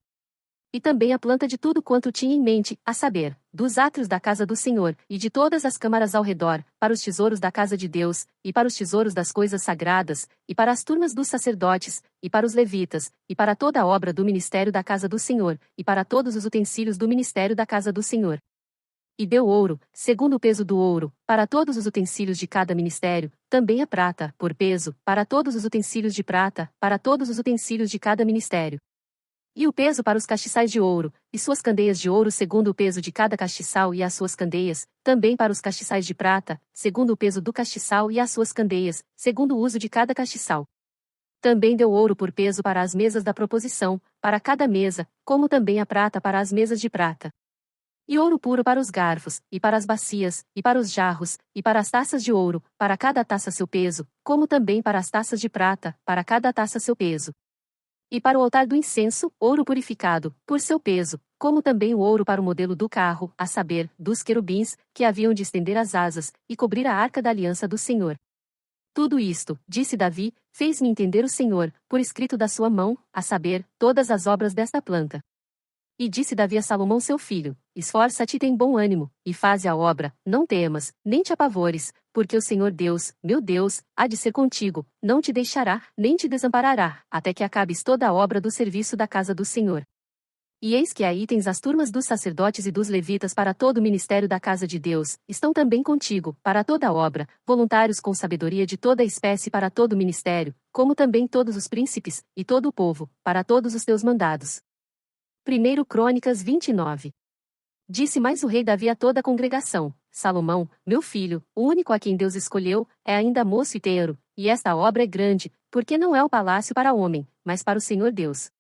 E também a planta de tudo quanto tinha em mente, a saber, dos átrios da casa do Senhor, e de todas as câmaras ao redor, para os tesouros da casa de Deus, e para os tesouros das coisas sagradas, e para as turmas dos sacerdotes, e para os levitas, e para toda a obra do ministério da casa do Senhor, e para todos os utensílios do ministério da casa do Senhor. E deu ouro, segundo o peso do ouro, para todos os utensílios de cada ministério, também a prata, por peso, para todos os utensílios de prata, para todos os utensílios de cada ministério. E o peso para os castiçais de ouro, e suas candeias de ouro segundo o peso de cada castiçal e as suas candeias, também para os castiçais de prata, segundo o peso do castiçal e as suas candeias, segundo o uso de cada castiçal. Também deu ouro por peso para as mesas da proposição, para cada mesa, como também a prata para as mesas de prata. E ouro puro para os garfos, e para as bacias, e para os jarros, e para as taças de ouro, para cada taça seu peso, como também para as taças de prata, para cada taça seu peso. E para o altar do incenso, ouro purificado, por seu peso, como também o ouro para o modelo do carro, a saber, dos querubins, que haviam de estender as asas, e cobrir a arca da aliança do Senhor. Tudo isto, disse Davi, fez-me entender o Senhor, por escrito da sua mão, a saber, todas as obras desta planta. E disse Davi a Salomão seu filho, esforça-te e tem bom ânimo, e faze a obra, não temas, nem te apavores, porque o Senhor Deus, meu Deus, há de ser contigo, não te deixará, nem te desamparará, até que acabes toda a obra do serviço da casa do Senhor. E eis que aí tens as turmas dos sacerdotes e dos levitas para todo o ministério da casa de Deus, estão também contigo, para toda a obra, voluntários com sabedoria de toda a espécie para todo o ministério, como também todos os príncipes, e todo o povo, para todos os teus mandados. 1 Crônicas 29. Disse mais o rei Davi a toda a congregação: Salomão, meu filho, o único a quem Deus escolheu, é ainda moço e tenro, e esta obra é grande, porque não é o palácio para homem, mas para o Senhor Deus.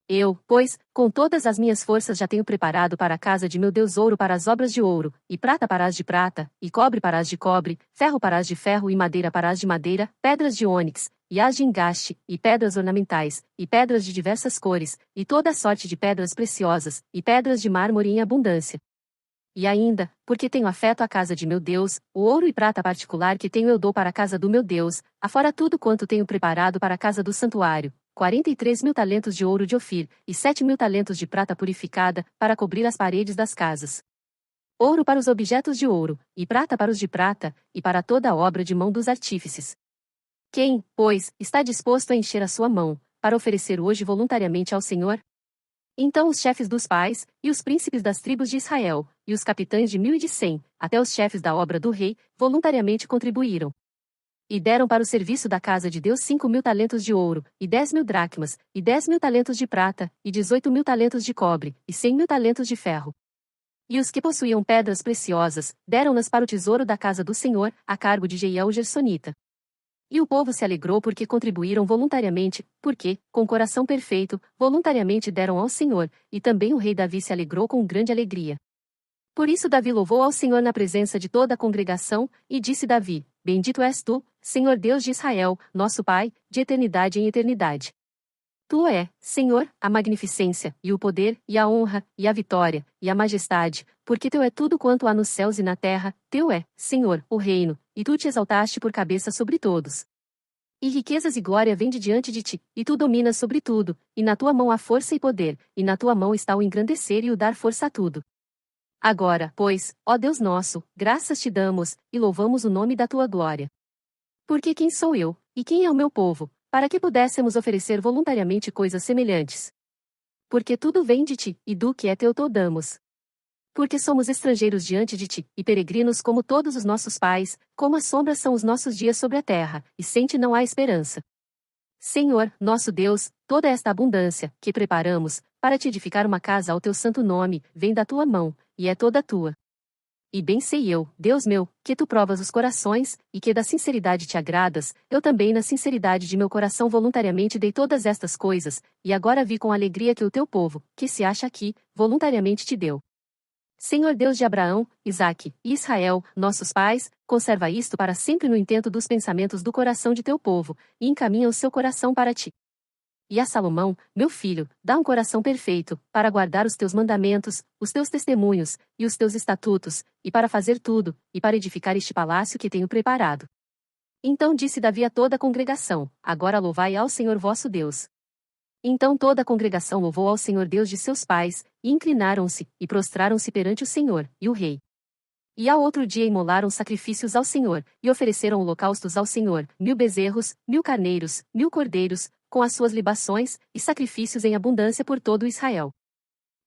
Eu, pois, com todas as minhas forças já tenho preparado para a casa de meu Deus ouro para as obras de ouro, e prata para as de prata, e cobre para as de cobre, ferro para as de ferro e madeira para as de madeira, pedras de ônix, e as de engaste, e pedras ornamentais, e pedras de diversas cores, e toda sorte de pedras preciosas, e pedras de mármore em abundância. E ainda, porque tenho afeto à casa de meu Deus, o ouro e prata particular que tenho eu dou para a casa do meu Deus, afora tudo quanto tenho preparado para a casa do santuário, 43.000 talentos de ouro de Ofir, e 7.000 talentos de prata purificada, para cobrir as paredes das casas. Ouro para os objetos de ouro, e prata para os de prata, e para toda a obra de mão dos artífices. Quem, pois, está disposto a encher a sua mão, para oferecer hoje voluntariamente ao Senhor? Então os chefes dos pais, e os príncipes das tribos de Israel, e os capitães de 1.000 e de 100, até os chefes da obra do rei, voluntariamente contribuíram. E deram para o serviço da casa de Deus 5.000 talentos de ouro, e 10.000 dracmas, e 10.000 talentos de prata, e 18.000 talentos de cobre, e 100.000 talentos de ferro. E os que possuíam pedras preciosas, deram-nas para o tesouro da casa do Senhor, a cargo de Jeiel o Gersonita. E o povo se alegrou porque contribuíram voluntariamente, porque, com coração perfeito, voluntariamente deram ao Senhor, e também o rei Davi se alegrou com grande alegria. Por isso Davi louvou ao Senhor na presença de toda a congregação, e disse Davi: Bendito és tu, Senhor Deus de Israel, nosso Pai, de eternidade em eternidade. Tu é, Senhor, a magnificência, e o poder, e a honra, e a vitória, e a majestade, porque teu é tudo quanto há nos céus e na terra, teu é, Senhor, o reino, e tu te exaltaste por cabeça sobre todos. E riquezas e glória vêm de diante de ti, e tu dominas sobre tudo, e na tua mão há força e poder, e na tua mão está o engrandecer e o dar força a tudo. Agora, pois, ó Deus nosso, graças te damos, e louvamos o nome da tua glória. Porque quem sou eu, e quem é o meu povo, para que pudéssemos oferecer voluntariamente coisas semelhantes? Porque tudo vem de ti, e do que é teu damos. Porque somos estrangeiros diante de ti, e peregrinos como todos os nossos pais, como a sombra são os nossos dias sobre a terra, e sem ti não há esperança. Senhor, nosso Deus, toda esta abundância, que preparamos, para te edificar uma casa ao teu santo nome, vem da tua mão, e é toda tua. E bem sei eu, Deus meu, que tu provas os corações, e que da sinceridade te agradas, eu também na sinceridade de meu coração voluntariamente dei todas estas coisas, e agora vi com alegria que o teu povo, que se acha aqui, voluntariamente te deu. Senhor Deus de Abraão, Isaque e Israel, nossos pais, conserva isto para sempre no intento dos pensamentos do coração de teu povo, e encaminha o seu coração para ti. E a Salomão, meu filho, dá um coração perfeito, para guardar os teus mandamentos, os teus testemunhos, e os teus estatutos, e para fazer tudo, e para edificar este palácio que tenho preparado. Então disse Davi a toda a congregação: Agora louvai ao Senhor vosso Deus. Então toda a congregação louvou ao Senhor Deus de seus pais, e inclinaram-se, e prostraram-se perante o Senhor, e o rei. E ao outro dia imolaram sacrifícios ao Senhor, e ofereceram holocaustos ao Senhor, 1000 bezerros, 1000 carneiros, 1000 cordeiros, com as suas libações, e sacrifícios em abundância por todo Israel.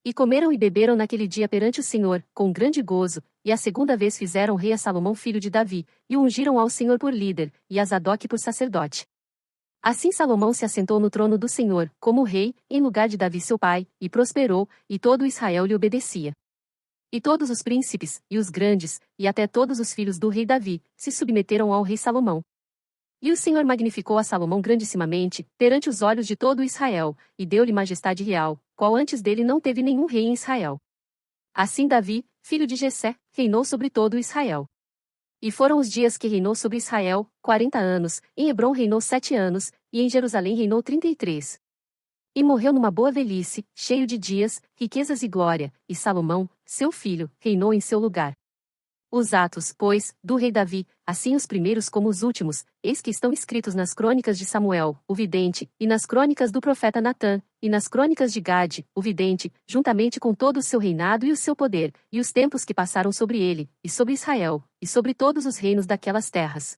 E comeram e beberam naquele dia perante o Senhor, com grande gozo, e a segunda vez fizeram rei a Salomão filho de Davi, e o ungiram ao Senhor por líder, e a Zadok por sacerdote. Assim Salomão se assentou no trono do Senhor, como rei, em lugar de Davi seu pai, e prosperou, e todo Israel lhe obedecia. E todos os príncipes, e os grandes, e até todos os filhos do rei Davi, se submeteram ao rei Salomão. E o Senhor magnificou a Salomão grandissimamente, perante os olhos de todo Israel, e deu-lhe majestade real, qual antes dele não teve nenhum rei em Israel. Assim Davi, filho de Jessé, reinou sobre todo Israel. E foram os dias que reinou sobre Israel, 40 anos, em Hebrom reinou 7 anos, e em Jerusalém reinou 33. E morreu numa boa velhice, cheio de dias, riquezas e glória, e Salomão, seu filho, reinou em seu lugar. Os atos, pois, do rei Davi, assim os primeiros como os últimos, eis que estão escritos nas crônicas de Samuel, o vidente, e nas crônicas do profeta Natã, e nas crônicas de Gade, o vidente, juntamente com todo o seu reinado e o seu poder, e os tempos que passaram sobre ele, e sobre Israel, e sobre todos os reinos daquelas terras.